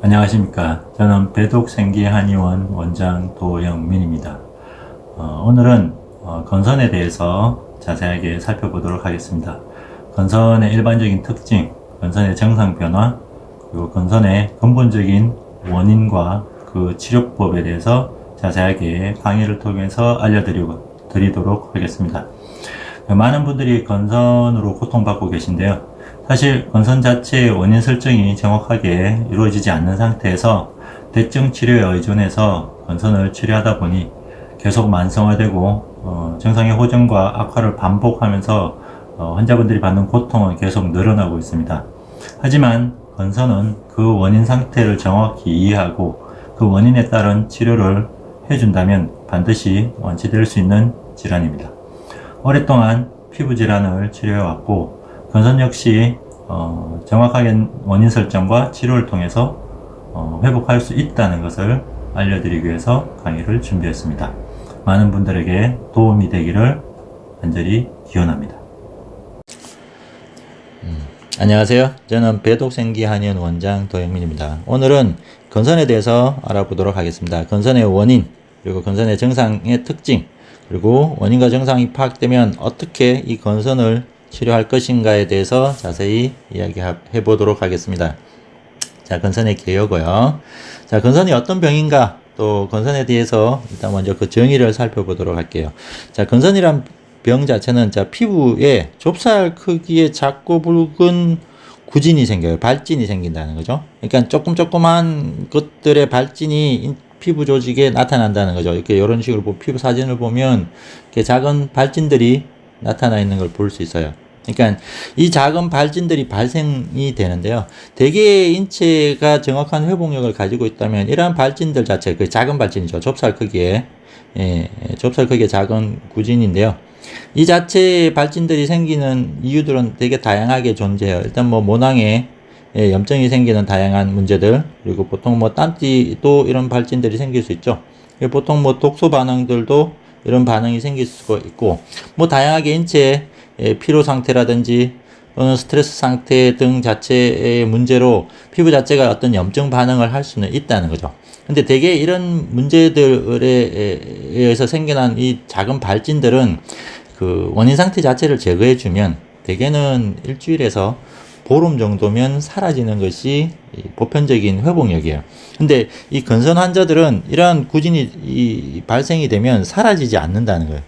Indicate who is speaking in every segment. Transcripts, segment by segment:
Speaker 1: 안녕하십니까. 저는 배독생기한의원 원장 도영민입니다. 오늘은 건선에 대해서 자세하게 살펴보도록 하겠습니다. 건선의 일반적인 특징, 건선의 정상 변화, 그리고 건선의 근본적인 원인과 그 치료법에 대해서 자세하게 강의를 통해서 알려드리도록 하겠습니다. 많은 분들이 건선으로 고통받고 계신데요. 사실 건선 자체의 원인 설정이 정확하게 이루어지지 않는 상태에서 대증 치료에 의존해서 건선을 치료하다 보니 계속 만성화되고 증상의 호전과 악화를 반복하면서 환자분들이 받는 고통은 계속 늘어나고 있습니다. 하지만 건선은 그 원인 상태를 정확히 이해하고 그 원인에 따른 치료를 해준다면 반드시 완치될 수 있는 질환입니다. 오랫동안 피부 질환을 치료해왔고 건선 역시 정확하게 원인 설정과 치료를 통해서 회복할 수 있다는 것을 알려드리기 위해서 강의를 준비했습니다. 많은 분들에게 도움이 되기를 간절히 기원합니다. 안녕하세요. 저는 배독생기한의원 원장 도영민입니다. 오늘은 건선에 대해서 알아보도록 하겠습니다. 건선의 원인, 그리고 건선의 증상의 특징, 그리고 원인과 증상이 파악되면 어떻게 이 건선을 치료할 것인가에 대해서 자세히 이야기해 보도록 하겠습니다. 자, 건선의 개요고요. 자, 건선이 어떤 병인가, 또 건선에 대해서 일단 먼저 그 정의를 살펴보도록 할게요. 자, 건선이란 병 자체는 자, 피부에 좁쌀 크기의 작고 붉은 구진이 생겨요. 발진이 생긴다는 거죠. 그러니까 조그만 것들의 발진이 피부 조직에 나타난다는 거죠. 이렇게 이런 식으로 피부 사진을 보면 이렇게 작은 발진들이 나타나 있는 걸 볼 수 있어요. 그러니까 이 작은 발진들이 발생이 되는데요. 대개의 인체가 정확한 회복력을 가지고 있다면 이러한 발진들 자체, 그 작은 발진이죠. 좁쌀 크기의 좁쌀 크기의 작은 구진인데요. 이 자체의 발진들이 생기는 이유들은 되게 다양하게 존재해요. 일단 뭐 모낭에 염증이 생기는 다양한 문제들, 그리고 보통 뭐 땀띠도 이런 발진들이 생길 수 있죠. 보통 뭐 독소 반응들도 이런 반응이 생길 수가 있고, 뭐 다양하게 인체의 피로 상태라든지 또는 스트레스 상태 등 자체의 문제로 피부 자체가 어떤 염증 반응을 할 수는 있다는 거죠. 근데 대개 이런 문제들에 의해서 생겨난 이 작은 발진들은 그 원인 상태 자체를 제거해주면 대개는 일주일에서 보름 정도면 사라지는 것이 보편적인 회복력이에요. 근데 이 건선 환자들은 이러한 구진이 발생이 되면 사라지지 않는다는 거예요.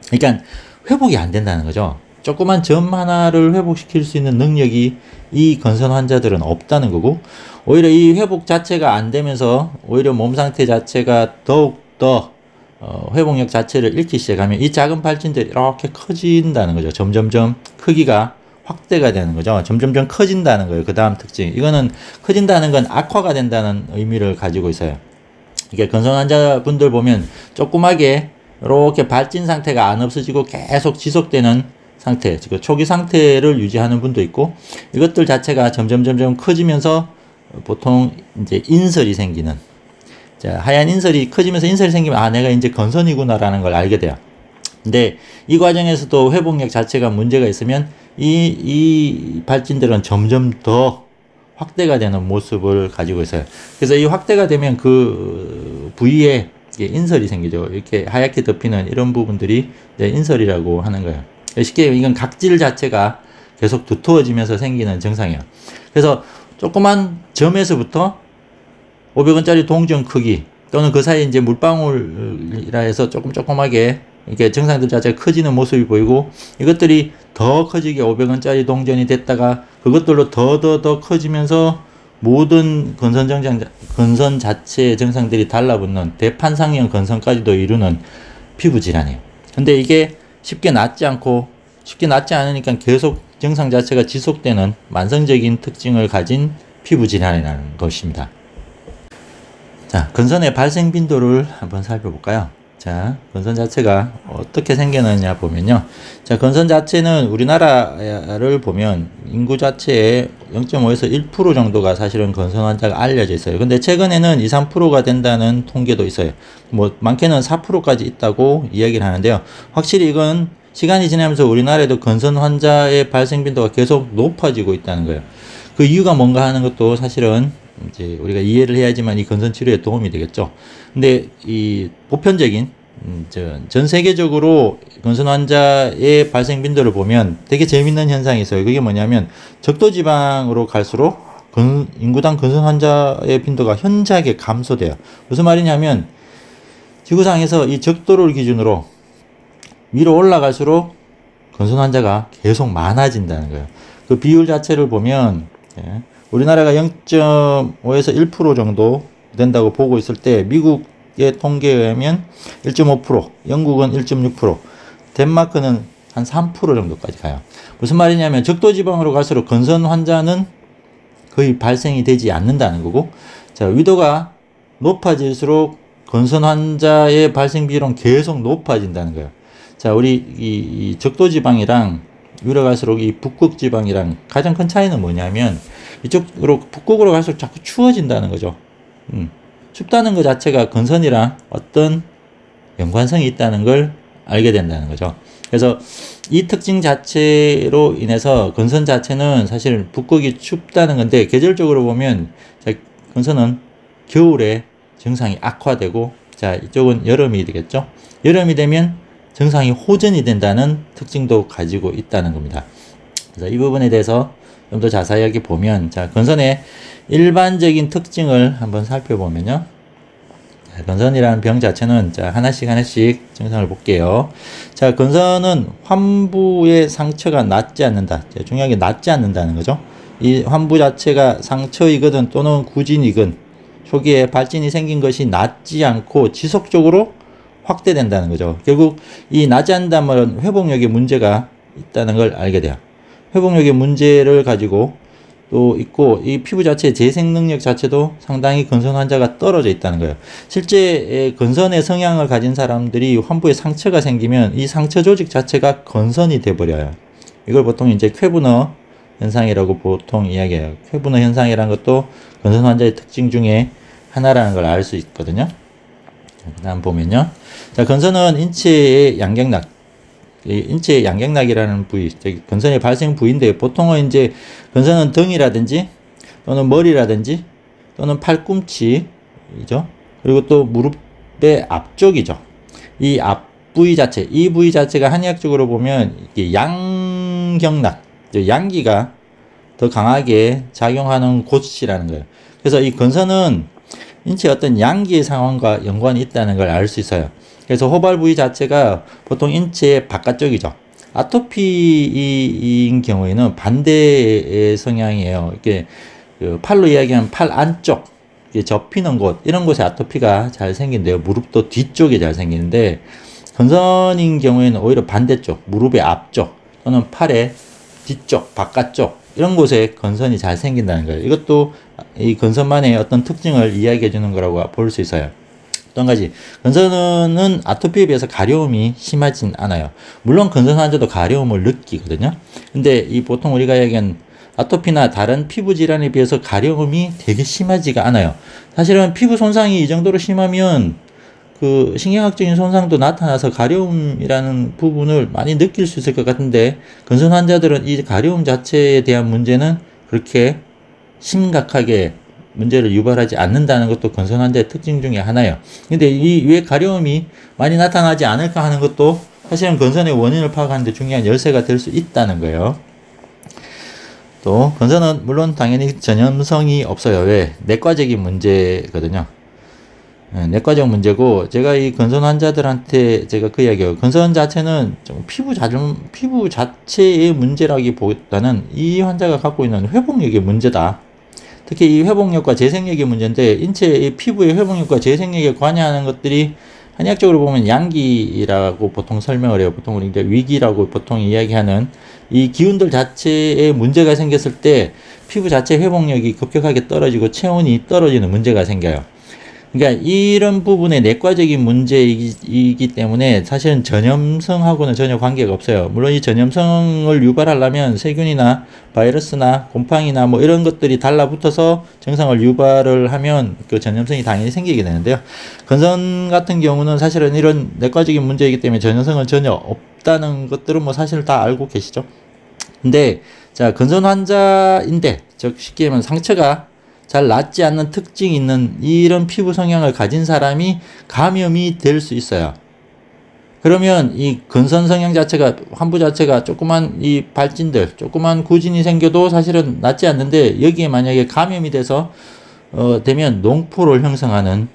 Speaker 1: 그러니까 회복이 안 된다는 거죠. 조그만 점 하나를 회복시킬 수 있는 능력이 이 건선 환자들은 없다는 거고, 오히려 이 회복 자체가 안 되면서 오히려 몸 상태 자체가 더욱더 회복력 자체를 잃기 시작하면 이 작은 발진들이 이렇게 커진다는 거죠. 점점점 크기가 확대가 되는 거죠. 점점점 커진다는 거예요. 그 다음 특징. 이거는 커진다는 건 악화가 된다는 의미를 가지고 있어요. 이게 건선 환자분들 보면 조그맣게 이렇게 발진 상태가 안 없어지고 계속 지속되는 상태, 그 초기 상태를 유지하는 분도 있고, 이것들 자체가 점점 커지면서 보통 이제 인설이 생기는, 자, 하얀 인설이 커지면서 인설이 생기면 아, 내가 이제 건선이구나라는 걸 알게 돼요. 근데 이 과정에서도 회복력 자체가 문제가 있으면 이 발진들은 점점 더 확대가 되는 모습을 가지고 있어요. 그래서 이 확대가 되면 그 부위에 인설이 생기죠. 이렇게 하얗게 덮이는 이런 부분들이 인설이라고 하는 거예요. 쉽게 이건 각질 자체가 계속 두터워지면서 생기는 증상이에요. 그래서 조그만 점에서부터 500원짜리 동전 크기 또는 그 사이에 이제 물방울이라 해서 조그맣게 이렇게 증상들 자체가 커지는 모습이 보이고, 이것들이 더 커지게 500원짜리 동전이 됐다가 그것들로 더 커지면서 모든 건선 자체의 증상들이 달라붙는 대판상형 건선까지도 이루는 피부 질환이에요. 근데 이게 쉽게 낫지 않으니까 계속 증상 자체가 지속되는 만성적인 특징을 가진 피부 질환이라는 것입니다. 자, 건선의 발생 빈도를 한번 살펴볼까요? 자, 건선 자체가 어떻게 생겨나냐 보면요. 자, 건선 자체는 우리나라를 보면 인구 자체의 0.5에서 1% 정도가 사실은 건선 환자가 알려져 있어요. 근데 최근에는 2, 3%가 된다는 통계도 있어요. 뭐, 많게는 4%까지 있다고 이야기를 하는데요. 확실히 이건 시간이 지나면서 우리나라에도 건선 환자의 발생 빈도가 계속 높아지고 있다는 거예요. 그 이유가 뭔가 하는 것도 사실은 이제 우리가 이해를 해야지만 이 건선 치료에 도움이 되겠죠. 근데 이 보편적인 전 세계적으로 건선 환자의 발생 빈도를 보면 되게 재밌는 현상이 있어요. 그게 뭐냐면 적도지방으로 갈수록 인구당 건선 환자의 빈도가 현저하게 감소돼요. 무슨 말이냐면 지구상에서 이 적도를 기준으로 위로 올라갈수록 건선 환자가 계속 많아진다는 거예요. 그 비율 자체를 보면 우리나라가 0.5에서 1% 정도 된다고 보고 있을 때 미국의 통계에 의하면 1.5%, 영국은 1.6%, 덴마크는 한 3% 정도까지 가요. 무슨 말이냐면 적도지방으로 갈수록 건선 환자는 거의 발생이 되지 않는다는 거고, 자, 위도가 높아질수록 건선 환자의 발생 비율은 계속 높아진다는 거예요. 자, 우리 이 적도지방이랑 위로 갈수록 이 북극지방이랑 가장 큰 차이는 뭐냐면 이쪽으로 북극으로 갈수록 자꾸 추워진다는 거죠. 춥다는 것 자체가 건선이랑 어떤 연관성이 있다는 걸 알게 된다는 거죠. 그래서 이 특징 자체로 인해서 건선 자체는 사실 북극이 춥다는 건데, 계절적으로 보면 건선은 겨울에 증상이 악화되고, 자, 이쪽은 여름이 되겠죠. 여름이 되면 증상이 호전이 된다는 특징도 가지고 있다는 겁니다. 그래서 이 부분에 대해서 좀 더 자세하게 보면, 자, 건선의 일반적인 특징을 한번 살펴보면요. 건선이라는 병 자체는, 자, 하나씩 증상을 볼게요. 자, 건선은 환부의 상처가 낫지 않는다. 중요한 게 낫지 않는다는 거죠. 이 환부 자체가 상처이거든 또는 구진이건 초기에 발진이 생긴 것이 낫지 않고 지속적으로 확대된다는 거죠. 결국 이 낫지 않는다면 회복력에 문제가 있다는 걸 알게 돼요. 회복력의 문제를 가지고 또 있고, 이 피부 자체의 재생 능력 자체도 상당히 건선 환자가 떨어져 있다는 거예요. 실제 건선의 성향을 가진 사람들이 환부에 상처가 생기면 이 상처 조직 자체가 건선이 돼버려요. 이걸 보통 이제 쾌분허 현상이라고 보통 이야기해요. 쾌분허 현상이라는 것도 건선 환자의 특징 중에 하나라는 걸 알 수 있거든요. 다음 보면요. 자, 건선은 인체의 양경락, 인체의 양경락이라는 부위, 건선의 발생 부위인데, 보통은 이제 건선은 등이라든지 또는 머리라든지 또는 팔꿈치이죠. 그리고 또 무릎의 앞쪽이죠. 이 앞부위 자체, 이 부위 자체가 한의학적으로 보면 이게 양경락, 양기가 더 강하게 작용하는 곳이라는 거예요. 그래서 이 건선은 인체의 어떤 양기의 상황과 연관이 있다는 걸 알 수 있어요. 그래서 호발 부위 자체가 보통 인체의 바깥쪽이죠. 아토피인 경우에는 반대의 성향이에요. 이렇게 팔로 이야기하면 팔 안쪽, 접히는 곳, 이런 곳에 아토피가 잘 생긴대요. 무릎도 뒤쪽에 잘 생기는데, 건선인 경우에는 오히려 반대쪽, 무릎의 앞쪽 또는 팔의 뒤쪽, 바깥쪽, 이런 곳에 건선이 잘 생긴다는 거예요. 이것도 이 건선만의 어떤 특징을 이야기해 주는 거라고 볼 수 있어요. 또 한 가지, 건선은 아토피에 비해서 가려움이 심하진 않아요. 물론 건선 환자도 가려움을 느끼거든요. 근데 이 보통 우리가 얘기한 아토피나 다른 피부 질환에 비해서 가려움이 되게 심하지가 않아요. 사실은 피부 손상이 이 정도로 심하면 그 신경학적인 손상도 나타나서 가려움이라는 부분을 많이 느낄 수 있을 것 같은데, 건선 환자들은 이 가려움 자체에 대한 문제는 그렇게 심각하게 문제를 유발하지 않는다는 것도 건선 환자의 특징 중에 하나예요. 근데 이 왜 가려움이 많이 나타나지 않을까 하는 것도 사실은 건선의 원인을 파악하는 데 중요한 열쇠가 될 수 있다는 거예요. 또 건선은 물론 당연히 전염성이 없어요. 왜? 내과적인 문제거든요. 내과적 문제고, 제가 이 건선 환자들한테 제가 그 이야기해요. 건선 자체는 좀 피부 자체의 문제라기보다는 이 환자가 갖고 있는 회복력의 문제다. 특히 이 회복력과 재생력의 문제인데, 인체의 피부의 회복력과 재생력에 관여하는 것들이 한의학적으로 보면 양기라고 보통 설명을 해요. 보통 우리 이제 위기라고 보통 이야기하는 이 기운들 자체에 문제가 생겼을 때 피부 자체 회복력이 급격하게 떨어지고 체온이 떨어지는 문제가 생겨요. 그러니까 이런 부분의 내과적인 문제이기 때문에 사실은 전염성하고는 전혀 관계가 없어요. 물론 이 전염성을 유발하려면 세균이나 바이러스나 곰팡이나 뭐 이런 것들이 달라붙어서 증상을 유발을 하면 그 전염성이 당연히 생기게 되는데요. 건선 같은 경우는 사실은 이런 내과적인 문제이기 때문에 전염성은 전혀 없다는 것들은 뭐 사실 다 알고 계시죠. 근데 자, 건선 환자인데, 즉 쉽게 말하면 상처가 잘 낫지 않는 특징이 있는 이런 피부 성향을 가진 사람이 감염이 될 수 있어요. 그러면 이 근선 성향 자체가, 환부 자체가 조그만 이 발진들, 조그만 구진이 생겨도 사실은 낫지 않는데, 여기에 만약에 감염이 돼서 되면 농포를 형성하는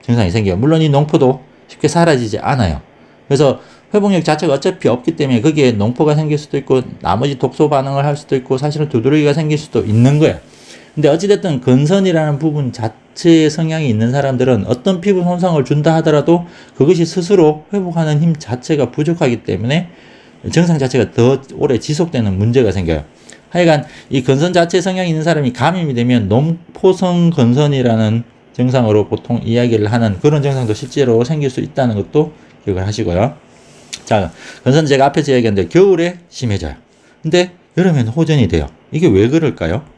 Speaker 1: 증상이 생겨요. 물론 이 농포도 쉽게 사라지지 않아요. 그래서 회복력 자체가 어차피 없기 때문에 거기에 농포가 생길 수도 있고 나머지 독소 반응을 할 수도 있고 사실은 두드러기가 생길 수도 있는 거예요. 근데 어찌됐든 근선이라는 부분 자체의 성향이 있는 사람들은 어떤 피부 손상을 준다 하더라도 그것이 스스로 회복하는 힘 자체가 부족하기 때문에 증상 자체가 더 오래 지속되는 문제가 생겨요. 하여간 이 근선 자체 성향이 있는 사람이 감염이 되면 농포성 근선이라는 증상으로 보통 이야기를 하는 그런 증상도 실제로 생길 수 있다는 것도 기억을 하시고요. 자, 근선 제가 앞에서 이야기했는데 겨울에 심해져요. 근데 여름에는 호전이 돼요. 이게 왜 그럴까요?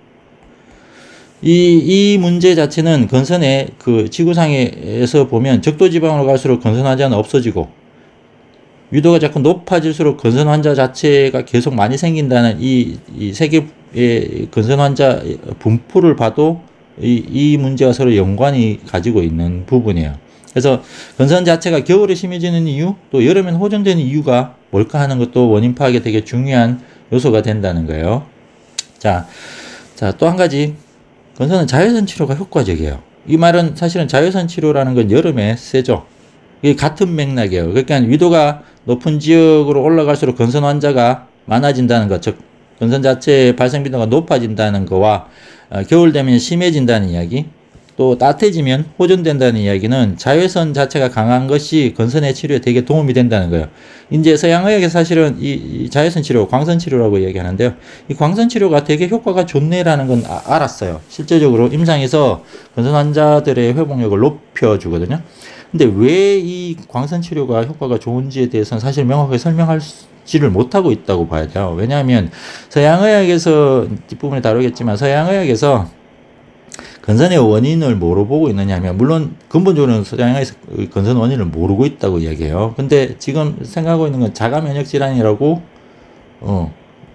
Speaker 1: 이 문제 자체는 근선의 그 지구상에서 보면 적도 지방으로 갈수록 근선 환자는 없어지고 위도가 자꾸 높아질수록 근선 환자 자체가 계속 많이 생긴다는 이 세계의 근선 환자 분포를 봐도 이 문제가 서로 연관이 가지고 있는 부분이에요. 그래서 근선 자체가 겨울에 심해지는 이유, 또 여름엔 호전되는 이유가 뭘까 하는 것도 원인 파악에 되게 중요한 요소가 된다는 거예요. 자, 또 한 가지. 근선은 자외선 치료가 효과적이에요. 이 말은 사실은 자외선 치료라는 건 여름에 세죠. 이게 같은 맥락이에요. 그러니까 위도가 높은 지역으로 올라갈수록 근선 환자가 많아진다는 것, 즉 근선 자체의 발생 빈도가 높아진다는 거와 겨울 되면 심해진다는 이야기, 또 따뜻해지면 호전된다는 이야기는 자외선 자체가 강한 것이 근선의 치료에 되게 도움이 된다는 거예요. 이제 서양의학에서 사실은 이 자외선 치료, 광선 치료라고 얘기하는데요. 이 광선 치료가 되게 효과가 좋네라는 건 알았어요. 실제적으로 임상에서 근선 환자들의 회복력을 높여주거든요. 근데 왜 이 광선 치료가 효과가 좋은지에 대해서는 사실 명확하게 설명하지를 못하고 있다고 봐야 돼요. 왜냐하면 서양의학에서 뒷부분에 다루겠지만 서양의학에서 근선의 원인을 뭐로 보고 있느냐 하면, 물론 근본적으로는 서양에서 근선 원인을 모르고 있다고 이야기해요. 근데 지금 생각하고 있는 건 자가 면역 질환이라고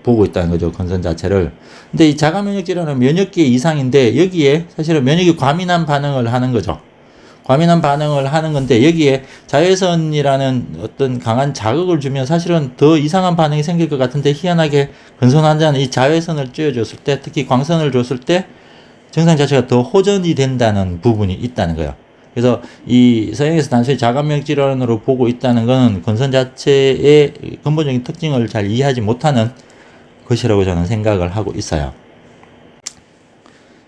Speaker 1: 보고 있다는 거죠, 근선 자체를. 근데 이 자가 면역 질환은 면역기의 이상인데 여기에 사실은 면역이 과민한 반응을 하는 거죠. 과민한 반응을 하는 건데 여기에 자외선이라는 어떤 강한 자극을 주면 사실은 더 이상한 반응이 생길 것 같은데, 희한하게 근선 환자는 이 자외선을 쬐어줬을 때, 특히 광선을 줬을 때 증상 자체가 더 호전이 된다는 부분이 있다는 거예요. 그래서 이 서양에서 단순히 자가면역 질환으로 보고 있다는 것은 근선 자체의 근본적인 특징을 잘 이해하지 못하는 것이라고 저는 생각을 하고 있어요.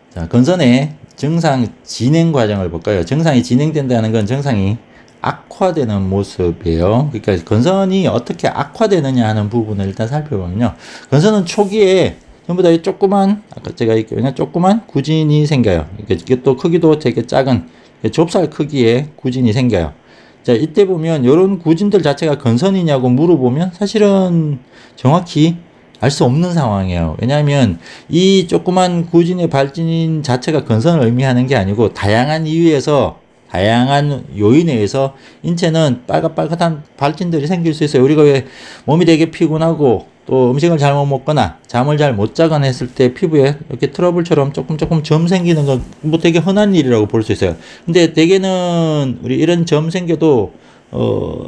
Speaker 1: 자, 근선의 증상 진행 과정을 볼까요? 증상이 진행된다는 건 증상이 악화되는 모습이에요. 그러니까 근선이 어떻게 악화되느냐 하는 부분을 일단 살펴보면요. 근선은 초기에 전부 다 조그만, 아까 제가 얘기했죠. 조그만 구진이 생겨요. 이게 또 크기도 되게 작은 좁쌀 크기의 구진이 생겨요. 자, 이때 보면 이런 구진들 자체가 근선이냐고 물어보면 사실은 정확히 알 수 없는 상황이에요. 왜냐하면 이 조그만 구진의 발진 자체가 근선을 의미하는 게 아니고 다양한 이유에서, 다양한 요인에 의해서 인체는 빨갛빨갛한 발진들이 생길 수 있어요. 우리가 왜 몸이 되게 피곤하고 또 음식을 잘못 먹거나 잠을 잘 못 자거나 했을 때 피부에 이렇게 트러블처럼 조금 점 생기는 건 뭐 되게 흔한 일이라고 볼 수 있어요. 근데 대개는 우리 이런 점 생겨도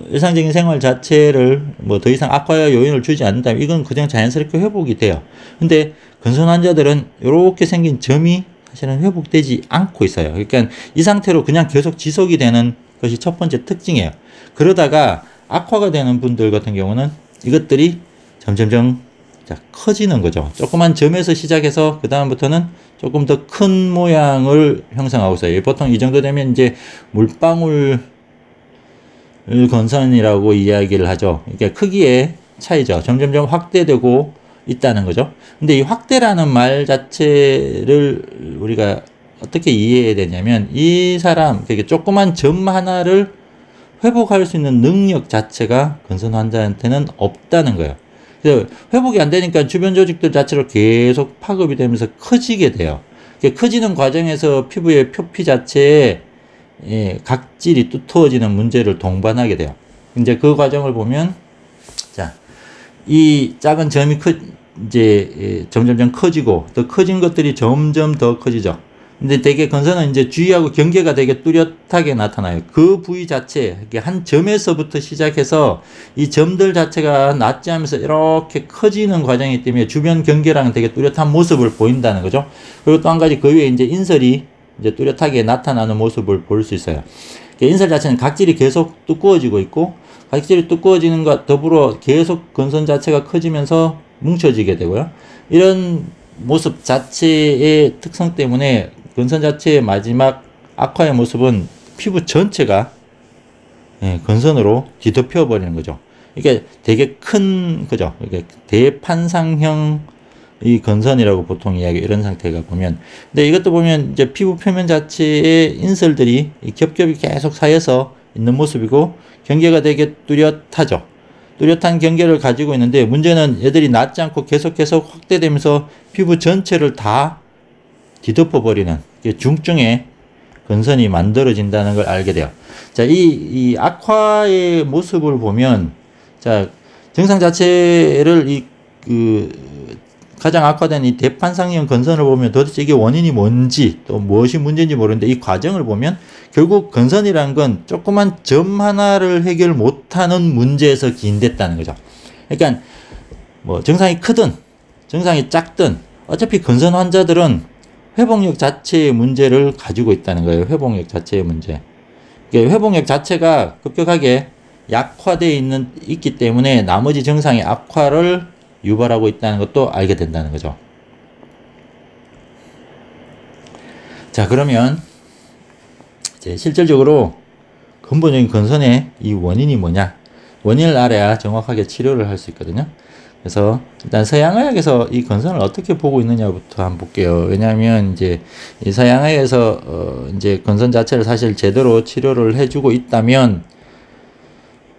Speaker 1: 일상적인 생활 자체를 뭐 더 이상 악화의 요인을 주지 않는다면 이건 그냥 자연스럽게 회복이 돼요. 근데 근선 환자들은 이렇게 생긴 점이 사실은 회복되지 않고 있어요. 그러니까 이 상태로 그냥 계속 지속이 되는 것이 첫 번째 특징이에요. 그러다가 악화가 되는 분들 같은 경우는 이것들이 점점점 커지는 거죠. 조그만 점에서 시작해서 그 다음부터는 조금 더 큰 모양을 형성하고 있어요. 보통 이 정도 되면 이제 물방울 근선이라고 이야기를 하죠. 이게 크기의 차이죠. 점점점 확대되고 있다는 거죠. 근데 이 확대라는 말 자체를 우리가 어떻게 이해해야 되냐면, 이 사람, 되게 조그만 점 하나를 회복할 수 있는 능력 자체가 근선 환자한테는 없다는 거예요. 그래서 회복이 안 되니까 주변 조직들 자체로 계속 파급이 되면서 커지게 돼요. 커지는 과정에서 피부의 표피 자체에 각질이 두터워지는 문제를 동반하게 돼요. 이제 그 과정을 보면, 자, 이 작은 점이 이제 점점점 커지고, 더 커진 것들이 점점 더 커지죠. 근데 되게 건선은 이제 주위하고 경계가 되게 뚜렷하게 나타나요. 그 부위 자체, 한 점에서부터 시작해서 이 점들 자체가 낫지하면서 이렇게 커지는 과정이기 때문에 주변 경계랑 되게 뚜렷한 모습을 보인다는 거죠. 그리고 또 한 가지 그 위에 이제 인설이 이제 뚜렷하게 나타나는 모습을 볼 수 있어요. 인설 자체는 각질이 계속 두꺼워지고 있고, 각질이 두꺼워지는 것과 더불어 계속 건선 자체가 커지면서 뭉쳐지게 되고요. 이런 모습 자체의 특성 때문에 건선 자체의 마지막 악화의 모습은 피부 전체가 건선으로 뒤덮여 버리는 거죠. 이게 되게 큰 거죠. 이게 대판상형 이 건선이라고 보통 이야기 이런 상태가 보면. 근데 이것도 보면 이제 피부 표면 자체에 인설들이 겹겹이 계속 쌓여서 있는 모습이고 경계가 되게 뚜렷하죠. 뚜렷한 경계를 가지고 있는데 문제는 얘들이 낫지 않고 계속 확대되면서 피부 전체를 다 뒤덮어 버리는 중증의 건선이 만들어진다는 걸 알게 돼요. 자, 이 악화의 모습을 보면, 자, 증상 자체를 가장 악화된 이 대판상형 건선을 보면 도대체 이게 원인이 뭔지 또 무엇이 문제인지 모르는데 이 과정을 보면 결국 건선이라는 건 조그만 점 하나를 해결 못하는 문제에서 기인됐다는 거죠. 그러니까 뭐 증상이 크든 증상이 작든 어차피 건선 환자들은 회복력 자체의 문제를 가지고 있다는 거예요. 회복력 자체의 문제. 회복력 자체가 급격하게 약화되어 있기 때문에 나머지 증상의 악화를 유발하고 있다는 것도 알게 된다는 거죠. 자, 그러면 이제 실질적으로 근본적인 건선의 이 원인이 뭐냐? 원인을 알아야 정확하게 치료를 할 수 있거든요. 그래서 일단 서양의학에서 이 건선을 어떻게 보고 있느냐부터 한번 볼게요. 왜냐하면 이제 이 서양의학에서 이제 건선 자체를 사실 제대로 치료를 해주고 있다면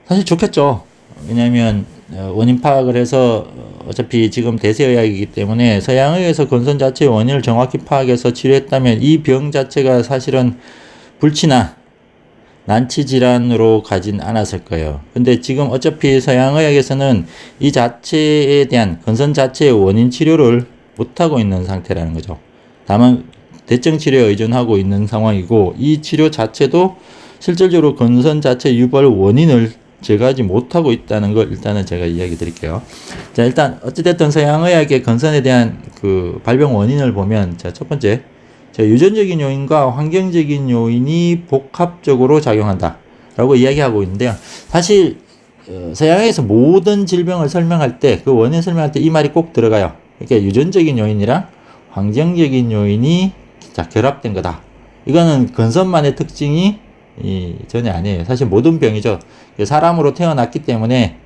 Speaker 1: 사실 좋겠죠. 왜냐하면 원인 파악을 해서 어차피 지금 대세의학이기 때문에 서양의학에서 건선 자체의 원인을 정확히 파악해서 치료했다면 이 병 자체가 사실은 불치나 난치 질환으로 가진 않았을 거예요. 근데 지금 어차피 서양의학에서는 이 자체에 대한 건선 자체의 원인 치료를 못하고 있는 상태라는 거죠. 다만 대증 치료에 의존하고 있는 상황이고 이 치료 자체도 실질적으로 건선 자체 유발 원인을 제거하지 못하고 있다는 걸 일단은 제가 이야기 드릴게요. 자, 일단 어찌됐든 서양의학의 건선에 대한 그 발병 원인을 보면, 자, 첫 번째, 유전적인 요인과 환경적인 요인이 복합적으로 작용한다 라고 이야기하고 있는데요. 사실 서양에서 모든 질병을 설명할 때, 그 원인 설명할 때 이 말이 꼭 들어가요. 그러니까 유전적인 요인이랑 환경적인 요인이 결합된 거다. 이거는 건선만의 특징이 전혀 아니에요. 사실 모든 병이죠. 사람으로 태어났기 때문에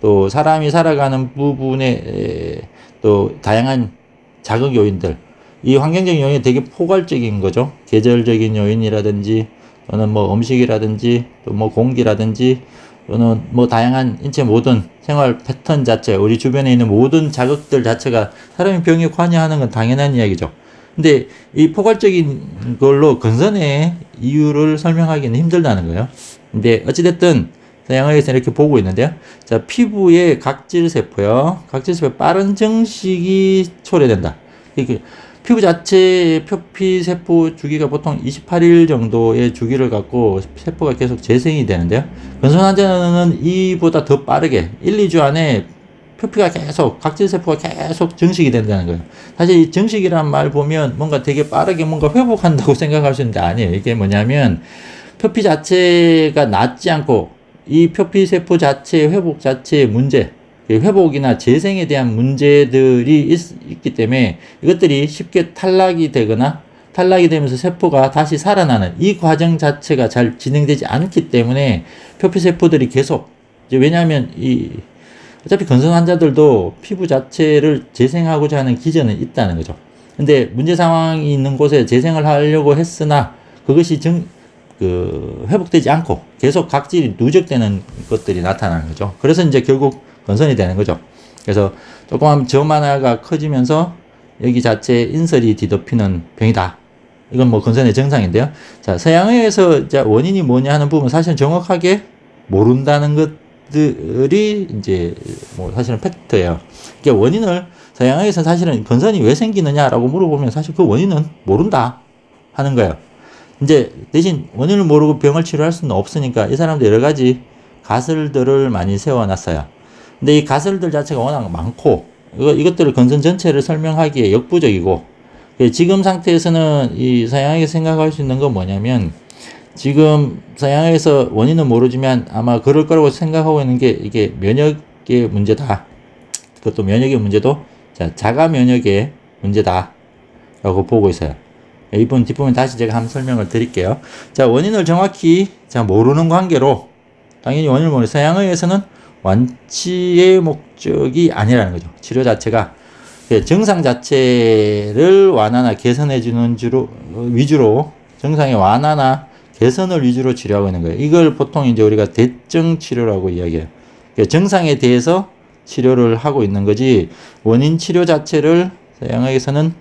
Speaker 1: 또 사람이 살아가는 부분에 또 다양한 자극 요인들, 이 환경적인 요인이 되게 포괄적인 거죠. 계절적인 요인이라든지 또는 뭐 음식이라든지 또 뭐 공기라든지 또는 뭐 다양한 인체 모든 생활 패턴 자체, 우리 주변에 있는 모든 자극들 자체가 사람이 병에 관여하는 건 당연한 이야기죠. 근데 이 포괄적인 걸로 건선의 이유를 설명하기는 힘들다는 거예요. 근데 어찌됐든 서양의학에서 이렇게 보고 있는데요. 자, 피부의 각질세포요. 각질세포 빠른 증식이 초래된다. 피부 자체의 표피세포 주기가 보통 28일 정도의 주기를 갖고 세포가 계속 재생이 되는데요. 건선 환자는 이보다 더 빠르게 1, 2주 안에 표피가 계속, 각질세포가 계속 증식이 된다는 거예요. 사실 이 증식이란 말 보면 뭔가 되게 빠르게 뭔가 회복한다고 생각할 수 있는데 아니에요. 이게 뭐냐면 표피 자체가 낫지 않고 이 표피세포 자체의 회복 자체의 문제, 회복이나 재생에 대한 문제들이 있기 때문에 이것들이 쉽게 탈락이 되거나 탈락이 되면서 세포가 다시 살아나는 이 과정 자체가 잘 진행되지 않기 때문에 표피세포들이 계속, 이제 왜냐하면 어차피 건선 환자들도 피부 자체를 재생하고자 하는 기전은 있다는 거죠. 근데 문제 상황이 있는 곳에 재생을 하려고 했으나 그것이 회복되지 않고 계속 각질이 누적되는 것들이 나타나는 거죠. 그래서 이제 결국 건선이 되는 거죠. 그래서 조그만 점 하나가 커지면서 여기 자체에 인설이 뒤덮이는 병이다. 이건 뭐 건선의 증상인데요. 자, 서양의학에서 원인이 뭐냐 하는 부분 사실 정확하게 모른다는 것들이 이제 뭐 사실은 팩트예요. 그러니까 원인을 서양의학에서 사실은 건선이 왜 생기느냐라고 물어보면 사실 그 원인은 모른다. 하는 거예요. 이제 대신 원인을 모르고 병을 치료할 수는 없으니까 이 사람도 여러 가지 가설들을 많이 세워놨어요. 근데 이 가설들 자체가 워낙 많고 이것들을 건선 전체를 설명하기에 역부족이고, 지금 상태에서는 이 서양에서 생각할 수 있는 건 뭐냐면, 지금 서양에서 원인은 모르지만 아마 그럴 거라고 생각하고 있는 게 이게 면역의 문제다. 그것도 면역의 문제도 자가 면역의 문제다 라고 보고 있어요. 이번 뒷부분 다시 제가 한번 설명을 드릴게요. 자, 원인을 정확히 모르는 관계로, 당연히 원인을 모르는 서양의에서는 완치의 목적이 아니라는 거죠. 치료 자체가 증상 자체를 완화나 개선해 주는 위주로 증상의 완화나 개선을 위주로 치료하고 있는 거예요. 이걸 보통 이제 우리가 대증 치료라고 이야기해요. 증상에 대해서 치료를 하고 있는 거지, 원인 치료 자체를 서양에서는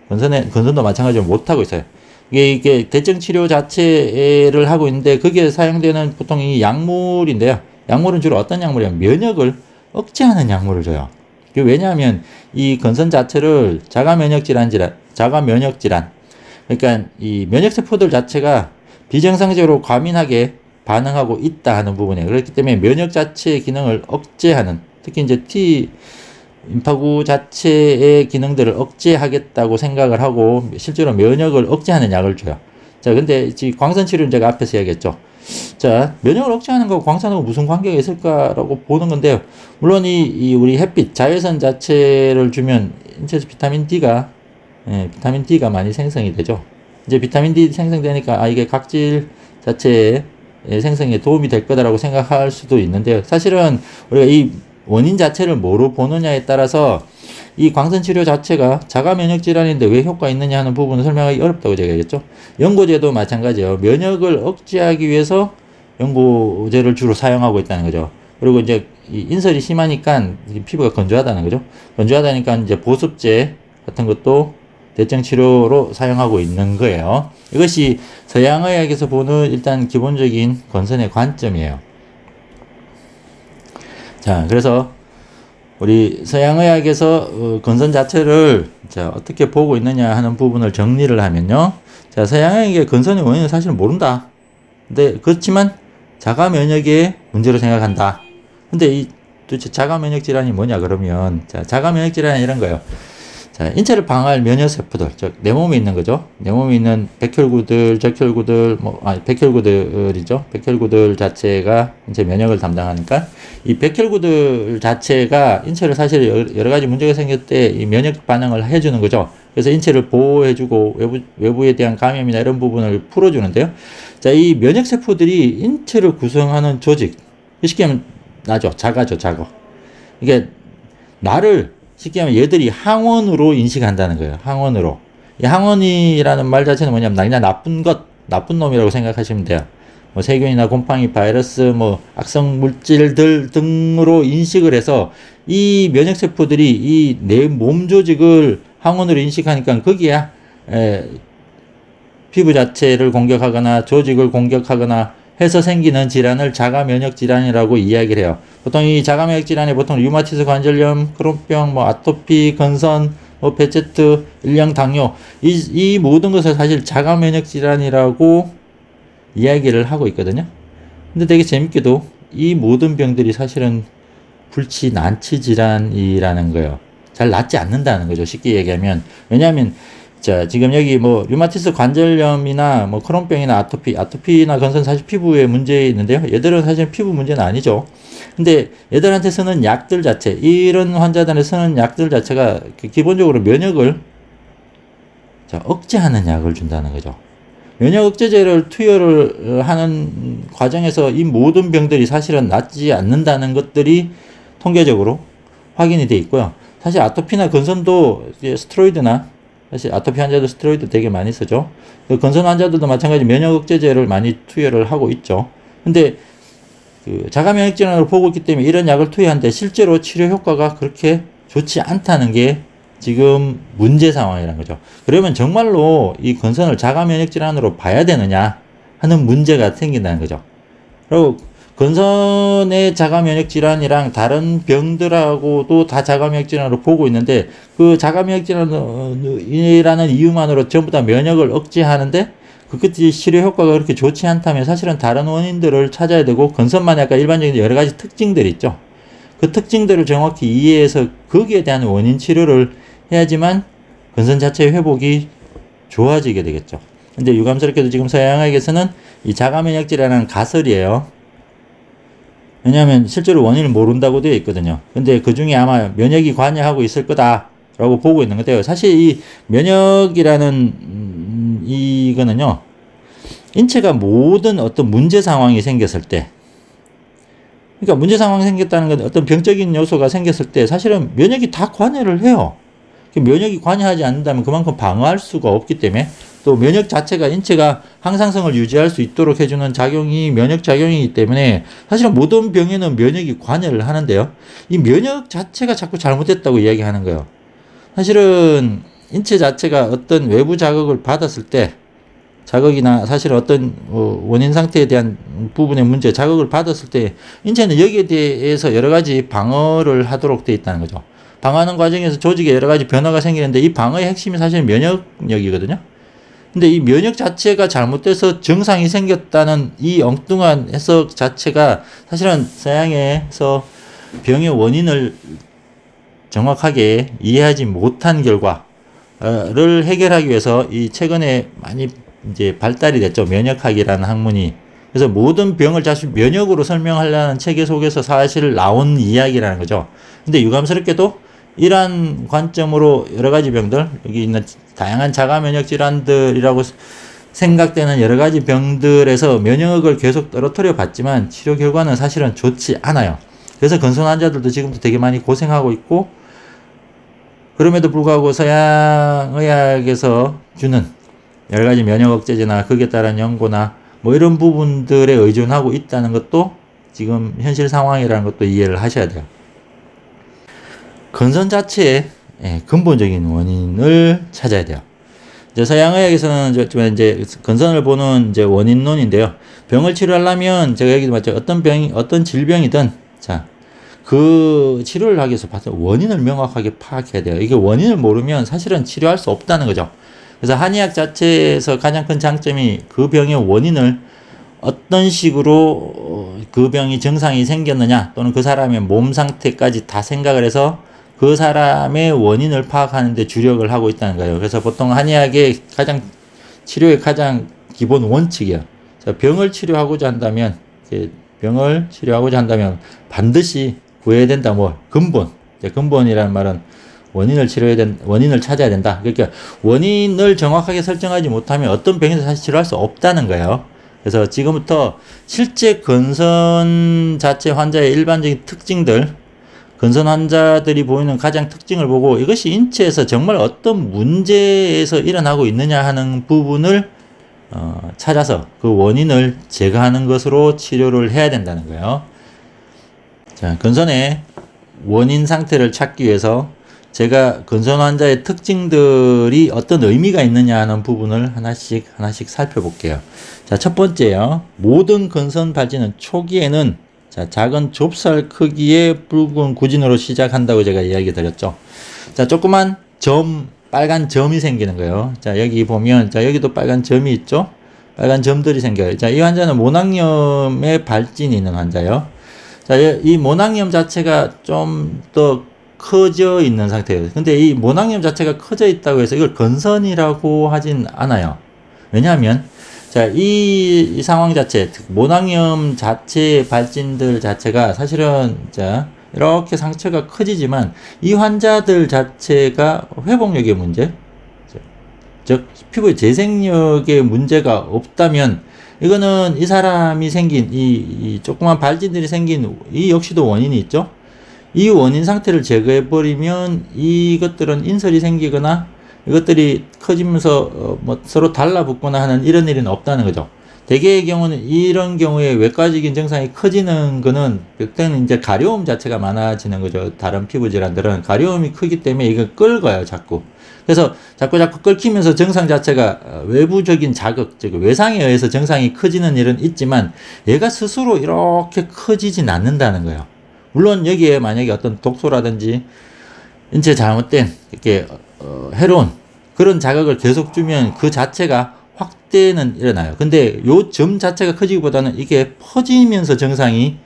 Speaker 1: 건선도 마찬가지로 못 하고 있어요. 이게 대증 치료 자체를 하고 있는데, 거기에 사용되는 보통 이 약물인데요. 약물은 주로 어떤 약물이냐면 면역을 억제하는 약물을 줘요. 왜냐하면 이 건선 자체를 자가 면역 질환, 그러니까 이 면역세포들 자체가 비정상적으로 과민하게 반응하고 있다 하는 부분이에요. 그렇기 때문에 면역 자체의 기능을 억제하는, 특히 이제 T 임파구 자체의 기능들을 억제하겠다고 생각을 하고 실제로 면역을 억제하는 약을 줘요. 자, 근데 광선 치료는 제가 앞에서 이야기했죠. 자, 면역을 억제하는 거 광선하고 무슨 관계가 있을까라고 보는 건데요. 물론 우리 햇빛, 자외선 자체를 주면 인체에서 비타민 D가 많이 생성이 되죠. 이제 비타민 D 생성되니까 이게 각질 자체의 생성에 도움이 될 거다라고 생각할 수도 있는데요. 사실은 우리가 이 원인 자체를 뭐로 보느냐에 따라서 이 광선 치료 자체가 자가 면역 질환인데 왜 효과 있느냐 하는 부분을 설명하기 어렵다고 제가 얘기했죠. 연고제도 마찬가지예요. 면역을 억제하기 위해서 연고제를 주로 사용하고 있다는 거죠. 그리고 이제 이 인설이 심하니까 피부가 건조하다는 거죠. 건조하다니까 이제 보습제 같은 것도 대증 치료로 사용하고 있는 거예요. 이것이 서양의학에서 보는 일단 기본적인 건선의 관점이에요. 자, 그래서 우리 서양의학에서 건선 자체를 어떻게 보고 있느냐 하는 부분을 정리를 하면요. 자, 서양의학의 건선의 원인은 사실 모른다. 근데 그렇지만 자가 면역의 문제로 생각한다. 근데 도대체 자가 면역 질환이 뭐냐 그러면, 자가 면역 질환은 이런 거예요. 자, 인체를 방어할 면역세포들, 즉 내 몸에 있는 거죠. 내 몸에 있는 백혈구들, 적혈구들, 백혈구들이죠. 백혈구들 자체가 인체 면역을 담당하니까 이 백혈구들 자체가 인체를 사실 여러 가지 문제가 생길 때 이 면역 반응을 해주는 거죠. 그래서 인체를 보호해주고 외부에 대한 감염이나 이런 부분을 풀어주는데요. 자, 이 면역세포들이 인체를 구성하는 조직, 쉽게 하면 자가죠, 자가. 이게 나를 쉽게 하면 얘들이 항원으로 인식한다는 거예요. 항원으로. 이 항원이라는 말 자체는 뭐냐면 그냥 나쁜 놈이라고 생각하시면 돼요. 세균이나 곰팡이, 바이러스, 악성 물질들 등으로 인식을 해서 이 면역세포들이 이 내 몸 조직을 항원으로 인식하니까 거기에 피부 자체를 공격하거나 조직을 공격하거나 해서 생기는 질환을 자가 면역 질환이라고 이야기를 해요. 보통 이 자가 면역 질환에 보통 류마티스 관절염, 크론병, 아토피, 건선, 베체트, 일량 당뇨, 이 모든 것을 사실 자가 면역 질환이라고 이야기를 하고 있거든요. 근데 되게 재밌게도 이 모든 병들이 사실은 불치 난치 질환이라는 거예요. 잘 낫지 않는다는 거죠. 쉽게 얘기하면. 왜냐하면 자, 지금 여기 류마티스 관절염이나 크론병이나 아토피나 건선 사실 피부에 문제 있는데요. 얘들은 사실 피부 문제는 아니죠. 근데 얘들한테 쓰는 약들 자체, 이런 환자들한테 쓰는 약들 자체가 기본적으로 면역을 억제하는 약을 준다는 거죠. 면역 억제제를 투여를 하는 과정에서 이 모든 병들이 사실은 낫지 않는다는 것들이 통계적으로 확인이 돼 있고요. 사실 아토피나 건선도 스테로이드나, 사실 아토피 환자도 스테로이드 되게 많이 쓰죠. 건선 환자들도 마찬가지 면역 억제제를 많이 투여를 하고 있죠. 근데 자가 면역 질환을 보고 있기 때문에 이런 약을 투여하는데 실제로 치료 효과가 그렇게 좋지 않다는 게 지금 문제 상황이라는 거죠. 그러면 정말로 이 건선을 자가 면역 질환으로 봐야 되느냐 하는 문제가 생긴다는 거죠. 그리고 건선의 자가면역 질환이랑 다른 병들하고도 다 자가면역 질환으로 보고 있는데 그 자가면역 질환이라는 이유만으로 전부 다 면역을 억제하는데 그것이 치료 효과가 그렇게 좋지 않다면 사실은 다른 원인들을 찾아야 되고 건선만 약간 일반적인 여러 가지 특징들이 있죠. 그 특징들을 정확히 이해해서 거기에 대한 원인 치료를 해야지만 건선 자체의 회복이 좋아지게 되겠죠. 근데 유감스럽게도 지금 서양학에서는 이 자가면역 질환은 가설이에요. 왜냐하면 실제로 원인을 모른다고 되어 있거든요. 근데 그 중에 아마 면역이 관여하고 있을 거다라고 보고 있는 건데요. 사실 이 면역이라는 이거는요. 인체가 모든 어떤 문제 상황이 생겼을 때, 그러니까 문제 상황이 생겼다는 건 어떤 병적인 요소가 생겼을 때 사실은 면역이 다 관여를 해요. 면역이 관여하지 않는다면 그만큼 방어할 수가 없기 때문에 또 면역 자체가 인체가 항상성을 유지할 수 있도록 해주는 작용이 면역 작용이기 때문에 사실은 모든 병에는 면역이 관여를 하는데요. 이 면역 자체가 자꾸 잘못됐다고 이야기하는 거예요. 사실은 인체 자체가 어떤 외부 자극을 받았을 때 자극이나 사실 어떤 원인 상태에 대한 부분의 문제, 자극을 받았을 때 인체는 여기에 대해서 여러 가지 방어를 하도록 되어 있다는 거죠. 방어하는 과정에서 조직에 여러 가지 변화가 생기는데 이 방어의 핵심이 사실 면역력이거든요. 근데 이 면역 자체가 잘못돼서 증상이 생겼다는 이 엉뚱한 해석 자체가 사실은 서양에서 병의 원인을 정확하게 이해하지 못한 결과를 해결하기 위해서 이 최근에 많이 이제 발달이 됐죠. 면역학이라는 학문이. 그래서 모든 병을 사실 면역으로 설명하려는 체계 속에서 사실 나온 이야기라는 거죠. 근데 유감스럽게도 이러한 관점으로 여러 가지 병들, 여기 있는 다양한 자가면역 질환들이라고 생각되는 여러 가지 병들에서 면역을 계속 떨어뜨려 봤지만 치료 결과는 사실은 좋지 않아요. 그래서 건선 환자들도 지금도 되게 많이 고생하고 있고, 그럼에도 불구하고 서양의학에서 주는 여러 가지 면역 억제제나 거기에 따른 연고나 뭐 이런 부분들에 의존하고 있다는 것도 지금 현실 상황이라는 것도 이해를 하셔야 돼요. 건선 자체의 근본적인 원인을 찾아야 돼요. 이제 서양의학에서는 이제 건선을 보는 이제 원인론인데요. 병을 치료하려면 제가 얘기도 맞죠. 어떤 질병이든 자, 그 치료를 하기 위해서 원인을 명확하게 파악해야 돼요. 이게 원인을 모르면 사실은 치료할 수 없다는 거죠. 그래서 한의학 자체에서 가장 큰 장점이 그 병의 원인을 어떤 식으로 그 병이 증상이 생겼느냐 또는 그 사람의 몸 상태까지 다 생각을 해서 그 사람의 원인을 파악하는 데 주력을 하고 있다는 거예요. 그래서 보통 한의학의 치료의 가장 기본 원칙이에요. 병을 치료하고자 한다면 반드시 구해야 된다. 근본이라는 말은 원인을 찾아야 된다. 그러니까 원인을 정확하게 설정하지 못하면 어떤 병에서 사실 치료할 수 없다는 거예요. 그래서 지금부터 실제 건선 자체 환자의 일반적인 특징들, 건선 환자들이 보이는 가장 특징을 보고 이것이 인체에서 정말 어떤 문제에서 일어나고 있느냐 하는 부분을 찾아서 그 원인을 제거하는 것으로 치료를 해야 된다는 거예요. 자, 건선의 원인 상태를 찾기 위해서 제가 건선 환자의 특징들이 어떤 의미가 있느냐 하는 부분을 하나씩 살펴볼게요. 자, 첫 번째요. 모든 건선 발진은 초기에는 작은 좁쌀 크기의 붉은 구진으로 시작한다고 제가 이야기 드렸죠. 자, 조그만 빨간 점이 생기는 거예요. 자, 여기 보면, 여기도 빨간 점이 있죠? 빨간 점들이 생겨요. 자, 이 환자는 모낭염의 발진이 있는 환자예요. 자, 이 모낭염 자체가 좀 더 커져 있는 상태예요. 근데 이 모낭염 자체가 커져 있다고 해서 이걸 건선이라고 하진 않아요. 왜냐하면, 자, 이 상황 자체, 모낭염 자체의 발진들 자체가 사실은, 이렇게 상처가 커지지만 이 환자들 자체가 회복력의 문제, 즉, 피부의 재생력의 문제가 없다면 이거는 이 사람이 생긴 이 조그만 발진들이 생긴 이 역시도 원인이 있죠. 이 원인 상태를 제거해버리면 이것들은 인설이 생기거나 이것들이 커지면서 서로 달라붙거나 하는 이런 일은 없다는 거죠. 대개의 경우는 이런 경우에 외과적인 증상이 커지는 거는 그때는 이제 가려움 자체가 많아지는 거죠. 다른 피부 질환들은 가려움이 크기 때문에 이거 긁어요, 자꾸. 그래서 자꾸 끓기면서 정상 자체가 외부적인 자극, 즉 외상에 의해서 정상이 커지는 일은 있지만 얘가 스스로 이렇게 커지진 않는다는 거예요. 물론 여기에 만약에 어떤 독소라든지 인체 잘못된 이렇게 해로운 그런 자극을 계속 주면 그 자체가 확대는 일어나요. 근데 요 점 자체가 커지기보다는 이게 퍼지면서 정상이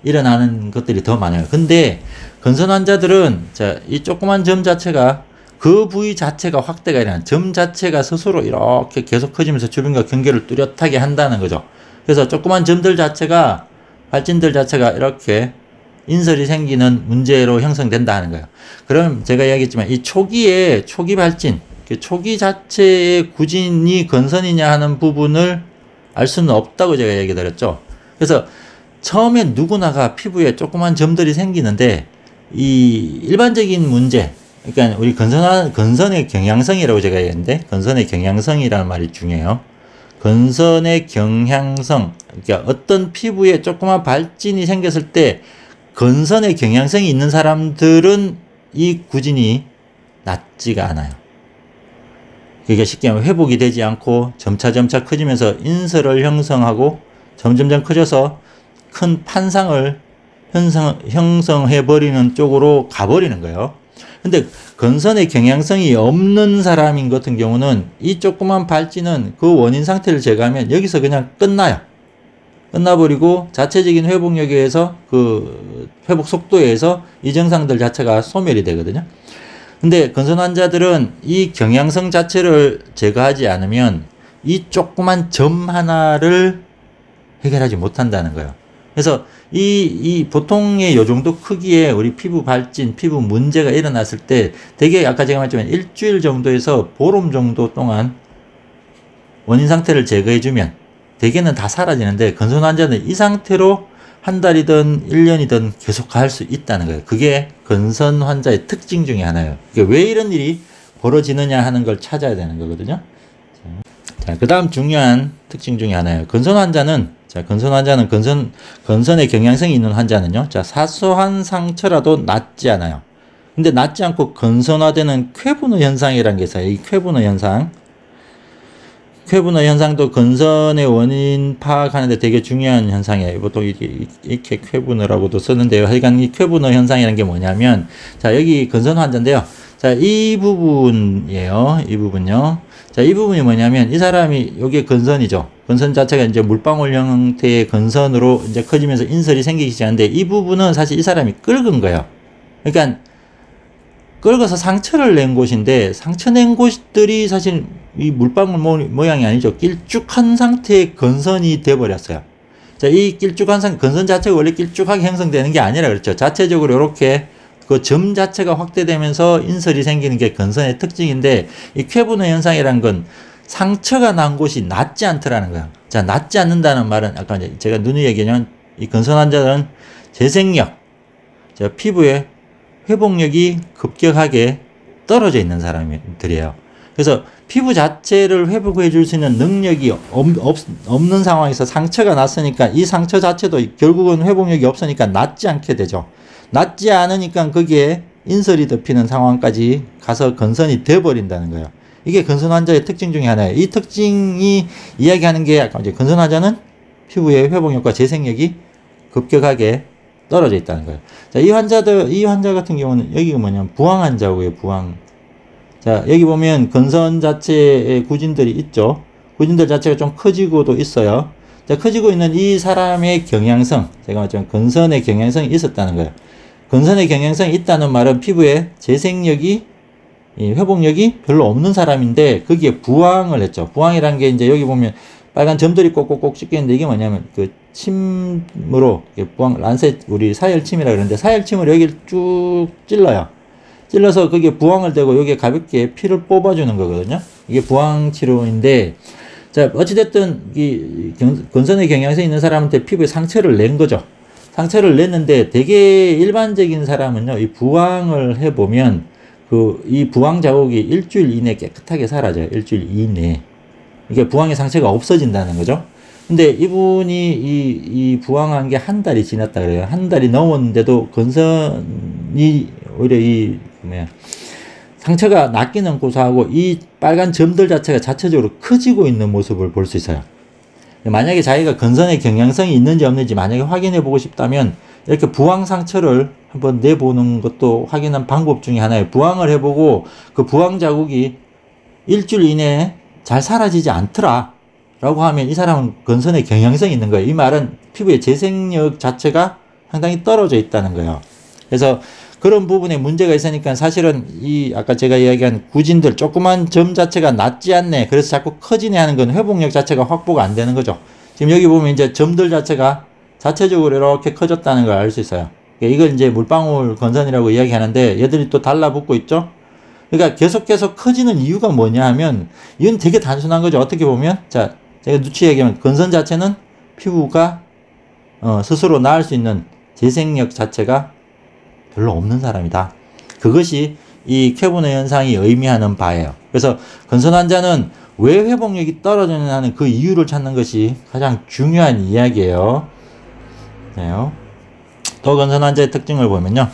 Speaker 1: 일어나는 것들이 더 많아요. 근데 건선 환자들은 자, 이 조그만 점 자체가 그 부위 자체가 확대가 일어나는 점 자체가 스스로 이렇게 계속 커지면서 주변과 경계를 뚜렷하게 한다는 거죠. 그래서 조그만 점들 자체가 발진들 자체가 이렇게 인설이 생기는 문제로 형성된다 하는 거예요. 그럼 제가 이야기했지만 이 초기 발진, 초기 자체의 구진이 건선이냐 하는 부분을 알 수는 없다고 제가 얘기 드렸죠. 그래서 처음에 누구나가 피부에 조그만 점들이 생기는데 이 일반적인 문제, 그러니까 우리 건선의 경향성이라고 제가 얘기했는데 건선의 경향성이라는 말이 중요해요. 건선의 경향성, 그러니까 어떤 피부에 조그만 발진이 생겼을 때 건선의 경향성이 있는 사람들은 이 구진이 낫지가 않아요. 그게 쉽게 말하면 회복이 되지 않고 점차 커지면서 인설을 형성하고 점점 커져서 큰 판상을 형성해버리는 쪽으로 가버리는 거예요. 근데 건선의 경향성이 없는 사람인 같은 경우는 이 조그만 발진은 그 원인 상태를 제거하면 여기서 그냥 끝나요. 끝나버리고 자체적인 회복력에 의해서 그 회복 속도에 의해서 이 증상들 자체가 소멸이 되거든요. 근데 건선 환자들은 이 경향성 자체를 제거하지 않으면 이 조그만 점 하나를 해결하지 못한다는 거예요. 그래서 이 보통의 요 정도 크기의 우리 피부 발진, 피부 문제가 일어났을 때 되게 아까 제가 말했지만 일주일 정도에서 보름 정도 동안 원인 상태를 제거해주면 대개는 다 사라지는데 건선 환자는 이 상태로 한 달이든 1년이든 계속 갈 수 있다는 거예요. 그게 건선 환자의 특징 중에 하나예요. 왜 이런 일이 벌어지느냐 하는 걸 찾아야 되는 거거든요. 자, 그 다음 중요한 특징 중에 하나예요. 건선 환자는 건선의 경향성이 있는 환자는요. 자, 사소한 상처라도 낫지 않아요. 근데 낫지 않고 건선화되는 쾌분의 현상이라는 게 있어요. 이 쾌분의 현상. 쾌분의 현상도 건선의 원인 파악하는데 되게 중요한 현상이에요. 보통 이렇게 쾌분의라고도 쓰는데요. 하여간 이 쾌분의 현상이라는 게 뭐냐면, 자, 여기 건선 환자인데요. 자, 이 부분이에요. 이 부분요. 자, 이 부분이 뭐냐면, 이 사람이, 여기 건선이죠. 건선 자체가 이제 물방울 형태의 건선으로 이제 커지면서 인설이 생기기 시작하는데, 이 부분은 사실 이 사람이 긁은 거예요. 그러니까, 긁어서 상처를 낸 곳인데, 상처 낸 곳들이 사실 이 물방울 모양이 아니죠. 길쭉한 상태의 건선이 돼버렸어요. 자, 이 길쭉한 건선 자체가 원래 길쭉하게 형성되는 게 아니라 그렇죠. 자체적으로 이렇게 그 점 자체가 확대되면서 인설이 생기는 게 건선의 특징인데, 이 쾌분의 현상이란 건 상처가 난 곳이 낫지 않더라는 거예요. 자, 낫지 않는다는 말은 아까 이제 제가 누누이 얘기했지만 이 건선 환자는 재생력, 자, 피부의 회복력이 급격하게 떨어져 있는 사람들이에요. 그래서 피부 자체를 회복해 줄 수 있는 능력이 없는 상황에서 상처가 났으니까 이 상처 자체도 결국은 회복력이 없으니까 낫지 않게 되죠. 낫지 않으니까 거기에 인설이 덮이는 상황까지 가서 건선이 돼버린다는 거예요. 이게 건선 환자의 특징 중에 하나예요. 이 특징이 이야기하는 게 아까 이제 건선 환자는 피부의 회복력과 재생력이 급격하게 떨어져 있다는 거예요. 자, 이 환자 같은 경우는 여기가 뭐냐면 부황 환자고요, 부황. 자, 여기 보면 건선 자체의 구진들이 있죠. 구진들 자체가 좀 커지고도 있어요. 자, 커지고 있는 이 사람의 경향성, 제가 말했지만 건선의 경향성이 있었다는 거예요. 건선의 경향성이 있다는 말은 피부에 재생력이, 회복력이 별로 없는 사람인데 거기에 부황을 했죠. 부황이라는 게 이제 여기 보면 빨간 점들이 꼭꼭꼭 찍혀있는데 이게 뭐냐면 그 침으로 부황, 란셋, 우리 사열침이라 그러는데 사열침으로 여기를 쭉 찔러요. 찔러서 거기에 부황을 대고 여기에 가볍게 피를 뽑아주는 거거든요. 이게 부황 치료인데, 자, 어찌됐든 이 건선의 경향성이 있는 사람한테 피부에 상처를 낸 거죠. 상처를 냈는데 되게 일반적인 사람은요, 이 부황을 해보면 이 부황 자국이 일주일 이내 깨끗하게 사라져요. 일주일 이내. 이게 부황의 상처가 없어진다는 거죠. 근데 이분이 이 부황한 게 한 달이 지났다 그래요. 한 달이 넘었는데도 건선이 오히려 상처가 낫기는 고사하고 이 빨간 점들 자체가 자체적으로 커지고 있는 모습을 볼 수 있어요. 만약에 자기가 건선의 경향성이 있는지 없는지 만약에 확인해 보고 싶다면 이렇게 부항 상처를 한번 내보는 것도 확인한 방법 중에 하나예요. 부항을 해보고 그 부항 자국이 일주일 이내에 잘 사라지지 않더라 라고 하면 이 사람은 건선의 경향성이 있는 거예요. 이 말은 피부의 재생력 자체가 상당히 떨어져 있다는 거예요. 그래서 그런 부분에 문제가 있으니까 사실은 이 아까 제가 이야기한 구진들 조그만 점 자체가 낫지 않네, 그래서 자꾸 커지네 하는 건 회복력 자체가 확보가 안 되는 거죠. 지금 여기 보면 이제 점들 자체가 자체적으로 이렇게 커졌다는 걸 알 수 있어요. 이걸 이제 물방울 건선이라고 이야기하는데 얘들이 또 달라붙고 있죠. 그러니까 계속 커지는 이유가 뭐냐 하면 이건 되게 단순한 거죠. 어떻게 보면 자, 제가 누추 얘기하면 건선 자체는 피부가 스스로 나을 수 있는 재생력 자체가 별로 없는 사람이다. 그것이 이 쾌분의 현상이 의미하는 바예요. 그래서 건선 환자는 왜 회복력이 떨어지느냐 하는 그 이유를 찾는 것이 가장 중요한 이야기예요. 또 건선 환자의 특징을 보면요.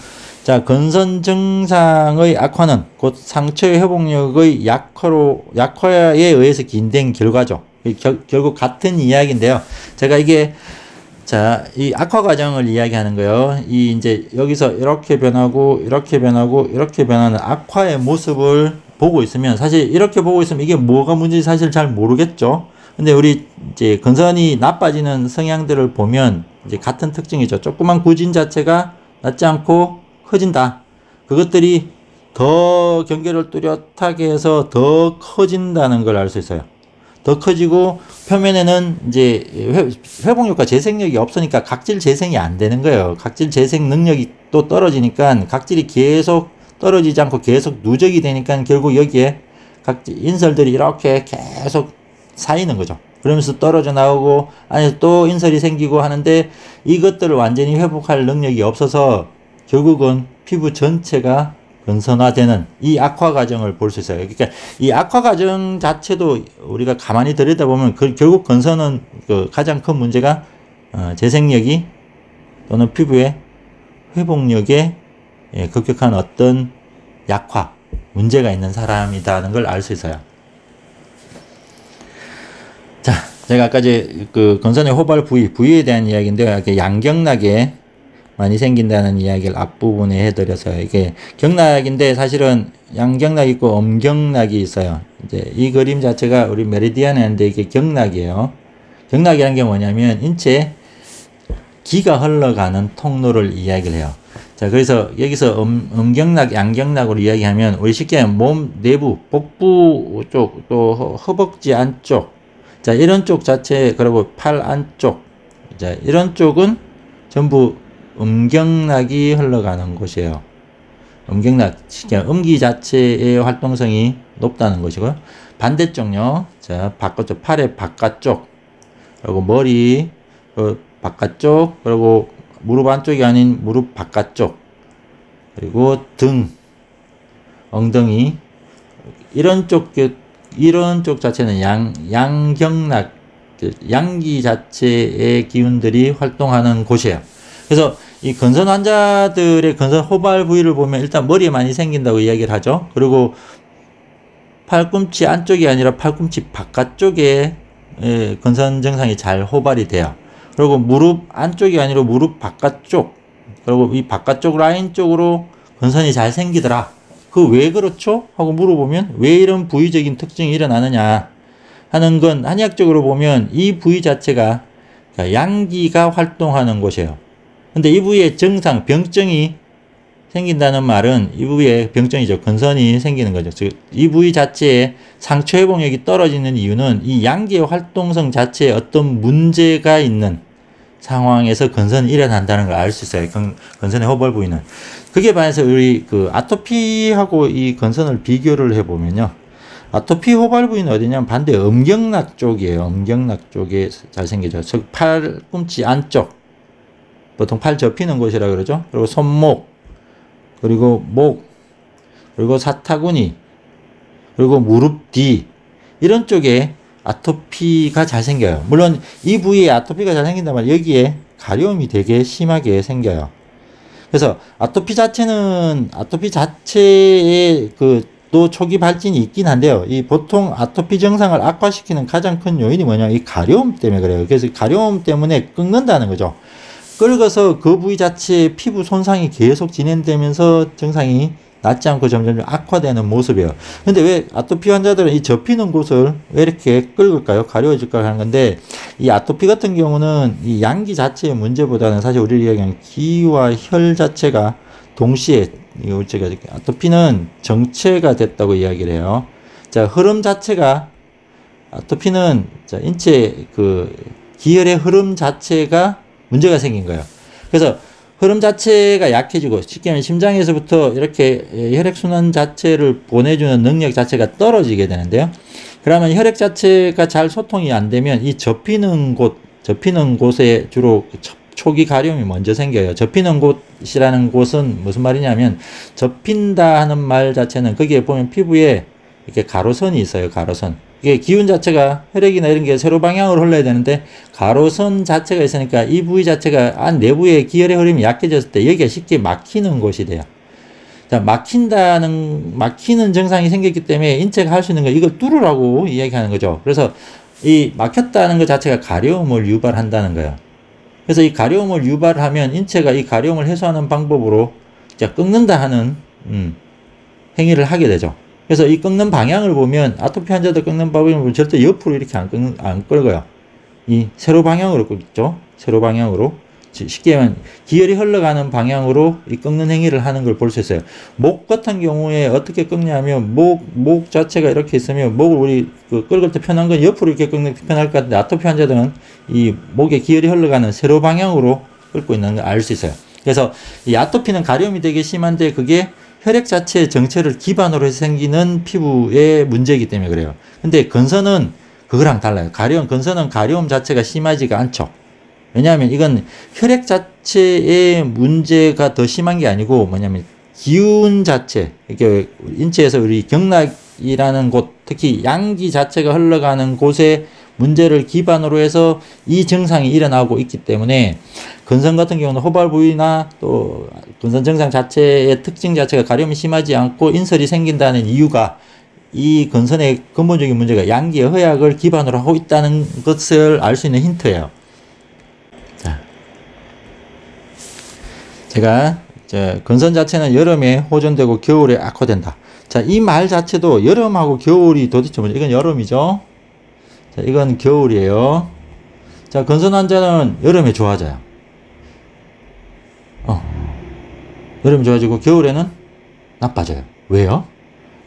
Speaker 1: 자, 건선 증상의 악화는 곧 상처의 회복력의 약화에 의해서 기인된 결과죠. 결국 같은 이야기인데요. 제가 이게 자, 이 악화 과정을 이야기하는 거예요. 이 이제 여기서 이렇게 변하고 이렇게 변하고 이렇게 변하는 악화의 모습을 보고 있으면 사실 이렇게 보고 있으면 이게 뭐가 문제인지 사실 잘 모르겠죠. 근데 우리 이제 건선이 나빠지는 성향들을 보면 이제 같은 특징이죠. 조그만 구진 자체가 낫지 않고 커진다. 그것들이 더 경계를 뚜렷하게 해서 더 커진다는 걸 알 수 있어요. 더 커지고 표면에는 이제 회복력과 재생력이 없으니까 각질 재생이 안 되는 거예요. 각질 재생 능력이 또 떨어지니까 각질이 계속 떨어지지 않고 계속 누적이 되니까 결국 여기에 각질 인설들이 이렇게 계속 쌓이는 거죠. 그러면서 떨어져 나오고 안에서 또 인설이 생기고 하는데 이것들을 완전히 회복할 능력이 없어서 결국은 피부 전체가 건선화되는 이 악화 과정을 볼 수 있어요. 그러니까 이 악화 과정 자체도 우리가 가만히 들여다보면 결국 건선은 그 가장 큰 문제가 재생력이 또는 피부의 회복력에 급격한 어떤 약화, 문제가 있는 사람이라는 걸 알 수 있어요. 자, 제가 아까 그 건선의 호발 부위에 대한 이야기인데요. 이렇게 양경락에 많이 생긴다는 이야기를 앞부분에 해드려서요. 이게 경락인데 사실은 양경락 있고 엄경락이 있어요. 이제 이 그림 자체가 우리 메리디안에 있는데 이게 경락이에요. 경락이라는 게 뭐냐면 인체 기가 흘러가는 통로를 이야기를 해요. 자, 그래서 여기서 엄경락, 양경락으로 이야기하면 우리 쉽게 몸 내부, 복부 쪽, 또 허벅지 안쪽, 자, 이런 쪽 자체, 그리고 팔 안쪽, 자, 이런 쪽은 전부 음경락이 흘러가는 곳이에요. 음경락, 음기 자체의 활동성이 높다는 것이고요. 반대쪽요. 자, 바깥쪽, 팔의 바깥쪽, 그리고 머리, 바깥쪽, 그리고 무릎 안쪽이 아닌 무릎 바깥쪽, 그리고 등, 엉덩이, 이런 쪽 자체는 양경락, 양기 자체의 기운들이 활동하는 곳이에요. 그래서 이 건선 환자들의 건선 호발 부위를 보면 일단 머리에 많이 생긴다고 이야기를 하죠. 그리고 팔꿈치 안쪽이 아니라 팔꿈치 바깥쪽에 건선 증상이 잘 호발이 돼요. 그리고 무릎 안쪽이 아니라 무릎 바깥쪽, 그리고 이 바깥쪽 라인 쪽으로 건선이 잘 생기더라. 그 왜 그렇죠? 하고 물어보면 왜 이런 부위적인 특징이 일어나느냐 하는 건 한의학적으로 보면 이 부위 자체가 양기가 활동하는 곳이에요. 근데 이 부위에 증상, 병증이 생긴다는 말은 이 부위에 병증이죠. 건선이 생기는 거죠. 즉, 이 부위 자체에 상처 회복력이 떨어지는 이유는 이 양기의 활동성 자체에 어떤 문제가 있는 상황에서 건선이 일어난다는 걸 알 수 있어요. 건선의 호발 부위는. 그게 반해서 우리 그 아토피하고 이 건선을 비교를 해보면요. 아토피 호발 부위는 어디냐면 반대 음경락 쪽이에요. 음경락 쪽에 잘 생기죠. 즉, 팔꿈치 안쪽. 보통 팔 접히는 곳이라 그러죠. 그리고 손목, 그리고 목, 그리고 사타구니, 그리고 무릎 뒤, 이런 쪽에 아토피가 잘 생겨요. 물론 이 부위에 아토피가 잘 생긴다면 여기에 가려움이 되게 심하게 생겨요. 그래서 아토피 자체의 그 또 초기 발진이 있긴 한데요. 이 보통 아토피 증상을 악화시키는 가장 큰 요인이 뭐냐, 이 가려움 때문에 그래요. 그래서 가려움 때문에 끓는다는 거죠. 끓어서 그 부위 자체의 피부 손상이 계속 진행되면서 증상이 낫지 않고 점점 악화되는 모습이에요. 근데 왜 아토피 환자들은 이 접히는 곳을 왜 이렇게 끓을까요? 가려워질까요? 하는 건데, 이 아토피 같은 경우는 이 양기 자체의 문제보다는 사실 우리가 이야기하는 기와 혈 자체가 동시에, 제가 아토피는 정체가 됐다고 이야기를 해요. 자, 흐름 자체가, 아토피는 자, 인체 그 기혈의 흐름 자체가 문제가 생긴 거예요. 그래서 흐름 자체가 약해지고, 쉽게 말하면 심장에서부터 이렇게 혈액순환 자체를 보내주는 능력 자체가 떨어지게 되는데요. 그러면 혈액 자체가 잘 소통이 안 되면 이 접히는 곳에 주로 초기 가려움이 먼저 생겨요. 접히는 곳이라는 곳은 무슨 말이냐면, 접힌다 하는 말 자체는 거기에 보면 피부에 이렇게 가로선이 있어요. 가로선. 이게 기운 자체가 혈액이나 이런 게 세로 방향으로 흘러야 되는데, 가로선 자체가 있으니까 이 부위 자체가 안 내부의 기혈의 흐름이 약해졌을 때 여기가 쉽게 막히는 곳이 돼요. 자, 막히는 증상이 생겼기 때문에 인체가 할 수 있는 거 이걸 뚫으라고 이야기하는 거죠. 그래서 이 막혔다는 것 자체가 가려움을 유발한다는 거예요. 그래서 이 가려움을 유발하면 인체가 이 가려움을 해소하는 방법으로 자, 꺾는다 하는 행위를 하게 되죠. 그래서 이 꺾는 방향을 보면, 아토피 환자들 꺾는 방법을 보면 절대 옆으로 이렇게 안 꺾어요. 이 세로 방향으로 꺾죠. 세로 방향으로. 쉽게 말하면 기혈이 흘러가는 방향으로 이 꺾는 행위를 하는 걸 볼 수 있어요. 목 같은 경우에 어떻게 꺾냐면, 목 자체가 이렇게 있으면 목을 우리 꺾을 때 편한 건 옆으로 이렇게 꺾는 게 편할 것 같은데, 아토피 환자들은 이 목에 기혈이 흘러가는 세로 방향으로 꺾고 있는 걸 알 수 있어요. 그래서 이 아토피는 가려움이 되게 심한데, 그게 혈액 자체의 정체를 기반으로 해서 생기는 피부의 문제이기 때문에 그래요. 근데 건선은 그거랑 달라요. 건선은 가려움 자체가 심하지가 않죠. 왜냐하면 이건 혈액 자체의 문제가 더 심한 게 아니고, 뭐냐면 기운 자체, 이렇게 인체에서 우리 경락이라는 곳, 특히 양기 자체가 흘러가는 곳에 문제를 기반으로 해서 이 증상이 일어나고 있기 때문에, 건선 같은 경우는 호발 부위나 또 건선 증상 자체의 특징 자체가 가려움이 심하지 않고 인설이 생긴다는 이유가, 이 건선의 근본적인 문제가 양기의 허약을 기반으로 하고 있다는 것을 알 수 있는 힌트예요. 자, 제가 건선 자체는 여름에 호전되고 겨울에 악화된다. 자, 이 말 자체도 여름하고 겨울이 도대체 뭐죠? 이건 여름이죠. 자, 이건 겨울이에요. 자, 건선 환자는 여름에 좋아져요. 여름에 좋아지고 겨울에는 나빠져요. 왜요?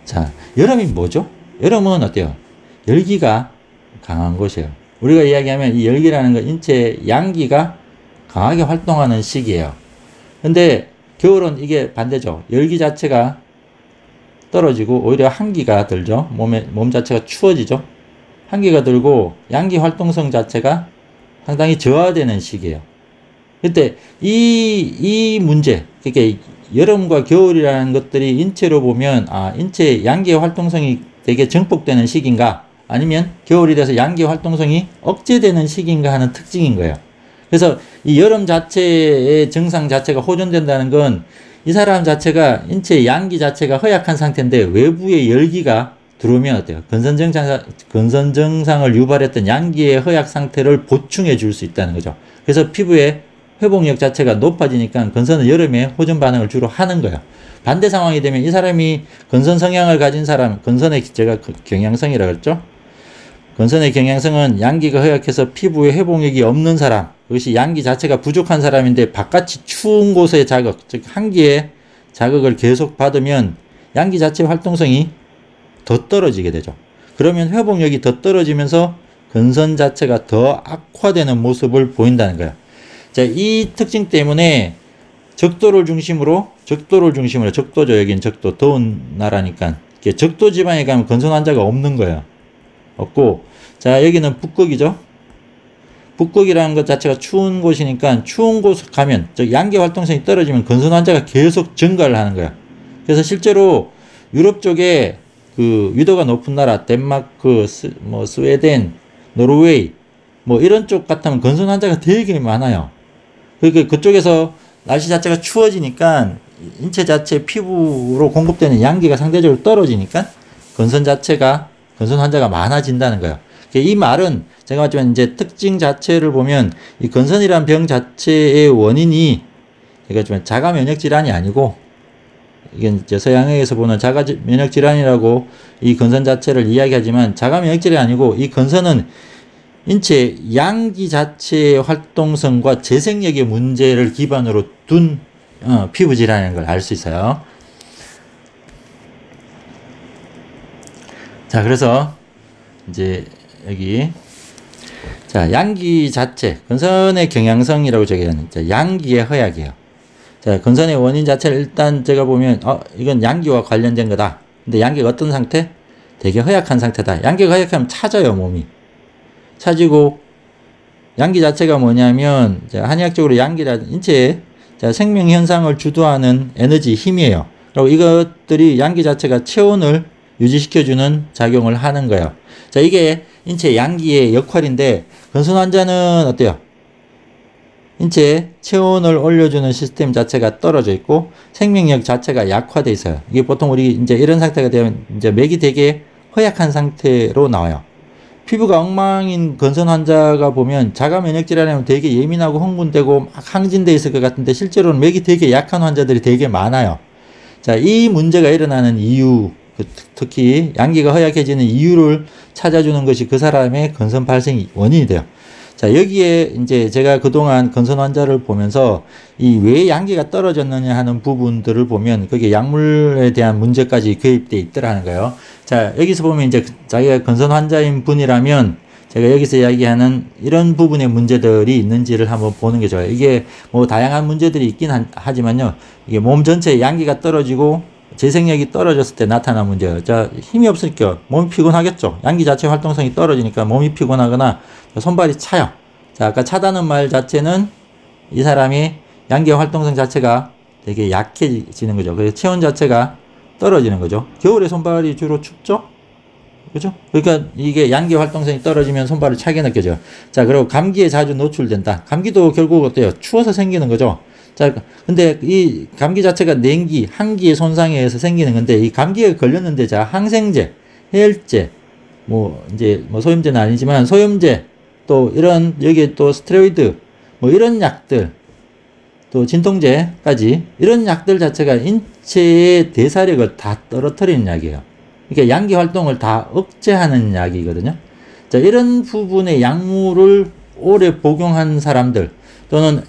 Speaker 1: 자, 여름이 뭐죠? 여름은 어때요? 열기가 강한 곳이에요. 우리가 이야기하면 이 열기라는 건 인체 양기가 강하게 활동하는 시기예요. 근데 겨울은 이게 반대죠. 열기 자체가 떨어지고 오히려 한기가 들죠. 몸 자체가 추워지죠. 한기가 들고 양기 활동성 자체가 상당히 저하되는 시기예요. 그때 이 문제, 그러니까 여름과 겨울이라는 것들이 인체로 보면, 인체의 양기의 활동성이 되게 증폭되는 시기인가, 아니면 겨울이 돼서 양기의 활동성이 억제되는 시기인가 하는 특징인 거예요. 그래서 이 여름 자체의 증상 자체가 호전된다는 건, 이 사람 자체가 인체의 양기 자체가 허약한 상태인데 외부의 열기가 들어오면 어때요? 건선 증상을 유발했던 양기의 허약 상태를 보충해 줄 수 있다는 거죠. 그래서 피부의 회복력 자체가 높아지니까 건선은 여름에 호전 반응을 주로 하는 거예요. 반대 상황이 되면 이 사람이 건선 성향을 가진 사람, 건선의 제가 경향성이라고 했죠. 건선의 경향성은 양기가 허약해서 피부에 회복력이 없는 사람, 그것이 양기 자체가 부족한 사람인데 바깥이 추운 곳의 자극, 즉 한기의 자극을 계속 받으면 양기 자체의 활동성이 더 떨어지게 되죠. 그러면 회복력이 더 떨어지면서 건선 자체가 더 악화되는 모습을 보인다는 거예요. 자, 이 특징 때문에 적도죠, 여긴 적도, 더운 나라니까. 적도 지방에 가면 건선 환자가 없는 거예요. 없고, 자, 여기는 북극이죠. 북극이라는 것 자체가 추운 곳이니까 추운 곳 가면, 양기 활동성이 떨어지면 건선 환자가 계속 증가를 하는 거야. 그래서 실제로 유럽 쪽에 그 위도가 높은 나라, 덴마크, 스웨덴, 노르웨이, 이런 쪽 같으면 건선 환자가 되게 많아요. 그러니까 그쪽에서 날씨 자체가 추워지니까 인체 자체 피부로 공급되는 양기가 상대적으로 떨어지니까 건선 환자가 많아진다는 거예요. 이 말은 제가 봤지만 이제 특징 자체를 보면 이 건선이란 병 자체의 원인이 제가 봤지만 자가 면역 질환이 아니고, 이게 이제 서양에서 보는 자가 면역 질환이라고 이 건선 자체를 이야기하지만, 자가 면역 질환이 아니고 이 건선은 인체 양기 자체의 활동성과 재생력의 문제를 기반으로 둔 피부 질환인 걸 알 수 있어요. 자, 그래서 이제 여기 자, 양기 자체, 건선의 경향성이라고 적혀있는 양기의 허약이에요. 자, 건선의 원인 자체를 일단 제가 보면 이건 양기와 관련된 거다. 근데 양기가 어떤 상태? 되게 허약한 상태다. 양기가 허약하면 차져요, 몸이. 차지고, 양기 자체가 뭐냐면 한의학적으로 양기라 인체의 생명 현상을 주도하는 에너지, 힘이에요. 그리고 이것들이 양기 자체가 체온을 유지시켜주는 작용을 하는 거예요. 자, 이게 인체 양기의 역할인데, 건선 환자는 어때요? 인체 체온을 올려주는 시스템 자체가 떨어져 있고 생명력 자체가 약화돼 있어요. 이게 보통 우리 이제 이런 상태가 되면 이제 맥이 되게 허약한 상태로 나와요. 피부가 엉망인 건선 환자가 보면 자가 면역 질환이면 되게 예민하고 흥분되고 막 항진돼 있을 것 같은데, 실제로는 맥이 되게 약한 환자들이 되게 많아요. 자, 이 문제가 일어나는 이유, 특히 양기가 허약해지는 이유를 찾아주는 것이 그 사람의 건선 발생 원인이 돼요. 자, 여기에 이제 제가 그동안 건선 환자를 보면서 이 왜 양기가 떨어졌느냐 하는 부분들을 보면 거기에 약물에 대한 문제까지 개입돼 있더라는 거예요. 자, 여기서 보면 이제 자기가 건선 환자인 분이라면 제가 여기서 이야기하는 이런 부분의 문제들이 있는지를 한번 보는 게 좋아요. 이게 뭐 다양한 문제들이 있긴 하지만요. 이게 몸 전체에 양기가 떨어지고 재생력이 떨어졌을 때 나타난 문제예요. 자, 힘이 없으니까 몸이 피곤하겠죠. 양기 자체 활동성이 떨어지니까 몸이 피곤하거나 손발이 차요. 자, 아까 차다는 말 자체는 이 사람이 양기의 활동성 자체가 되게 약해지는 거죠. 그래서 체온 자체가 떨어지는 거죠. 겨울에 손발이 주로 춥죠? 그죠? 그러니까 이게 양기 활동성이 떨어지면 손발이 차게 느껴져요. 자, 그리고 감기에 자주 노출된다. 감기도 결국 어때요? 추워서 생기는 거죠. 자, 근데 이 감기 자체가 냉기, 한기의 손상에 의해서 생기는 건데, 이 감기에 걸렸는데, 자, 항생제, 해열제, 이제 소염제는 아니지만, 소염제, 또 이런, 여기에 또 스테로이드, 이런 약들, 또 진통제까지, 이런 약들 자체가 인체의 대사력을 다 떨어뜨리는 약이에요. 그러니까 양기 활동을 다 억제하는 약이거든요. 자, 이런 부분의 약물을 오래 복용한 사람들, 또는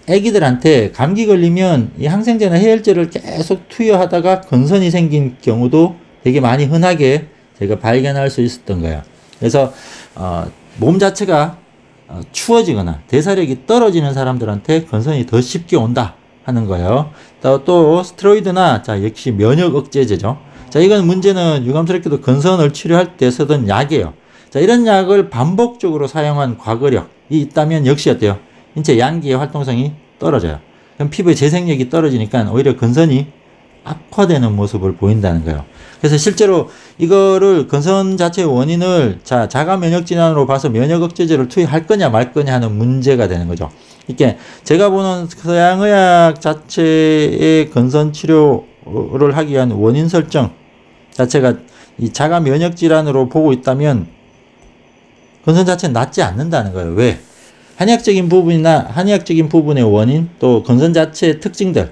Speaker 1: 애기들한테 감기 걸리면 이 항생제나 해열제를 계속 투여하다가 건선이 생긴 경우도 되게 많이 흔하게 제가 발견할 수 있었던 거예요. 그래서 몸 자체가 추워지거나 대사력이 떨어지는 사람들한테 건선이 더 쉽게 온다 하는 거예요. 또 스테로이드나 자, 역시 면역 억제제죠. 자, 이건 문제는 유감스럽게도 건선을 치료할 때 쓰던 약이에요. 자, 이런 약을 반복적으로 사용한 과거력이 있다면 역시 어때요? 인체 양기의 활동성이 떨어져요. 그럼 피부의 재생력이 떨어지니까 오히려 건선이 악화되는 모습을 보인다는 거예요. 그래서 실제로 이거를 건선 자체의 원인을 자가 면역 질환으로 봐서 면역 억제제를 투여할 거냐 말 거냐 하는 문제가 되는 거죠. 이렇게 제가 보는 서양의학 자체의 건선 치료를 하기 위한 원인 설정 자체가 이 자가 면역 질환으로 보고 있다면 건선 자체는 낫지 않는다는 거예요. 왜? 한의학적인 부분의 원인, 또 건선 자체의 특징들,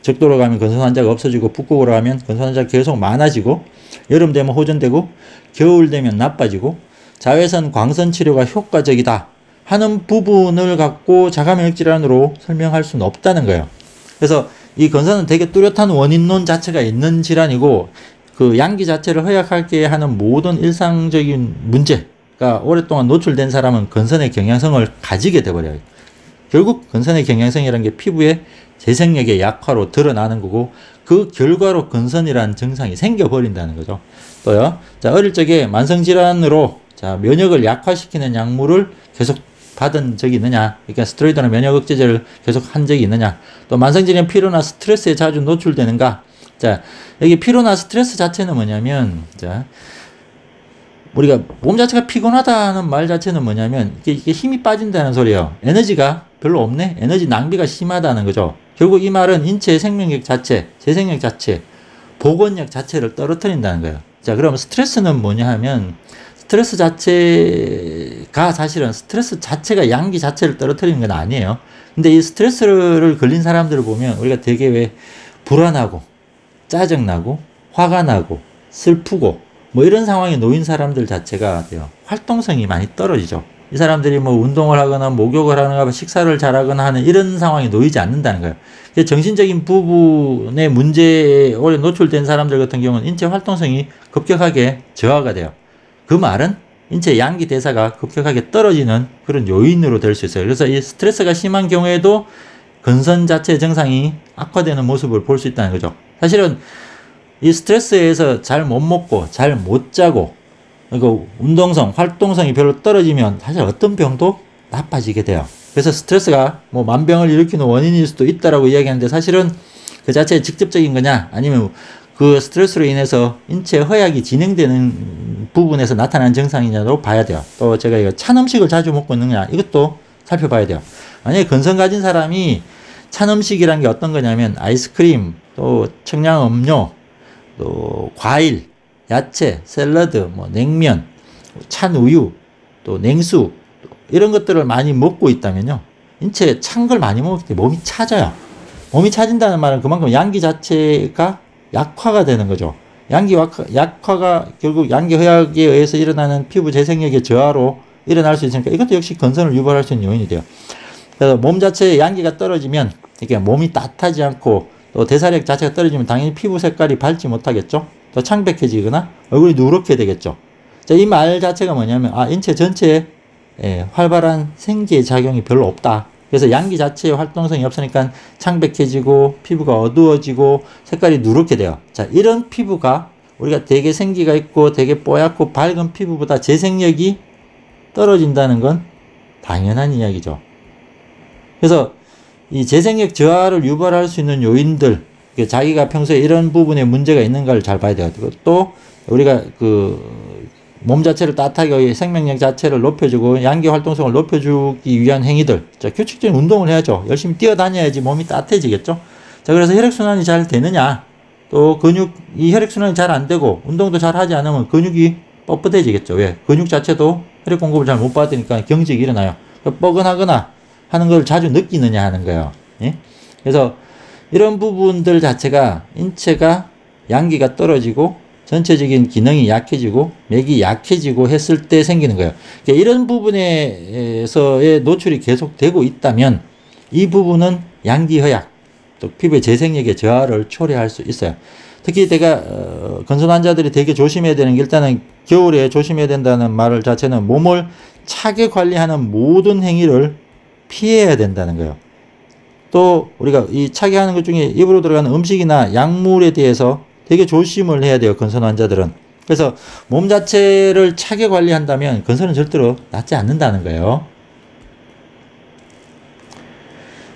Speaker 1: 적도로 가면 건선 환자가 없어지고, 북극으로 가면 건선 환자가 계속 많아지고, 여름 되면 호전되고, 겨울 되면 나빠지고, 자외선 광선 치료가 효과적이다 하는 부분을 갖고 자가 면역 질환으로 설명할 수는 없다는 거예요. 그래서 이 건선은 되게 뚜렷한 원인론 자체가 있는 질환이고, 그 양기 자체를 허약하게 하는 모든 일상적인 문제가 오랫동안 노출된 사람은 건선의 경향성을 가지게 돼버려요. 결국 건선의 경향성이라는 게 피부의 재생력의 약화로 드러나는 거고, 그 결과로 건선이라는 증상이 생겨버린다는 거죠. 또요, 자, 어릴 적에 만성질환으로 면역을 약화시키는 약물을 계속 받은 적이 있느냐, 그러니까 스테로이드나 면역 억제제를 계속 한 적이 있느냐, 또 만성질환 피로나 스트레스에 자주 노출되는가. 자, 여기 피로나 스트레스 자체는 뭐냐면, 자, 우리가 몸 자체가 피곤하다는 말 자체는 뭐냐면 이게 힘이 빠진다는 소리예요. 에너지가 별로 없네? 에너지 낭비가 심하다는 거죠. 결국 이 말은 인체의 생명력 자체, 재생력 자체, 복원력 자체를 떨어뜨린다는 거예요. 자, 그럼 스트레스는 뭐냐 하면, 스트레스 자체가 사실은 스트레스 자체가 양기 자체를 떨어뜨리는 건 아니에요. 근데 이 스트레스를 걸린 사람들을 보면 우리가 되게 왜 불안하고 짜증나고 화가 나고 슬프고 뭐 이런 상황에 놓인 사람들 자체가 돼요. 활동성이 많이 떨어지죠. 이 사람들이 뭐 운동을 하거나 목욕을 하거나 식사를 잘하거나 하는 이런 상황에 놓이지 않는다는 거예요. 정신적인 부분에 문제에 오래 노출된 사람들 같은 경우는 인체 활동성이 급격하게 저하가 돼요. 그 말은 인체 양기 대사가 급격하게 떨어지는 그런 요인으로 될 수 있어요. 그래서 이 스트레스가 심한 경우에도 근선 자체 증상이 악화되는 모습을 볼 수 있다는 거죠. 사실은 이 스트레스에서 잘 못 먹고 잘 못 자고 그리고 운동성, 활동성이 별로 떨어지면 사실 어떤 병도 나빠지게 돼요. 그래서 스트레스가 뭐 만병을 일으키는 원인일 수도 있다라고 이야기하는데 사실은 그 자체에 직접적인 거냐 아니면 그 스트레스로 인해서 인체 허약이 진행되는 부분에서 나타나는 증상이냐로 봐야 돼요. 또 제가 이거 찬 음식을 자주 먹고 있느냐 이것도 살펴봐야 돼요. 만약에 근성 가진 사람이 찬 음식이란 게 어떤 거냐면 아이스크림, 또 청량음료, 또 과일, 야채, 샐러드, 뭐 냉면, 찬 우유, 또 냉수 이런 것들을 많이 먹고 있다면요. 인체에 찬 걸 많이 먹을 때 몸이 차져요. 몸이 차진다는 말은 그만큼 양기 자체가 약화가 되는 거죠. 양기 약화가 결국 양기 허약에 의해서 일어나는 피부 재생력의 저하로 일어날 수 있으니까 이것도 역시 건선을 유발할 수 있는 요인이 돼요. 그래서 몸 자체의 양기가 떨어지면 이게 몸이 따뜻하지 않고 또 대사력 자체가 떨어지면 당연히 피부 색깔이 밝지 못하겠죠. 더 창백해지거나 얼굴이 누렇게 되겠죠. 자, 이 말 자체가 뭐냐면 인체 전체에 활발한 생기의 작용이 별로 없다. 그래서 양기 자체의 활동성이 없으니까 창백해지고 피부가 어두워지고 색깔이 누렇게 돼요. 자, 이런 피부가 우리가 되게 생기가 있고 되게 뽀얗고 밝은 피부보다 재생력이 떨어진다는 건 당연한 이야기죠. 그래서 이 재생력 저하를 유발할 수 있는 요인들, 자기가 평소에 이런 부분에 문제가 있는가를 잘 봐야 돼요. 또 우리가 몸 자체를 따뜻하게 생명력 자체를 높여주고 양기 활동성을 높여주기 위한 행위들. 자, 규칙적인 운동을 해야죠. 열심히 뛰어다녀야지 몸이 따뜻해지겠죠. 자, 그래서 혈액순환이 잘 되느냐, 또 이 혈액순환이 잘 안 되고 운동도 잘 하지 않으면 근육이 뻣뻣해지겠죠. 왜? 근육 자체도 혈액 공급을 잘 못 받으니까 경직이 일어나요. 뻐근하거나 하는 걸 자주 느끼느냐 하는 거예요. 예? 그래서 이런 부분들 자체가 인체가 양기가 떨어지고 전체적인 기능이 약해지고 맥이 약해지고 했을 때 생기는 거예요. 그러니까 이런 부분에서의 노출이 계속되고 있다면 이 부분은 양기 허약, 또 피부의 재생력의 저하를 초래할 수 있어요. 특히 건선 환자들이 되게 조심해야 되는 게 일단은 겨울에 조심해야 된다는 말 자체는 몸을 차게 관리하는 모든 행위를 피해야 된다는 거예요. 또 우리가 이 차게 하는 것 중에 입으로 들어가는 음식이나 약물에 대해서 되게 조심을 해야 돼요. 건선 환자들은. 그래서 몸 자체를 차게 관리한다면 건선은 절대로 낫지 않는다는 거예요.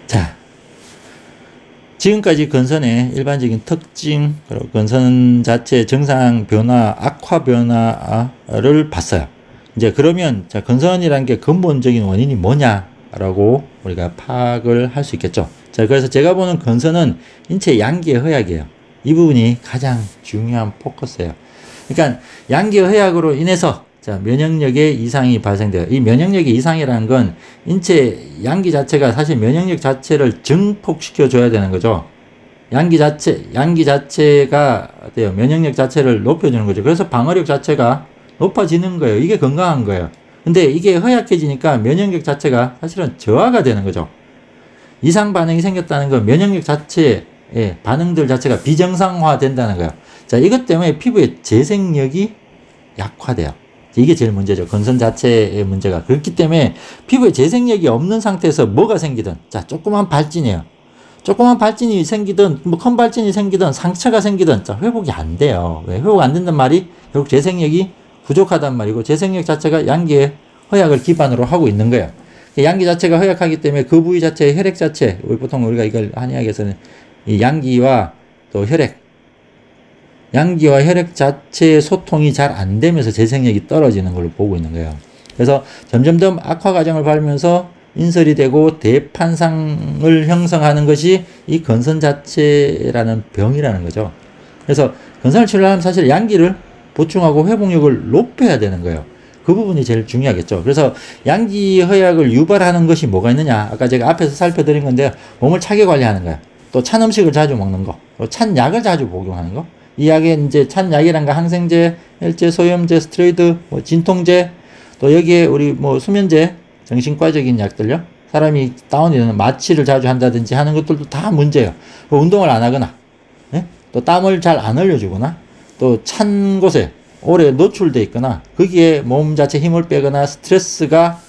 Speaker 1: 자, 지금까지 건선의 일반적인 특징, 그리고 건선 자체의 증상 변화, 악화 변화를 봤어요. 이제 그러면 자, 건선이라는 게 근본적인 원인이 뭐냐라고 우리가 파악을 할 수 있겠죠. 자, 그래서 제가 보는 건선은 인체 양기의 허약이에요. 이 부분이 가장 중요한 포커스예요. 그러니까 양기 허약으로 인해서 자, 면역력에 이상이 발생돼요. 이 면역력의 이상이라는 건 인체 양기 자체가 사실 면역력 자체를 증폭시켜 줘야 되는 거죠. 양기 자체가 돼요. 면역력 자체를 높여주는 거죠. 그래서 방어력 자체가 높아지는 거예요. 이게 건강한 거예요. 근데 이게 허약해지니까 면역력 자체가 사실은 저하가 되는 거죠. 이상 반응이 생겼다는 건 면역력 자체의 반응들 자체가 비정상화 된다는 거예요. 자, 이것 때문에 피부의 재생력이 약화돼요. 이게 제일 문제죠. 건선 자체의 문제가. 그렇기 때문에 피부에 재생력이 없는 상태에서 뭐가 생기든, 자, 조그만 발진이에요. 조그만 발진이 생기든, 뭐 큰 발진이 생기든, 상처가 생기든, 자, 회복이 안 돼요. 왜? 회복 안 된단 말이 결국 재생력이 부족하단 말이고, 재생력 자체가 양기의 허약을 기반으로 하고 있는 거예요. 양기 자체가 허약하기 때문에 그 부위 자체의 혈액 자체, 보통 우리가 이걸 한의학에서는 이 양기와 또 양기와 혈액 자체의 소통이 잘 안 되면서 재생력이 떨어지는 걸로 보고 있는 거예요. 그래서 점점 더 악화 과정을 밟으면서 인설이 되고 대판상을 형성하는 것이 이 건선 자체라는 병이라는 거죠. 그래서 건선을 치료하려면 사실 양기를 보충하고 회복력을 높여야 되는 거예요. 그 부분이 제일 중요하겠죠. 그래서 양기 허약을 유발하는 것이 뭐가 있느냐. 아까 제가 앞에서 살펴드린 건데 몸을 차게 관리하는 거야. 또 찬 음식을 자주 먹는 거. 또 찬 약을 자주 복용하는 거. 이 약에 이제 찬 약이란 거 항생제, 혈제, 소염제, 스테로이드, 뭐 진통제, 또 여기에 우리 뭐 수면제, 정신과적인 약들요. 사람이 다운이 되는 마취를 자주 한다든지 하는 것들도 다 문제예요. 운동을 안 하거나, 예? 또 땀을 잘 안 흘려주거나, 또 찬 곳에 오래 노출돼 있거나, 거기에 몸 자체 힘을 빼거나 스트레스가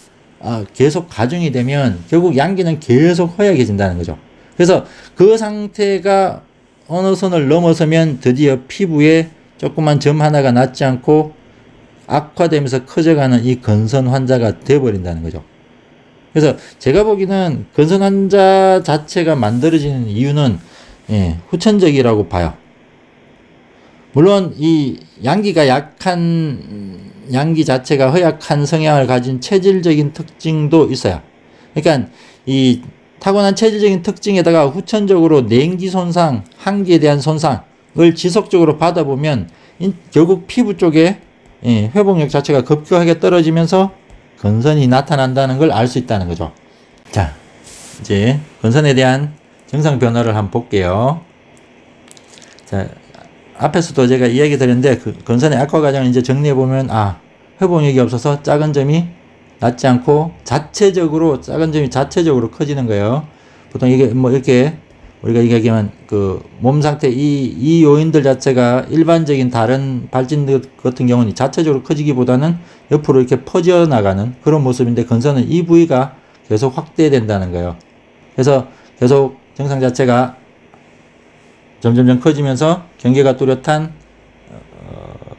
Speaker 1: 계속 가중이 되면 결국 양기는 계속 허약해진다는 거죠. 그래서 그 상태가 어느 선을 넘어서면 드디어 피부에 조그만 점 하나가 낫지 않고 악화되면서 커져가는 이 건선 환자가 되어버린다는 거죠. 그래서 제가 보기에는 건선 환자 자체가 만들어지는 이유는 후천적이라고 봐요. 물론 이 양기가 약한 양기 자체가 허약한 성향을 가진 체질적인 특징도 있어요. 그러니까 이 타고난 체질적인 특징에다가 후천적으로 냉기 손상, 한기에 대한 손상을 지속적으로 받아보면 결국 피부 쪽에 회복력 자체가 급격하게 떨어지면서 건선이 나타난다는 걸 알 수 있다는 거죠. 자, 이제 건선에 대한 증상 변화를 한번 볼게요. 자, 앞에서도 제가 이야기 드렸는데 그 건선의 악화 과정을 이제 정리해 보면 회복력이 없어서 작은 점이 낫지 않고 자체적으로 작은 점이 자체적으로 커지는 거예요. 보통 이게 뭐 이렇게 우리가 얘기하면 그 몸 상태 이 요인들 자체가 일반적인 다른 발진 같은 경우는 자체적으로 커지기보다는 옆으로 이렇게 퍼져 나가는 그런 모습인데 건선은 이 부위가 계속 확대된다는 거예요. 그래서 계속 증상 자체가 점점점 커지면서 경계가 뚜렷한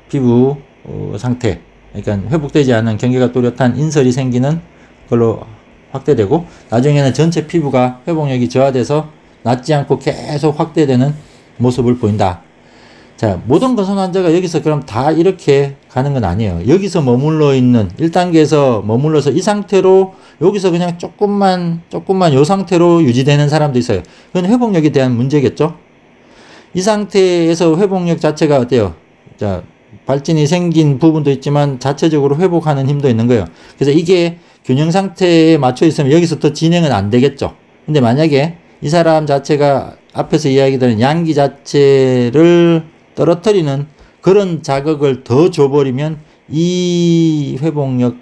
Speaker 1: 피부 상태, 그러니까 회복되지 않은 경계가 뚜렷한 인설이 생기는 걸로 확대되고 나중에는 전체 피부가 회복력이 저하돼서 낫지 않고 계속 확대되는 모습을 보인다. 자, 모든 건선 환자가 여기서 그럼 다 이렇게 가는 건 아니에요. 여기서 머물러 있는 1단계에서 머물러서 이 상태로 여기서 그냥 조금만 요 상태로 유지되는 사람도 있어요. 그건 회복력에 대한 문제겠죠. 이 상태에서 회복력 자체가 어때요? 자, 발진이 생긴 부분도 있지만 자체적으로 회복하는 힘도 있는 거예요. 그래서 이게 균형 상태에 맞춰 있으면 여기서 더 진행은 안 되겠죠. 근데 만약에 이 사람 자체가 앞에서 이야기드린 양기 자체를 떨어뜨리는 그런 자극을 더 줘버리면 이 회복력은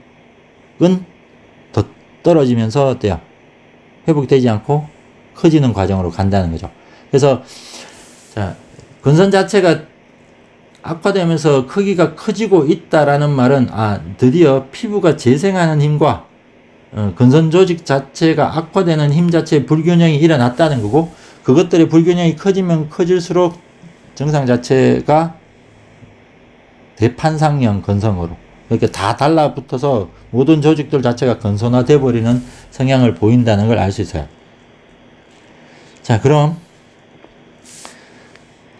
Speaker 1: 더 떨어지면서 어때요? 회복이 되지 않고 커지는 과정으로 간다는 거죠. 그래서 자, 건선 자체가 악화되면서 크기가 커지고 있다라는 말은 드디어 피부가 재생하는 힘과 건선 조직 자체가 악화되는 힘 자체의 불균형이 일어났다는 거고 그것들의 불균형이 커지면 커질수록 증상 자체가 대판상형 건성으로 이렇게 다 달라붙어서 모든 조직들 자체가 건선화돼 버리는 성향을 보인다는 걸 알 수 있어요. 자, 그럼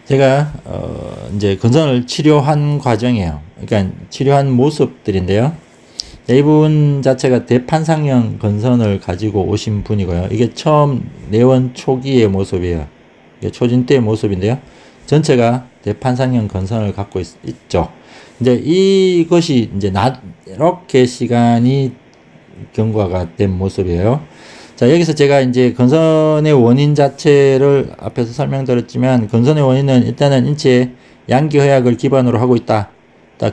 Speaker 1: 제가 이제 건선을 치료한 과정이에요. 그러니까 치료한 모습들인데요. 이분 자체가 대판상형 건선을 가지고 오신 분이고요. 이게 처음 내원 초기의 모습이에요. 이게 초진 때의 모습인데요. 전체가 대판상형 건선을 갖고 있죠. 이제 이것이 이제 이렇게 시간이 경과가 된 모습이에요. 자, 여기서 제가 이제 건선의 원인 자체를 앞에서 설명드렸지만 건선의 원인은 일단은 인체의 양기 허약을 기반으로 하고 있다.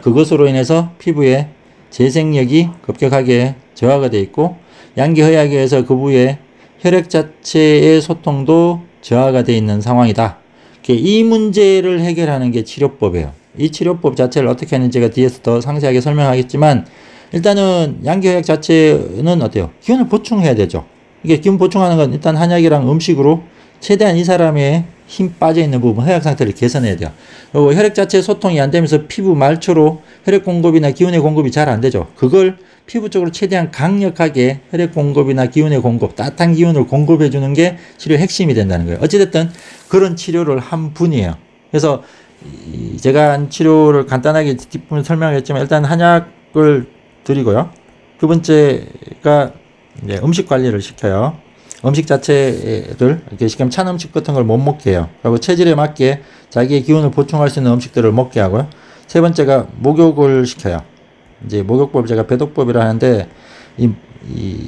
Speaker 1: 그것으로 인해서 피부에 재생력이 급격하게 저하가 되어 있고 양기 허약에 의해서 그 부위에 혈액 자체의 소통도 저하가 되어 있는 상황이다. 이 문제를 해결하는 게 치료법이에요. 이 치료법 자체를 어떻게 하는지 제가 뒤에서 더 상세하게 설명하겠지만 일단은 양기 허약 자체는 어때요? 기운을 보충해야 되죠. 이게 기운 보충하는 건 일단 한약이랑 음식으로 최대한 이 사람의 힘 빠져있는 부분 허약 상태를 개선해야 돼요. 그리고 혈액 자체 소통이 안 되면서 피부 말초로 혈액 공급이나 기운의 공급이 잘 안 되죠. 그걸 피부 쪽으로 최대한 강력하게 혈액 공급이나 기운의 공급, 따뜻한 기운을 공급해 주는 게 치료의 핵심이 된다는 거예요. 어찌됐든 그런 치료를 한 분이에요. 그래서 제가 한 치료를 간단하게 뒷부분 설명했지만 일단 한약을 드리고요. 두 번째가 이제 음식 관리를 시켜요. 음식 자체를 이렇게 시키면 찬 음식 같은 걸 못 먹게 해요. 그리고 체질에 맞게 자기의 기운을 보충할 수 있는 음식들을 먹게 하고요. 세 번째가 목욕을 시켜요. 이제 목욕법 제가 배독법이라 하는데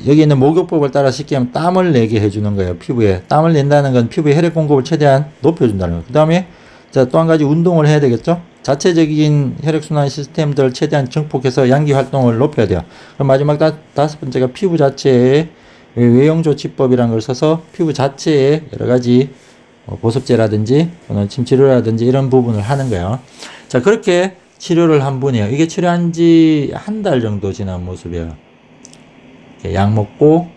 Speaker 1: 여기 있는 목욕법을 따라 시키면 땀을 내게 해주는 거예요. 피부에 땀을 낸다는 건 피부의 혈액 공급을 최대한 높여준다는 거예요. 그 다음에 자, 또 한 가지 운동을 해야 되겠죠. 자체적인 혈액순환 시스템들을 최대한 증폭해서 양기 활동을 높여야 돼요. 그럼 마지막 다섯 번째가 피부 자체에 외형조치법이라는 걸 써서 피부 자체에 여러 가지 보습제라든지 또는 침치료라든지 이런 부분을 하는 거예요. 자, 그렇게 치료를 한 분이에요. 이게 치료한 지 한 달 정도 지난 모습이에요. 약 먹고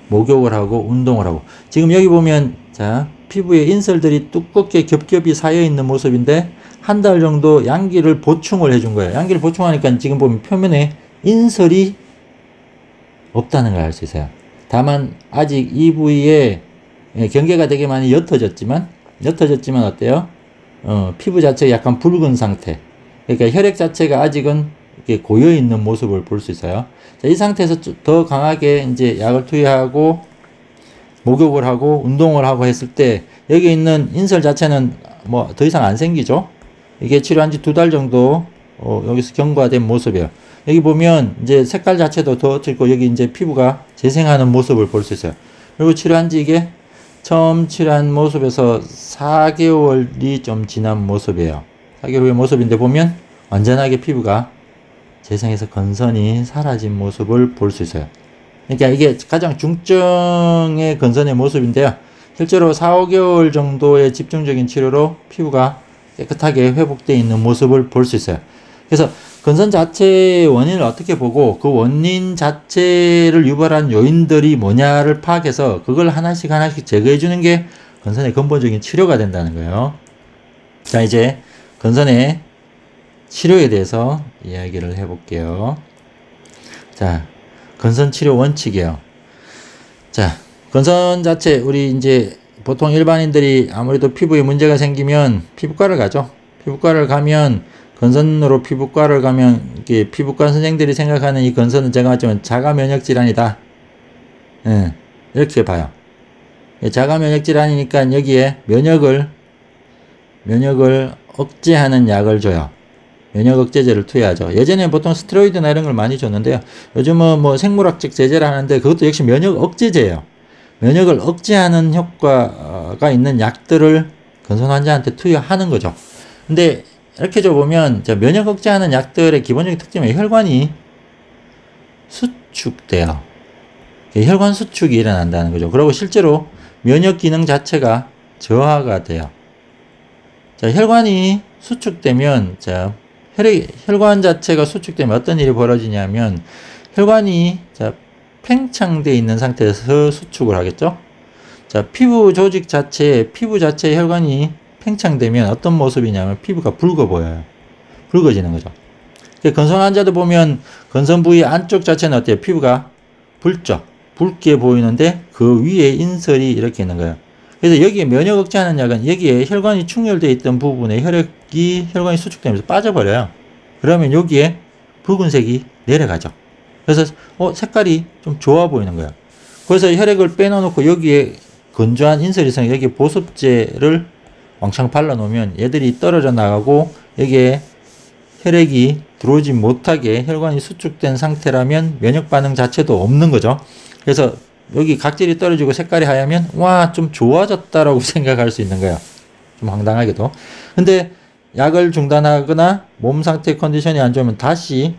Speaker 1: 목욕을 하고 운동을 하고 지금 여기 보면 자, 피부에 인설들이 두껍게 겹겹이 쌓여 있는 모습인데 한 달 정도 양기를 보충을 해준 거예요. 양기를 보충하니까 지금 보면 표면에 인설이 없다는 걸 알 수 있어요. 다만 아직 이 부위에 경계가 되게 많이 옅어졌지만 어때요? 피부 자체가 약간 붉은 상태. 그러니까 혈액 자체가 아직은 이렇게 고여 있는 모습을 볼 수 있어요. 자, 이 상태에서 더 강하게 이제 약을 투여하고 목욕을 하고 운동을 하고 했을 때 여기 있는 인설 자체는 뭐 더 이상 안 생기죠. 이게 치료한 지 2달 정도 여기서 경과된 모습이에요. 여기 보면 이제 색깔 자체도 더 어떻고 여기 이제 피부가 재생하는 모습을 볼 수 있어요. 그리고 치료한 지 이게 처음 치료한 모습에서 4개월이 좀 지난 모습이에요. 4개월 후의 모습인데 보면 완전하게 피부가 재생해서 건선이 사라진 모습을 볼 수 있어요. 그러니까 이게 가장 중증의 건선의 모습인데요. 실제로 4, 5개월 정도의 집중적인 치료로 피부가 깨끗하게 회복되어 있는 모습을 볼 수 있어요. 그래서 건선 자체의 원인을 어떻게 보고 그 원인 자체를 유발한 요인들이 뭐냐를 파악해서 그걸 하나씩 제거해 주는 게 건선의 근본적인 치료가 된다는 거예요. 자, 이제 건선의 치료에 대해서 이야기를 해볼게요. 자, 건선 치료 원칙이에요. 자, 건선 자체 우리 이제 보통 일반인들이 아무래도 피부에 문제가 생기면 피부과를 가죠. 피부과를 가면 건선으로 피부과를 가면 이게 피부과 선생들이 생각하는 이 건선은 제가 말했지만 자가 면역 질환이다. 예, 이렇게 봐요. 자가 면역 질환이니까 여기에 면역을 억제하는 약을 줘요. 면역 억제제를 투여하죠. 예전에 보통 스테로이드나 이런 걸 많이 줬는데요. 요즘은 뭐 생물학적 제제를 하는데 그것도 역시 면역 억제제예요. 면역을 억제하는 효과가 있는 약들을 건선 환자한테 투여하는 거죠. 근데 이렇게 줘보면 면역 억제하는 약들의 기본적인 특징은 혈관이 수축돼요. 혈관 수축이 일어난다는 거죠. 그리고 실제로 면역 기능 자체가 저하가 돼요. 자, 혈관이 수축되면 혈관 자체가 수축되면 어떤 일이 벌어지냐면 혈관이 팽창되어 있는 상태에서 수축을 하겠죠. 자, 피부 자체의 혈관이 팽창되면 어떤 모습이냐면 피부가 붉어 보여요. 붉어지는 거죠. 건선 환자도 보면 건선 부위 안쪽 자체는 어때요? 피부가 붉게 보이는데 그 위에 인설이 이렇게 있는 거예요. 그래서 여기에 면역 억제하는 약은 여기에 혈관이 충혈되어 있던 부분에 혈관이 수축되면서 빠져버려요. 그러면 여기에 붉은색이 내려가죠. 그래서 색깔이 좀 좋아 보이는 거예요. 그래서 혈액을 빼놓고 여기에 건조한 인설이 있으면 여기에 보습제를 왕창 발라놓으면 얘들이 떨어져 나가고 여기에 혈액이 들어오지 못하게 혈관이 수축된 상태라면 면역 반응 자체도 없는 거죠. 그래서 여기 각질이 떨어지고 색깔이 하얗면 와, 좀 좋아졌다라고 생각할 수 있는 거예요. 좀 황당하게도. 근데 약을 중단하거나 몸 상태 컨디션이 안 좋으면 다시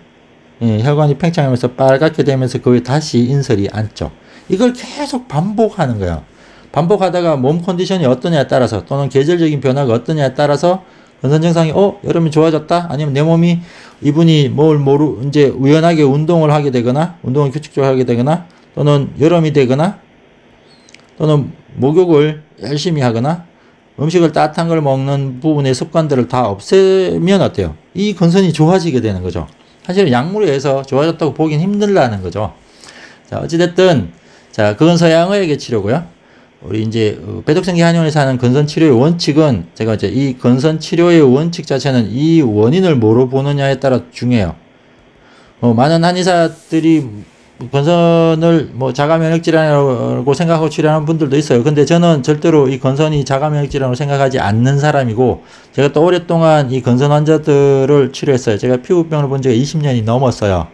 Speaker 1: 혈관이 팽창하면서 빨갛게 되면서 그 위에 다시 인설이 앉죠. 이걸 계속 반복하는 거예요. 반복하다가 몸 컨디션이 어떠냐에 따라서 또는 계절적인 변화가 어떠냐에 따라서 건선 증상이 여름이 좋아졌다? 아니면 내 몸이 이분이 이제 우연하게 운동을 하게 되거나 운동을 규칙적으로 하게 되거나 또는 여름이 되거나 또는 목욕을 열심히 하거나 음식을 따뜻한 걸 먹는 부분의 습관들을 다 없애면 어때요? 이 건선이 좋아지게 되는 거죠. 사실 약물에 의해서 좋아졌다고 보긴 힘들다는 거죠. 자, 어찌됐든, 자, 그건 서양의학의 치료고요. 우리 이제, 배독생기 한의원에서 하는 건선 치료의 원칙은, 제가 이제 이 건선 치료의 원칙 자체는 이 원인을 뭐로 보느냐에 따라 중요해요. 많은 한의사들이 건선을 뭐 자가 면역 질환이라고 생각하고 치료하는 분들도 있어요. 근데 저는 절대로 이 건선이 자가 면역 질환으로 생각하지 않는 사람이고, 제가 또 오랫동안 이 건선 환자들을 치료했어요. 제가 피부병을 본 지가 20년이 넘었어요.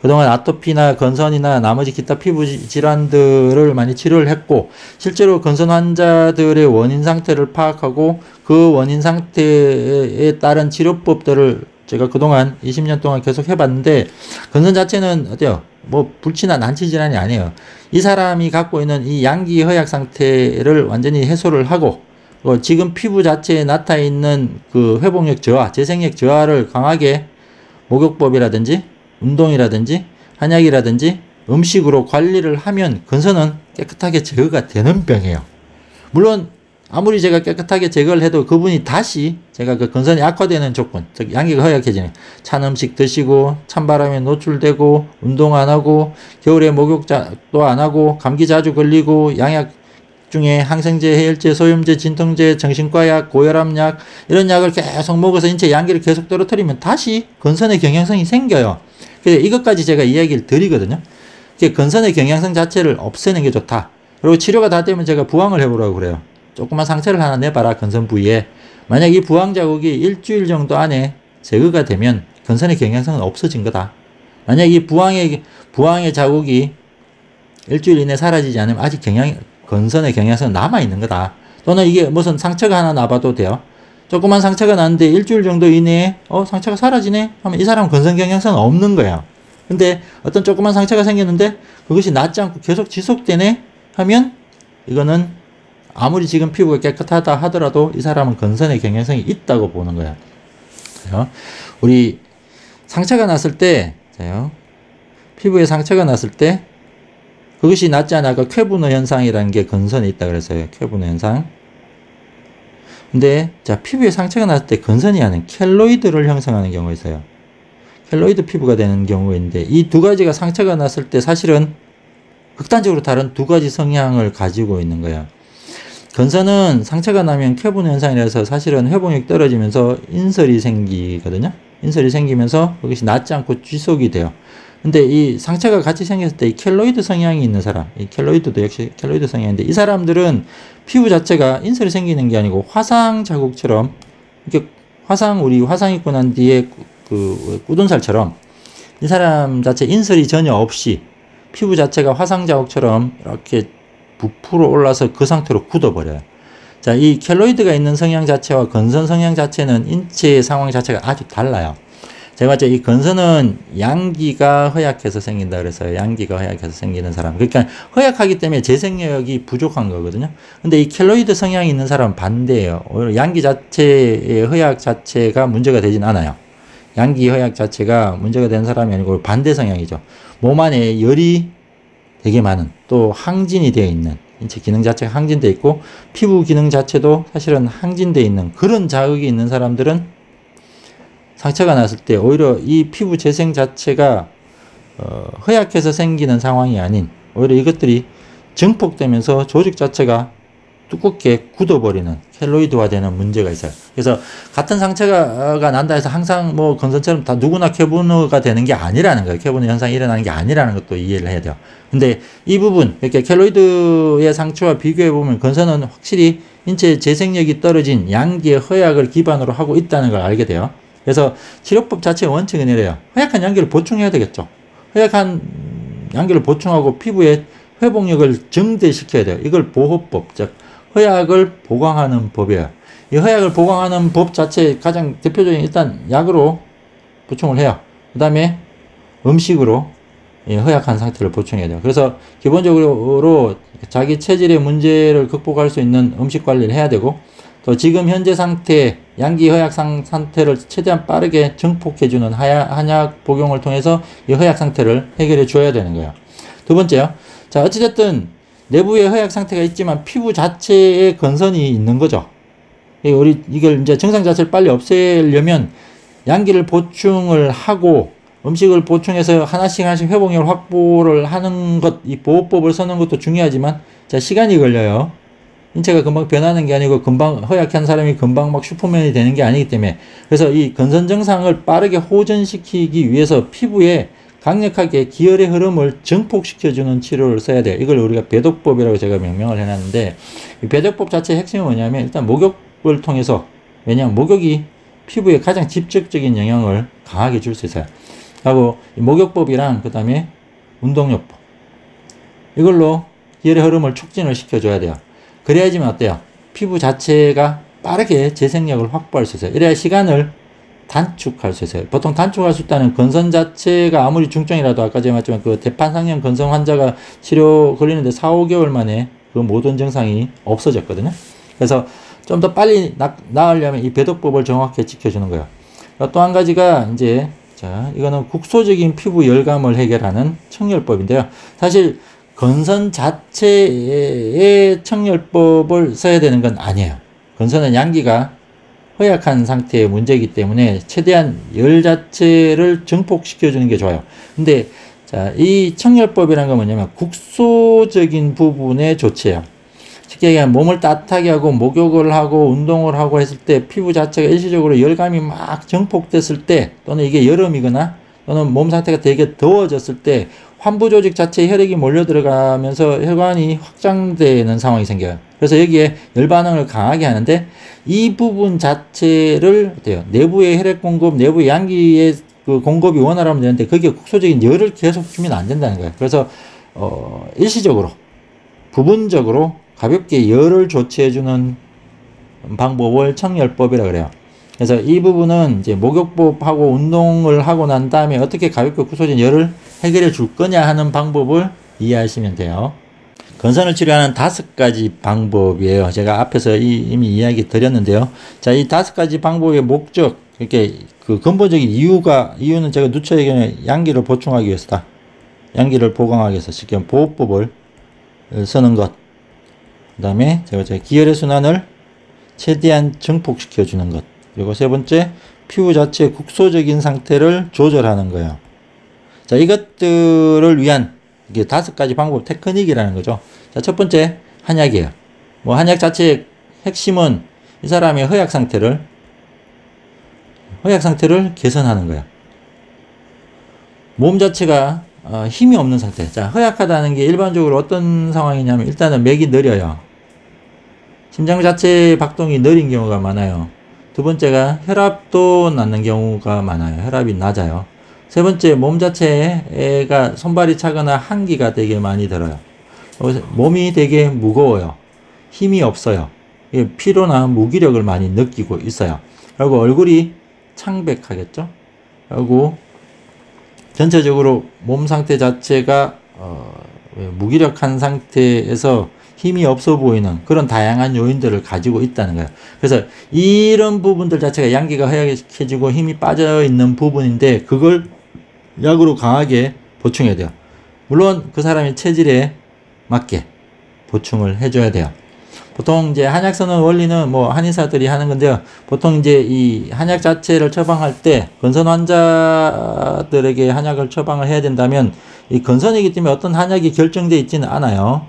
Speaker 1: 그동안 아토피나 건선이나 나머지 기타 피부 질환들을 많이 치료를 했고, 실제로 건선 환자들의 원인 상태를 파악하고 그 원인 상태에 따른 치료법들을 제가 그동안 20년 동안 계속 해봤는데, 건선 자체는 어때요? 뭐 불치나 난치 질환이 아니에요. 이 사람이 갖고 있는 이 양기 허약 상태를 완전히 해소를 하고, 지금 피부 자체에 나타나 있는 그 회복력 저하, 재생력 저하를 강하게 목욕법이라든지 운동이라든지 한약이라든지 음식으로 관리를 하면 건선은 깨끗하게 제거가 되는 병이에요. 물론 아무리 제가 깨끗하게 제거를 해도 그분이 다시 제가 그 건선이 악화되는 조건, 즉 양기가 허약해지는, 찬 음식 드시고 찬바람에 노출되고 운동 안 하고 겨울에 목욕도 안 하고 감기 자주 걸리고 양약 중에 항생제, 해열제, 소염제, 진통제, 정신과약, 고혈압약 이런 약을 계속 먹어서 인체 양기를 계속 떨어뜨리면 다시 건선의 경향성이 생겨요. 그래서 이것까지 제가 이야기를 드리거든요. 건선의 경향성 자체를 없애는 게 좋다. 그리고 치료가 다 되면 제가 부항을 해보라고 그래요. 조그만 상처를 하나 내봐라, 건선 부위에. 만약 이 부항 자국이 일주일 정도 안에 제거가 되면 건선의 경향성은 없어진 거다. 만약 이 부항의 자국이 일주일 이내 사라지지 않으면 아직 건선의 경향성은 남아있는 거다. 또는 이게 무슨 상처가 하나 나봐도 돼요. 조그만 상처가 났는데 일주일 정도 이내에 상처가 사라지네 하면 이 사람은 건선 경향성은 없는 거예요. 근데 어떤 조그만 상처가 생겼는데 그것이 낫지 않고 계속 지속되네 하면 이거는 아무리 지금 피부가 깨끗하다 하더라도 이 사람은 건선의 경향성이 있다고 보는 거예요. 우리 상처가 났을 때, 피부에 상처가 났을 때 그것이 낫지 않아 그 쾌분호 현상이라는 게 건선에 있다 그랬어요. 쾌분호 현상. 근데 자, 피부에 상처가 났을 때 건선이 아닌 켈로이드를 형성하는 경우가 있어요. 켈로이드 피부가 되는 경우가 있는데, 이 두 가지가 상처가 났을 때 사실은 극단적으로 다른 두 가지 성향을 가지고 있는 거예요. 건선은 상처가 나면 쾌분 현상이라서 사실은 회복력이 떨어지면서 인설이 생기거든요. 인설이 생기면서 그것이 낫지 않고 지속이 돼요. 근데 이 상처가 같이 생겼을 때 이 켈로이드 성향이 있는 사람, 이 켈로이드도 역시 켈로이드 성향인데, 이 사람들은 피부 자체가 인설이 생기는 게 아니고 화상 자국처럼, 이렇게 우리 화상 입고 난 뒤에 그 굳은살처럼 이 사람 자체 인설이 전혀 없이 피부 자체가 화상 자국처럼 이렇게 부풀어 올라서 그 상태로 굳어버려요. 자, 이 켈로이드가 있는 성향 자체와 건선 성향 자체는 인체의 상황 자체가 아주 달라요. 제가 봤을 때 이 건선은 양기가 허약해서 생긴다 그래서요. 양기가 허약해서 생기는 사람. 그러니까 허약하기 때문에 재생력이 부족한 거거든요. 근데 이 켈로이드 성향이 있는 사람은 반대예요. 오히려 양기 자체의 허약 자체가 문제가 되진 않아요. 양기 허약 자체가 문제가 되는 사람이 아니고 반대 성향이죠. 몸 안에 열이 되게 많은, 또 항진이 되어 있는, 인체 기능 자체가 항진되어 있고 피부 기능 자체도 사실은 항진되어 있는 그런 자극이 있는 사람들은 상처가 났을 때 오히려 이 피부 재생 자체가 허약해서 생기는 상황이 아닌, 오히려 이것들이 증폭되면서 조직 자체가 두껍게 굳어버리는, 켈로이드화되는 문제가 있어요. 그래서 같은 상처가 난다 해서 항상 뭐 건선처럼 다 누구나 켈분호가 되는 게 아니라는 거예요. 켈분호 현상이 일어나는 게 아니라는 것도 이해를 해야 돼요. 근데 이 부분, 이렇게 켈로이드의 상처와 비교해 보면 건선은 확실히 인체 재생력이 떨어진 양기의 허약을 기반으로 하고 있다는 걸 알게 돼요. 그래서 치료법 자체의 원칙은 이래요. 허약한 양기를 보충해야 되겠죠. 허약한 양기를 보충하고 피부에 회복력을 증대시켜야 돼요. 이걸 보호법, 즉 허약을 보강하는 법이에요. 이 허약을 보강하는 법 자체 가장 대표적인 일단 약으로 보충을 해요. 그 다음에 음식으로 허약한 상태를 보충해야 돼요. 그래서 기본적으로 자기 체질의 문제를 극복할 수 있는 음식 관리를 해야 되고, 또 지금 현재 상태, 양기 허약 상태를 최대한 빠르게 증폭해주는 한약 복용을 통해서 이 허약 상태를 해결해 줘야 되는 거예요. 두 번째요. 자, 어찌됐든 내부에 허약 상태가 있지만 피부 자체에 건선이 있는 거죠. 이걸 이제 증상 자체를 빨리 없애려면 양기를 보충을 하고 음식을 보충해서 하나씩 회복력을 확보를 하는 것, 이 보호법을 쓰는 것도 중요하지만, 자, 시간이 걸려요. 인체가 금방 변하는 게 아니고 금방 허약한 사람이 금방 막 슈퍼맨이 되는 게 아니기 때문에, 그래서 이 건선 증상을 빠르게 호전시키기 위해서 피부에 강력하게 기혈의 흐름을 증폭시켜주는 치료를 써야 돼요. 이걸 우리가 배독법이라고 제가 명명을 해놨는데, 이 배독법 자체의 핵심이 뭐냐면 일단 목욕을 통해서, 왜냐하면 목욕이 피부에 가장 직접적인 영향을 강하게 줄 수 있어요. 하고 목욕법이랑 그 다음에 운동요법, 이걸로 기혈의 흐름을 촉진을 시켜줘야 돼요. 그래야지만 어때요? 피부 자체가 빠르게 재생력을 확보할 수 있어요. 이래야 시간을 단축할 수 있어요. 보통 단축할 수 있다는 건선 자체가 아무리 중증이라도 아까 제가 말했지만 그 대판상형 건선 환자가 치료 걸리는데 4, 5개월 만에 그 모든 증상이 없어졌거든요. 그래서 좀 더 빨리 나으려면 이 배독법을 정확하게 지켜주는 거예요. 또 한 가지가 이제, 자, 이거는 국소적인 피부 열감을 해결하는 청열법인데요. 사실 건선 자체의 청열법을 써야 되는 건 아니에요. 건선은 양기가 허약한 상태의 문제이기 때문에 최대한 열 자체를 증폭시켜주는 게 좋아요. 근데 자, 이 청열법이라는 건 뭐냐면 국소적인 부분의 조치예요. 쉽게 얘기하면 몸을 따뜻하게 하고 목욕을 하고 운동을 하고 했을 때 피부 자체가 일시적으로 열감이 막 증폭됐을 때, 또는 이게 여름이거나 또는 몸 상태가 되게 더워졌을 때 환부 조직 자체에 혈액이 몰려 들어가면서 혈관이 확장되는 상황이 생겨요. 그래서 여기에 열 반응을 강하게 하는데, 이 부분 자체를 어때요? 내부의 혈액 공급, 내부의 양기의 그 공급이 원활하면 되는데 거기에 국소적인 열을 계속 주면 안 된다는 거예요. 그래서 일시적으로 부분적으로 가볍게 열을 조치해주는 방법을 청열법이라고 그래요. 그래서 이 부분은 이제 목욕법하고 운동을 하고 난 다음에 어떻게 가볍게 국소적인 열을 해결해 줄 거냐 하는 방법을 이해하시면 돼요. 건선을 치료하는 5가지 방법이에요. 제가 앞에서 이미 이야기 드렸는데요. 자, 이 5가지 방법의 목적, 이렇게 그 근본적인 이유는 제가 누차 얘기하면 양기를 보충하기 위해서다. 양기를 보강하기 위해서 쉽게 보호법을 쓰는 것. 그 다음에 제가 기혈의 순환을 최대한 증폭시켜주는 것. 그리고 세 번째, 피부 자체의 국소적인 상태를 조절하는 거예요. 자, 이것들을 위한 이게 5가지 방법 테크닉이라는 거죠. 자, 첫 번째, 한약이에요. 뭐, 한약 자체의 핵심은 이 사람의 허약 상태를 개선하는 거예요. 몸 자체가 힘이 없는 상태. 자, 허약하다는 게 일반적으로 어떤 상황이냐면 일단은 맥이 느려요. 심장 자체의 박동이 느린 경우가 많아요. 두 번째가 혈압도 낮는 경우가 많아요. 혈압이 낮아요. 세 번째, 몸 자체가 손발이 차거나 한기가 되게 많이 들어요. 몸이 되게 무거워요. 힘이 없어요. 피로나 무기력을 많이 느끼고 있어요. 그리고 얼굴이 창백하겠죠. 그리고 전체적으로 몸 상태 자체가 무기력한 상태에서 힘이 없어 보이는 그런 다양한 요인들을 가지고 있다는 거예요. 그래서 이런 부분들 자체가 양기가 허약해지고 힘이 빠져 있는 부분인데, 그걸 약으로 강하게 보충해야 돼요. 물론 그 사람의 체질에 맞게 보충을 해줘야 돼요. 보통 이제 한약 쓰는 원리는 뭐 한의사들이 하는 건데요. 보통 이제 이 한약 자체를 처방할 때 건선 환자들에게 한약을 처방을 해야 된다면, 이 건선이기 때문에 어떤 한약이 결정되어 있지는 않아요.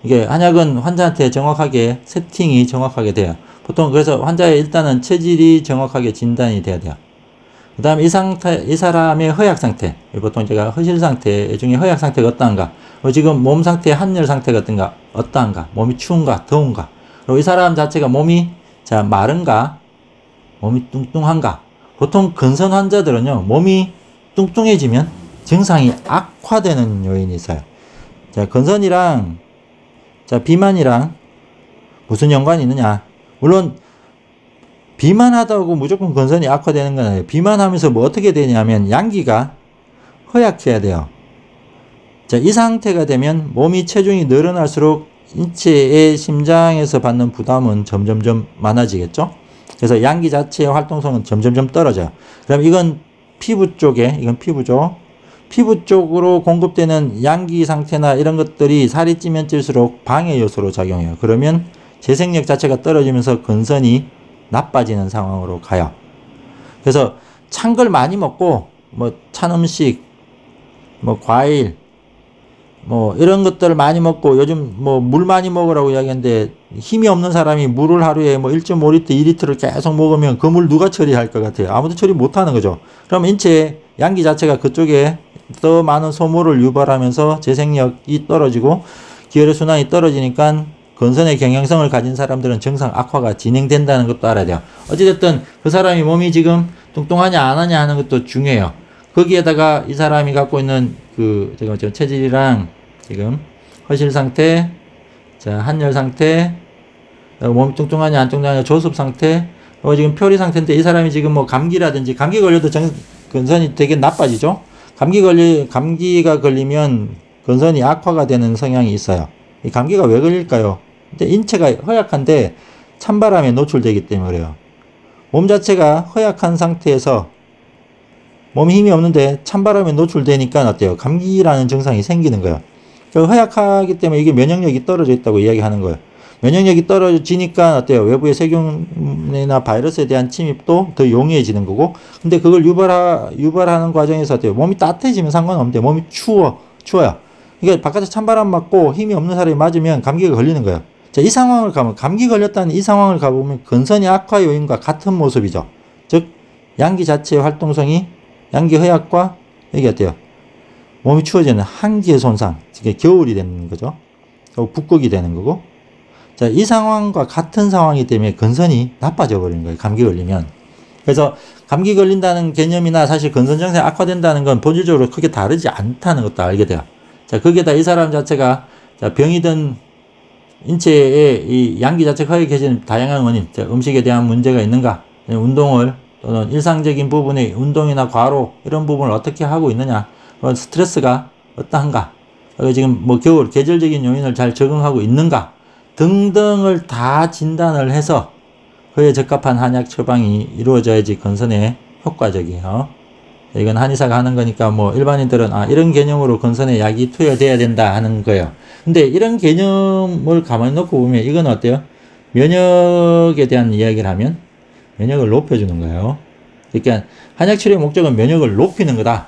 Speaker 1: 이게 한약은 환자한테 정확하게 세팅이 정확하게 돼요. 보통 그래서 환자의 일단은 체질이 정확하게 진단이 돼야 돼요. 그 다음에 이 사람의 허약 상태, 보통 제가 허실 상태 중에 허약 상태가 어떠한가, 지금 몸 상태, 한열 상태가 어떠한가, 몸이 추운가, 더운가, 그리고 이 사람 자체가 몸이 마른가, 몸이 뚱뚱한가. 보통 건선 환자들은요, 몸이 뚱뚱해지면 증상이 악화되는 요인이 있어요. 자, 건선이랑 비만이랑 무슨 연관이 있느냐? 물론 비만하다고 무조건 건선이 악화되는 건 아니에요. 비만하면서 뭐 어떻게 되냐면 양기가 허약해야 돼요. 자, 이 상태가 되면 몸이 체중이 늘어날수록 인체의 심장에서 받는 부담은 점점점 많아지겠죠? 그래서 양기 자체의 활동성은 점점점 떨어져요. 그럼 이건 피부 쪽. 피부 쪽으로 공급되는 양기 상태나 이런 것들이 살이 찌면 찔수록 방해 요소로 작용해요. 그러면 재생력 자체가 떨어지면서 건선이 나빠지는 상황으로 가요. 그래서 찬 걸 많이 먹고, 뭐 찬 음식, 뭐 과일, 뭐 이런 것들을 많이 먹고, 요즘 뭐 물 많이 먹으라고 이야기하는데, 힘이 없는 사람이 물을 하루에 뭐 1.5리터, 2리터를 계속 먹으면 그 물 누가 처리할 것 같아요? 아무도 처리 못 하는 거죠. 그럼 인체에 양기 자체가 그쪽에 더 많은 소모를 유발하면서 재생력이 떨어지고 기혈의 순환이 떨어지니까 건선의 경향성을 가진 사람들은 증상 악화가 진행된다는 것도 알아야 돼요. 어찌됐든 그 사람이 몸이 지금 뚱뚱하냐 안 하냐 하는 것도 중요해요. 거기에다가 이 사람이 갖고 있는 그 지금 체질이랑 지금 허실 상태, 자 한열 상태, 몸이 뚱뚱하냐 안 뚱뚱하냐 조습 상태, 지금 표리 상태인데 이 사람이 지금 뭐 감기라든지 감기 걸려도 건선이 되게 나빠지죠. 감기가 걸리면 건선이 악화가 되는 성향이 있어요. 이 감기가 왜 걸릴까요? 근데 인체가 허약한데 찬바람에 노출되기 때문에 그래요. 몸 자체가 허약한 상태에서 몸에 힘이 없는데 찬바람에 노출되니까 어때요? 감기라는 증상이 생기는 거예요. 허약하기 때문에 이게 면역력이 떨어져 있다고 이야기하는 거예요. 면역력이 떨어지니까 어때요? 외부의 세균이나 바이러스에 대한 침입도 더 용이해지는 거고, 근데 그걸 유발하는 과정에서 어때요? 몸이 따뜻해지면 상관없는데 몸이 추워요. 그러니까 바깥에 찬바람 맞고 힘이 없는 사람이 맞으면 감기가 걸리는 거예요. 자, 이 상황을 가면, 감기 걸렸다는 이 상황을 가보면 건선이 악화 요인과 같은 모습이죠. 즉, 양기 자체의 활동성이, 양기 허약과, 이게 어때요? 몸이 추워지는 한기의 손상, 이게 겨울이 되는 거죠. 북극이 되는 거고. 자, 이 상황과 같은 상황이기 때문에 건선이 나빠져 버리는 거예요. 감기 걸리면. 그래서 감기 걸린다는 개념이나 사실 건선 증상이 악화된다는 건 본질적으로 크게 다르지 않다는 것도 알게 돼요. 자, 거기에다 이 사람 자체가, 자, 병이든 인체에 이 양기 자체가 허약해지는 다양한 원인, 자, 음식에 대한 문제가 있는가, 운동을 또는 일상적인 부분의 운동이나 과로 이런 부분을 어떻게 하고 있느냐, 스트레스가 어떠한가, 지금 뭐 겨울 계절적인 요인을 잘 적응하고 있는가 등등을 다 진단을 해서 그에 적합한 한약 처방이 이루어져야지 건선에 효과적이에요. 이건 한의사가 하는 거니까 뭐 일반인들은 이런 개념으로 건선에 약이 투여돼야 된다 하는 거예요. 근데 이런 개념을 가만히 놓고 보면 이건 어때요? 면역에 대한 이야기를 하면 면역을 높여주는 거예요. 그러니까 한약 치료의 목적은 면역을 높이는 거다.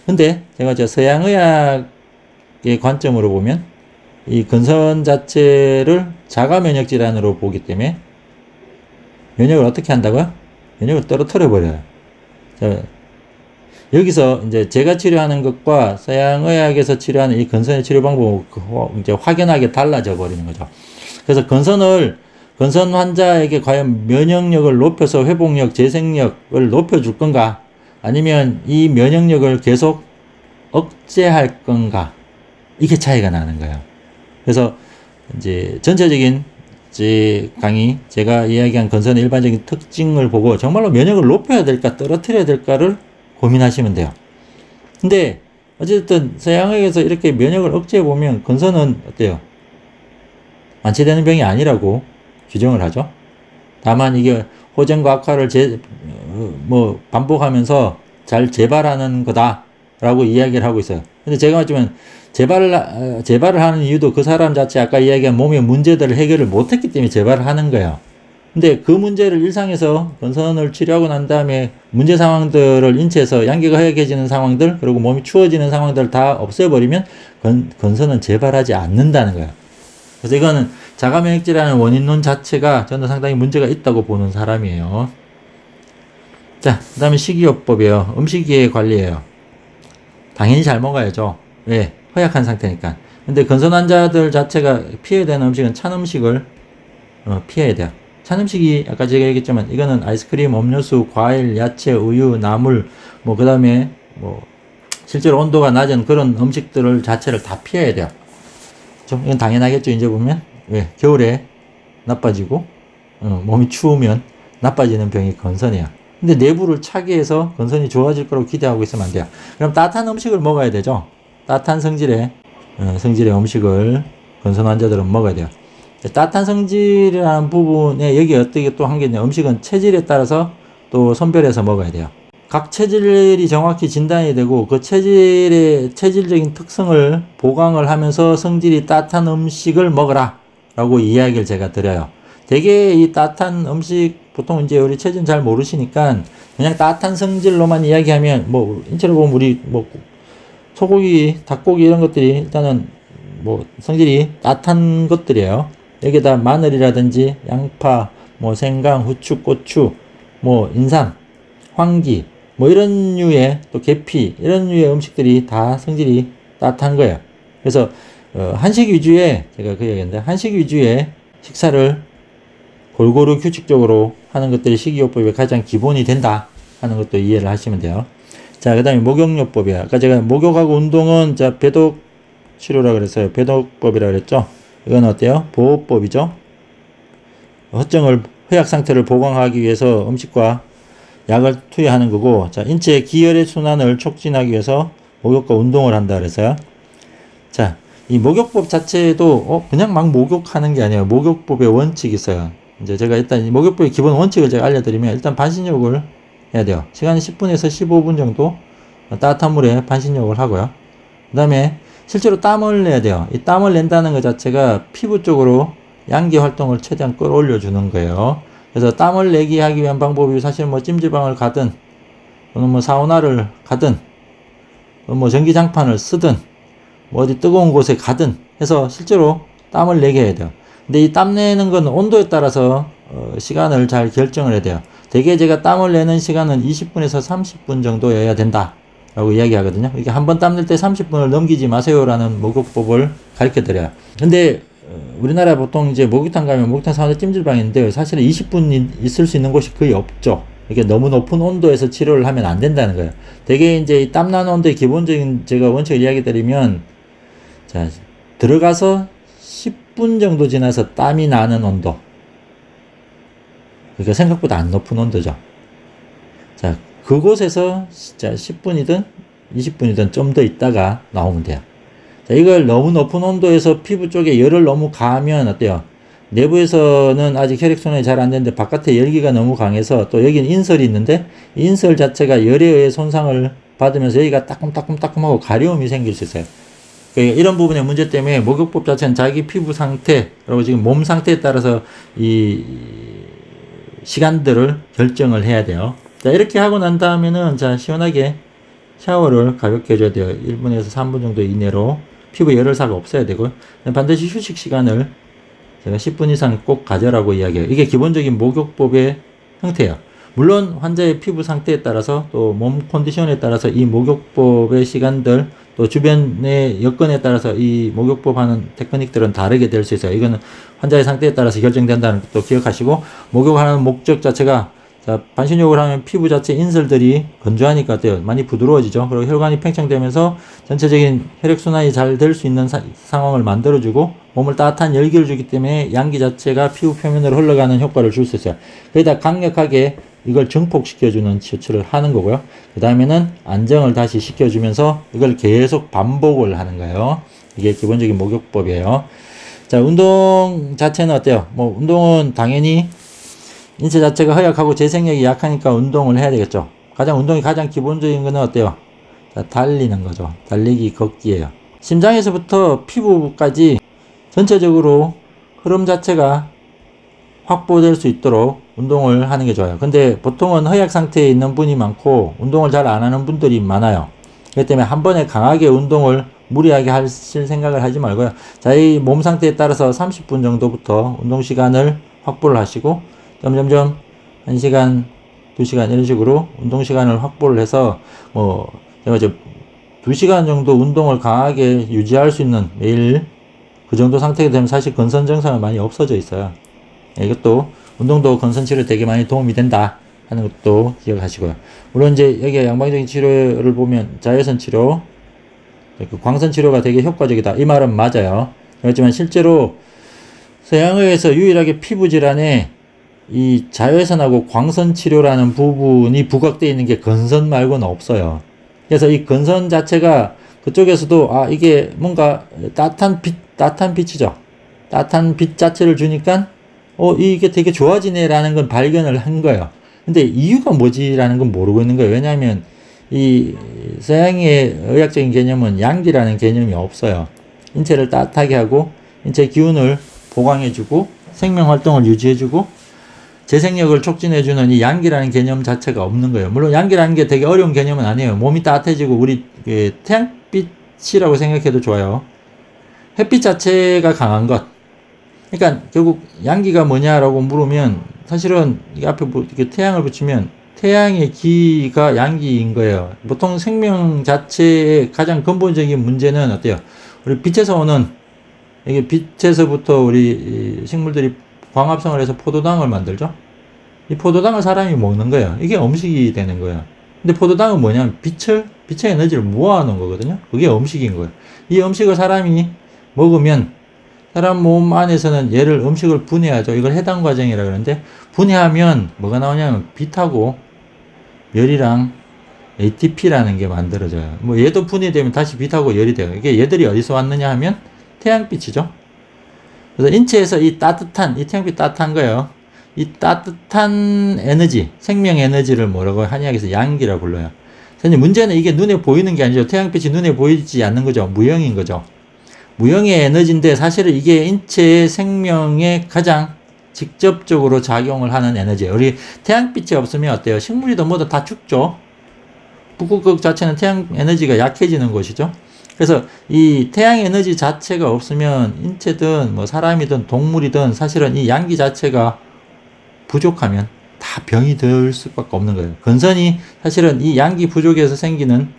Speaker 1: 근데 제가 서양의학의 관점으로 보면 이 건선 자체를 자가 면역 질환으로 보기 때문에 면역을 어떻게 한다고요? 면역을 떨어뜨려 버려요. 자, 여기서 이제 제가 치료하는 것과 서양의학에서 치료하는 이 건선의 치료 방법은 이제 확연하게 달라져 버리는 거죠. 그래서 건선 환자에게 과연 면역력을 높여서 회복력, 재생력을 높여줄 건가? 아니면 이 면역력을 계속 억제할 건가? 이게 차이가 나는 거예요. 그래서 이제 전체적인 강의, 제가 이야기한 건선의 일반적인 특징을 보고 정말로 면역을 높여야 될까, 떨어뜨려야 될까를 고민하시면 돼요. 근데 어쨌든 서양학에서 이렇게 면역을 억제해보면 건선은 어때요? 완치되는 병이 아니라고 규정을 하죠. 다만 이게 호전과 악화를 반복하면서 잘 재발하는 거다라고 이야기를 하고 있어요. 근데 제가 말하자면 재발을 하는 이유도 그 사람 자체 아까 이야기한 몸의 문제들을 해결을 못했기 때문에 재발을 하는 거예요. 근데 그 문제를 일상에서 건선을 치료하고 난 다음에 문제 상황들을 인체에서 양기가 허약해지는 상황들, 그리고 몸이 추워지는 상황들을 다 없애버리면 건선은 재발하지 않는다는 거예요. 그래서 이거는 자가면역질환의 원인론 자체가 저는 상당히 문제가 있다고 보는 사람이에요. 자, 그 다음에 식이요법이에요. 음식의 관리예요. 당연히 잘 먹어야죠. 왜? 허약한 상태니까. 근데 건선 환자들 자체가 피해야 되는 음식은 찬 음식을 피해야 돼요. 찬 음식이 아까 제가 얘기했지만 이거는 아이스크림, 음료수, 과일, 야채, 우유, 나물, 그 다음에 실제로 온도가 낮은 그런 음식들을 자체를 다 피해야 돼요. 이건 당연하겠죠. 이제 보면 왜? 겨울에 나빠지고 몸이 추우면 나빠지는 병이 건선이야. 근데 내부를 차게 해서 건선이 좋아질 거라고 기대하고 있으면 안 돼요. 그럼 따뜻한 음식을 먹어야 되죠. 따뜻한 성질의 음식을 건선 환자들은 먹어야 돼요. 따뜻한 성질이라는 부분에 여기 어떻게 또 한 게 있냐. 음식은 체질에 따라서 또 선별해서 먹어야 돼요. 각 체질이 정확히 진단이 되고 그 체질의 체질적인 특성을 보강을 하면서 성질이 따뜻한 음식을 먹어라 라고 이야기를 제가 드려요. 되게 이 따뜻한 음식 보통 이제 우리 체질은 잘 모르시니까 그냥 따뜻한 성질로만 이야기하면 인체로 보면 우리 소고기, 닭고기 이런 것들이 일단은 성질이 따뜻한 것들이에요. 여기다 마늘이라든지 양파, 생강, 후추, 고추, 인삼, 황기, 뭐 이런 류의 또 계피 이런 류의 음식들이 다 성질이 따뜻한 거예요. 그래서 한식 위주의 제가 그 얘기했는데 한식 위주의 식사를 골고루 규칙적으로 하는 것들이 식이요법의 가장 기본이 된다 하는 것도 이해를 하시면 돼요. 자, 그 다음에 목욕요법이야. 아까 제가 목욕하고 운동은 자 배독 치료라 그랬어요. 배독법이라 그랬죠. 이건 어때요? 보호법이죠. 허약 상태를 보강하기 위해서 음식과 약을 투여하는 거고, 자, 인체의 기혈의 순환을 촉진하기 위해서 목욕과 운동을 한다 그래서요. 자, 이 목욕법 자체도 그냥 막 목욕하는 게 아니에요. 목욕법의 원칙이 있어요. 이제 제가 일단 이 목욕법의 기본 원칙을 제가 알려드리면, 일단 반신욕을 해야 돼요. 시간이 10분에서 15분 정도 따뜻한 물에 반신욕을 하고요. 그 다음에 실제로 땀을 내야 돼요. 이 땀을 낸다는 것 자체가 피부 쪽으로 양기 활동을 최대한 끌어올려 주는 거예요. 그래서 땀을 내게 하기 위한 방법이 사실 뭐 찜질방을 가든 또는 뭐 사우나를 가든 뭐 전기장판을 쓰든 뭐 어디 뜨거운 곳에 가든 해서 실제로 땀을 내게 해야 돼요. 근데 이 땀 내는 건 온도에 따라서 시간을 잘 결정을 해야 돼요. 대개 제가 땀을 내는 시간은 20분에서 30분 정도여야 된다 라고 이야기하거든요. 이게 한번 땀 낼 때 30분을 넘기지 마세요라는 목욕법을 가르쳐 드려요. 근데 우리나라 보통 이제 목욕탕 가면 목욕탕 사우나 찜질방이 있는데 사실은 20분 있을 수 있는 곳이 거의 없죠. 이게 너무 높은 온도에서 치료를 하면 안 된다는 거예요. 대개 이제 이 땀나는 온도의 기본적인 제가 원칙을 이야기 드리면, 자, 들어가서 10분 정도 지나서 땀이 나는 온도. 그러니까 생각보다 안 높은 온도죠. 자, 그곳에서 진짜 10분이든 20분이든 좀 더 있다가 나오면 돼요. 자, 이걸 너무 높은 온도에서 피부 쪽에 열을 너무 가하면 어때요? 내부에서는 아직 혈액순환이 잘 안 되는데 바깥에 열기가 너무 강해서, 또 여기는 인설이 있는데 이 인설 자체가 열에 의해 손상을 받으면서 여기가 따끔따끔따끔하고 가려움이 생길 수 있어요. 그러니까 이런 부분의 문제 때문에 목욕법 자체는 자기 피부 상태, 그리고 지금 몸 상태에 따라서 이 시간들을 결정을 해야 돼요. 자, 이렇게 하고 난 다음에는 자, 시원하게 샤워를 가볍게 해줘야 돼요. 1분에서 3분 정도 이내로 피부 열혈사가 없어야 되고, 반드시 휴식 시간을 제가 10분 이상 꼭 가져라고 이야기해요. 이게 기본적인 목욕법의 형태예요. 물론 환자의 피부 상태에 따라서 또 몸 컨디션에 따라서 이 목욕법의 시간들, 또 주변의 여건에 따라서 이 목욕법 하는 테크닉들은 다르게 될 수 있어요. 이거는 환자의 상태에 따라서 결정된다는 것도 기억하시고, 목욕하는 목적 자체가, 자, 반신욕을 하면 피부 자체 인설들이 건조하니까 어때요? 많이 부드러워지죠. 그리고 혈관이 팽창되면서 전체적인 혈액순환이 잘 될 수 있는 상황을 만들어주고, 몸을 따뜻한 열기를 주기 때문에 양기 자체가 피부 표면으로 흘러가는 효과를 줄 수 있어요. 거기다 강력하게 이걸 증폭시켜주는 처치를 하는 거고요. 그 다음에는 안정을 다시 시켜주면서 이걸 계속 반복을 하는 거예요. 이게 기본적인 목욕법이에요. 자, 운동 자체는 어때요? 뭐, 운동은 당연히 인체 자체가 허약하고 재생력이 약하니까 운동을 해야 되겠죠. 운동이 가장 기본적인 거는 어때요? 자, 달리는 거죠. 달리기, 걷기예요. 심장에서부터 피부까지 전체적으로 흐름 자체가 확보될 수 있도록 운동을 하는 게 좋아요. 근데 보통은 허약 상태에 있는 분이 많고 운동을 잘 안 하는 분들이 많아요. 그렇기 때문에 한 번에 강하게 운동을 무리하게 하실 생각을 하지 말고요. 자기 몸 상태에 따라서 30분 정도부터 운동 시간을 확보를 하시고, 점점점 1시간, 2시간 이런 식으로 운동 시간을 확보를 해서, 뭐 제가 이제 2시간 정도 운동을 강하게 유지할 수 있는, 매일 그 정도 상태가 되면 사실 건선 증상은 많이 없어져 있어요. 이것도 운동도 건선 치료에 되게 많이 도움이 된다 하는 것도 기억하시고요. 물론 이제 여기 양방적인 치료를 보면 자외선 치료, 그 광선 치료가 되게 효과적이다, 이 말은 맞아요. 그렇지만 실제로 서양의에서 유일하게 피부 질환에 이 자외선하고 광선 치료라는 부분이 부각되어 있는 게 건선 말고는 없어요. 그래서 이 건선 자체가 그쪽에서도 이게 뭔가 따뜻한 빛이죠. 따뜻한 빛 자체를 주니까 이게 되게 좋아지네라는 건 발견을 한 거예요. 근데 이유가 뭐지라는 건 모르고 있는 거예요. 왜냐하면 이 서양의 의학적인 개념은 양기라는 개념이 없어요. 인체를 따뜻하게 하고 인체 기운을 보강해주고 생명 활동을 유지해주고 재생력을 촉진해주는 이 양기라는 개념 자체가 없는 거예요. 물론 양기라는 게 되게 어려운 개념은 아니에요. 몸이 따뜻해지고 우리 태양빛이라고 생각해도 좋아요. 햇빛 자체가 강한 것. 그러니까 결국 양기가 뭐냐라고 물으면 사실은 이 앞에 이렇게 태양을 붙이면 태양의 기가 양기인 거예요. 보통 생명 자체의 가장 근본적인 문제는 어때요? 우리 빛에서 오는, 이게 빛에서부터 우리 식물들이 광합성을 해서 포도당을 만들죠? 이 포도당을 사람이 먹는 거예요. 이게 음식이 되는 거예요. 근데 포도당은 뭐냐면 빛의 에너지를 모아놓은 거거든요. 그게 음식인 거예요. 이 음식을 사람이 먹으면 사람 몸 안에서는 얘를 음식을 분해하죠. 이걸 해당 과정이라 그러는데, 분해하면 뭐가 나오냐면 빛하고 열이랑 ATP라는 게 만들어져요. 뭐 얘도 분해되면 다시 빛하고 열이 돼요. 이게 얘들이 어디서 왔느냐 하면 태양빛이죠. 그래서 인체에서 이 따뜻한, 이 태양빛 따뜻한 거예요. 이 따뜻한 에너지, 생명 에너지를 뭐라고 한의학에서 양기라고 불러요. 그런데 문제는 이게 눈에 보이는 게 아니죠. 태양빛이 눈에 보이지 않는 거죠. 무형인 거죠. 무형의 에너지인데 사실은 이게 인체의 생명에 가장 직접적으로 작용을 하는 에너지예요. 우리 태양빛이 없으면 어때요? 식물이든 뭐든 다 죽죠. 북극극 자체는 태양 에너지가 약해지는 곳이죠. 그래서 이 태양 에너지 자체가 없으면 인체든 뭐 사람이든 동물이든 사실은 이 양기 자체가 부족하면 다 병이 들 수밖에 없는 거예요. 건선이 사실은 이 양기 부족에서 생기는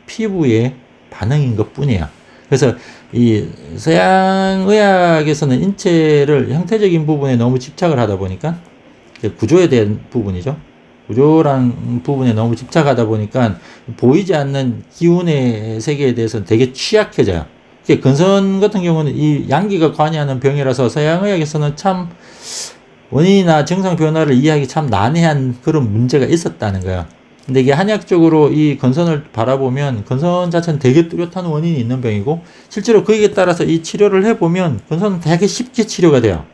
Speaker 1: 피부의 반응인 것 뿐이에요. 그래서 이 서양의학에서는 인체를 형태적인 부분에 너무 집착을 하다 보니까, 구조에 대한 부분이죠. 구조라는 부분에 너무 집착하다 보니까 보이지 않는 기운의 세계에 대해서는 되게 취약해져요. 건선 같은 경우는 이 양기가 관여하는 병이라서 서양의학에서는 참 원인이나 증상 변화를 이해하기 참 난해한 그런 문제가 있었다는 거야. 근데 이게 한의학적으로 이 건선을 바라보면 건선 자체는 되게 뚜렷한 원인이 있는 병이고, 실제로 거기에 따라서 이 치료를 해보면 건선은 되게 쉽게 치료가 돼요.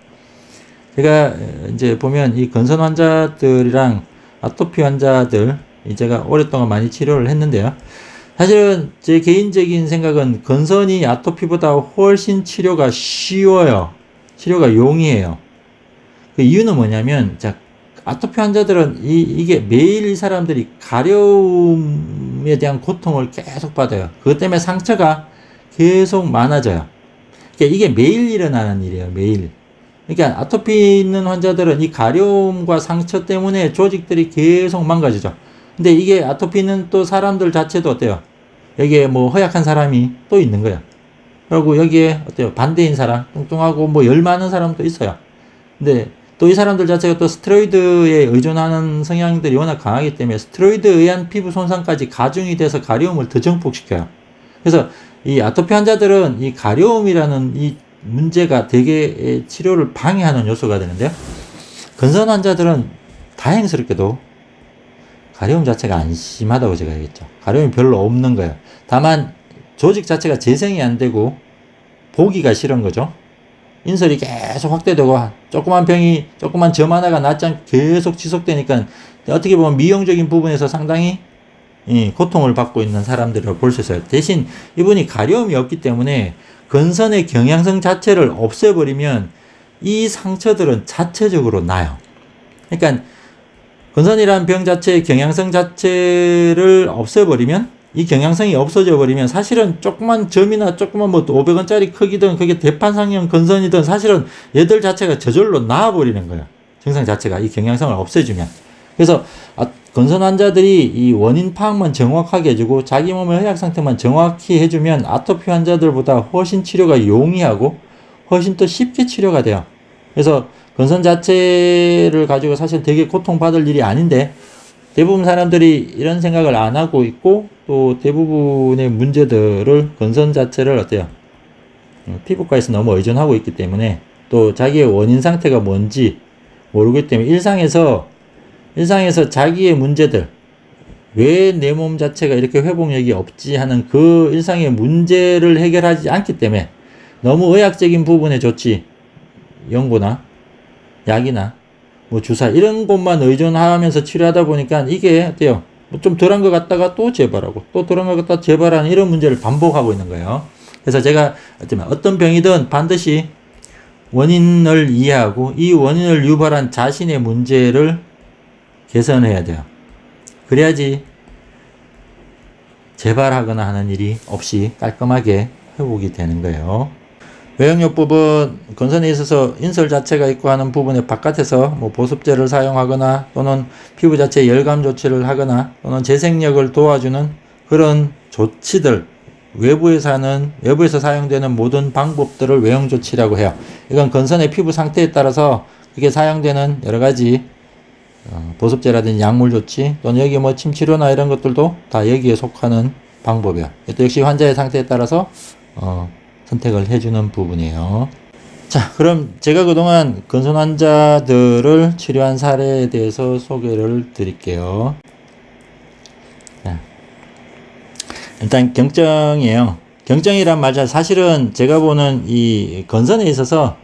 Speaker 1: 제가 이제 보면 이 건선 환자들이랑 아토피 환자들, 제가 오랫동안 많이 치료를 했는데요. 사실은 제 개인적인 생각은 건선이 아토피보다 훨씬 치료가 쉬워요. 치료가 용이해요. 그 이유는 뭐냐면, 자, 아토피 환자들은 이게 매일 이 사람들이 가려움에 대한 고통을 계속 받아요. 그것 때문에 상처가 계속 많아져요. 그러니까 이게 매일 일어나는 일이에요. 매일. 그러니까 아토피 있는 환자들은 이 가려움과 상처 때문에 조직들이 계속 망가지죠. 근데 이게 아토피 있는 또 사람들 자체도 어때요? 여기에 뭐 허약한 사람이 또 있는 거예요. 그리고 여기에 어때요? 반대인 사람, 뚱뚱하고 뭐 열 많은 사람도 있어요. 근데 또 이 사람들 자체가 또 스테로이드에 의존하는 성향들이 워낙 강하기 때문에 스테로이드에 의한 피부 손상까지 가중이 돼서 가려움을 더 증폭시켜요. 그래서 이 아토피 환자들은 이 가려움이라는 이 문제가 되게 치료를 방해하는 요소가 되는데요. 건선 환자들은 다행스럽게도 가려움 자체가 안 심하다고 제가 얘기했죠. 가려움이 별로 없는 거예요. 다만 조직 자체가 재생이 안 되고 보기가 싫은 거죠. 인설이 계속 확대되고 조그만 병이, 조그만 점 하나가 낫지 않게 계속 지속되니까 어떻게 보면 미용적인 부분에서 상당히 고통을 받고 있는 사람들을 볼 수 있어요. 대신 이분이 가려움이 없기 때문에 건선의 경향성 자체를 없애버리면 이 상처들은 자체적으로 나요. 그러니까 건선이라는 병 자체의 경향성 자체를 없애버리면, 이 경향성이 없어져 버리면 사실은 조그만 점이나 조그만 뭐 500원짜리 크기든 그게 대판상형 건선이든 사실은 얘들 자체가 저절로 나아버리는 거예요. 증상 자체가 이 경향성을 없애주면. 그래서 건선 환자들이 이 원인 파악만 정확하게 해주고 자기 몸의 허약 상태만 정확히 해주면 아토피 환자들보다 훨씬 치료가 용이하고 훨씬 더 쉽게 치료가 돼요. 그래서 건선 자체를 가지고 사실 되게 고통받을 일이 아닌데, 대부분 사람들이 이런 생각을 안 하고 있고, 또 대부분의 문제들을 건선 자체를 어때요? 피부과에서 너무 의존하고 있기 때문에, 또 자기의 원인 상태가 뭔지 모르기 때문에 일상에서 자기의 문제들, 왜 내 몸 자체가 이렇게 회복력이 없지 하는 그 일상의 문제를 해결하지 않기 때문에 너무 의학적인 부분에 좋지, 연고나 약이나 뭐 주사 이런 것만 의존하면서 치료하다 보니까 이게 어때요? 좀 덜한 것 같다가 또 재발하고 또 덜한 것 같다가 재발하는 이런 문제를 반복하고 있는 거예요. 그래서 제가 어떤 병이든 반드시 원인을 이해하고 이 원인을 유발한 자신의 문제를 개선해야 돼요. 그래야지 재발하거나 하는 일이 없이 깔끔하게 회복이 되는 거예요. 외형요법은 건선에 있어서 인설 자체가 있고 하는 부분의 바깥에서 뭐 보습제를 사용하거나 또는 피부 자체에 열감 조치를 하거나 또는 재생력을 도와주는 그런 조치들, 외부에서 사용되는 모든 방법들을 외형 조치라고 해요. 이건 건선의 피부 상태에 따라서 이게 사용되는 여러 가지 보습제라든지 약물 조치 또는 여기 뭐 침치료나 이런 것들도 다 여기에 속하는 방법이에요. 또 역시 환자의 상태에 따라서 선택을 해주는 부분이에요. 자, 그럼 제가 그동안 건선 환자들을 치료한 사례에 대해서 소개를 드릴게요. 자, 일단 경정이에요. 경정이란 말 자체 사실은 제가 보는 이 건선에 있어서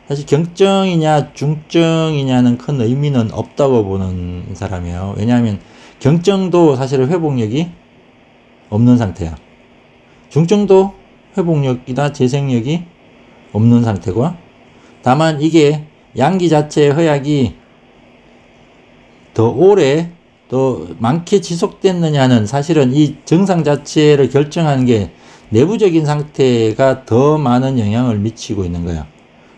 Speaker 1: 사실 경정이냐 중정이냐는 큰 의미는 없다고 보는 사람이에요. 왜냐하면 경정도 사실은 회복력이 없는 상태야. 중정도 회복력이나 재생력이 없는 상태고, 다만 이게 양기 자체의 허약이 더 오래 더 많게 지속됐느냐는 사실은 이 증상 자체를 결정하는 게 내부적인 상태가 더 많은 영향을 미치고 있는 거예요.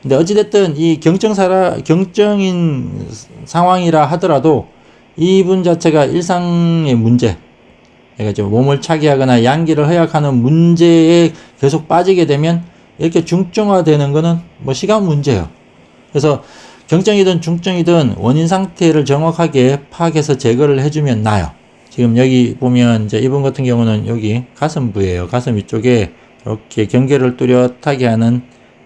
Speaker 1: 근데 어찌됐든 이 경정인 상황이라 하더라도 이분 자체가 일상의 문제, 그러니까 좀 몸을 차기하거나 양기를 허약하는 문제에 계속 빠지게 되면 이렇게 중증화되는 거는 뭐 시간 문제예요. 그래서 경정이든 중증이든 원인 상태를 정확하게 파악해서 제거를 해주면 나아요. 지금 여기 보면 이제 이분 같은 경우는 여기 가슴 부위예요. 가슴 위쪽에 이렇게 경계를 뚜렷하게 하는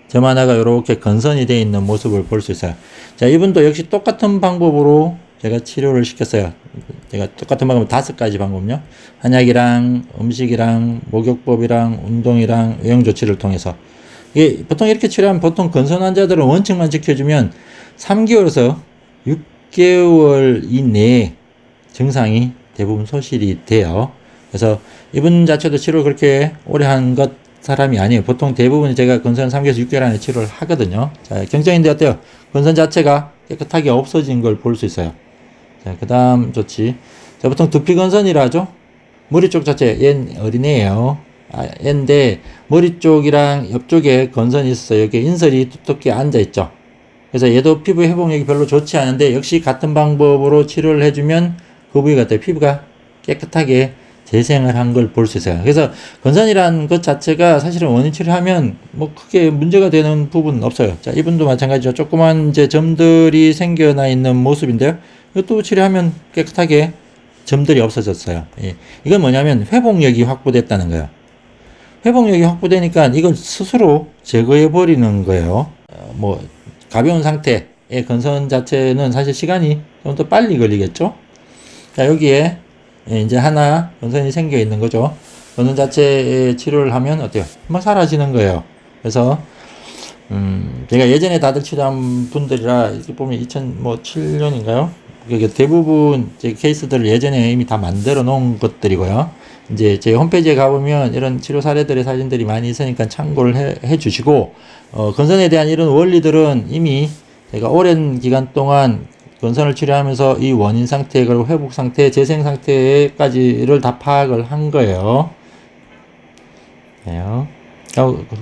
Speaker 1: 점 하나가 이렇게 건선이 되어 있는 모습을 볼 수 있어요. 자, 이분도 역시 똑같은 방법으로 제가 치료를 시켰어요. 제가 똑같은 방법 5가지 방법요. 한약이랑 음식이랑 목욕법이랑 운동이랑 외형 조치를 통해서. 이게 보통 이렇게 치료하면 보통 건선 환자들은 원칙만 지켜주면 3개월에서 6개월 이내에 증상이 대부분 소실이 돼요. 그래서 이분 자체도 치료를 그렇게 오래 한 사람이 아니에요. 보통 대부분 제가 건선 3개월에서 6개월 안에 치료를 하거든요. 자, 경정인데 어때요? 건선 자체가 깨끗하게 없어진 걸 볼 수 있어요. 자, 그 다음 조치. 자, 보통 두피건선이라 하죠? 머리 쪽 자체, 얘는 어린애예요. 얘인데, 머리 쪽이랑 옆쪽에 건선이 있어요. 여기 인설이 두텁게 앉아있죠. 그래서 얘도 피부 회복력이 별로 좋지 않은데, 역시 같은 방법으로 치료를 해주면 그 부위가 어때요? 피부가 깨끗하게 재생을 한 걸 볼 수 있어요. 그래서 건선이라는 것 자체가 사실은 원인 치료하면 뭐 크게 문제가 되는 부분은 없어요. 자, 이분도 마찬가지죠. 조그만 이제 점들이 생겨나 있는 모습인데요. 이것도 치료하면 깨끗하게 점들이 없어졌어요. 예. 이건 뭐냐면 회복력이 확보됐다는 거예요. 회복력이 확보되니까 이걸 스스로 제거해 버리는 거예요. 뭐 가벼운 상태의 건선 자체는 사실 시간이 좀 더 빨리 걸리겠죠. 자, 여기에 이제 하나 건선이 생겨 있는 거죠. 건선 자체의 치료를 하면 어때요? 막 사라지는 거예요. 그래서 제가 예전에 다들 치료한 분들이라 이렇게 보면 2007년인가요? 이게 대부분 제 케이스들을 예전에 이미 다 만들어 놓은 것들이고요. 이제 제 홈페이지에 가보면 이런 치료 사례들의 사진들이 많이 있으니까 참고를 해 주시고, 건선에 대한 이런 원리들은 이미 제가 오랜 기간 동안 건선을 치료하면서 이 원인 상태, 그리고 회복 상태, 재생 상태까지를 다 파악을 한 거예요.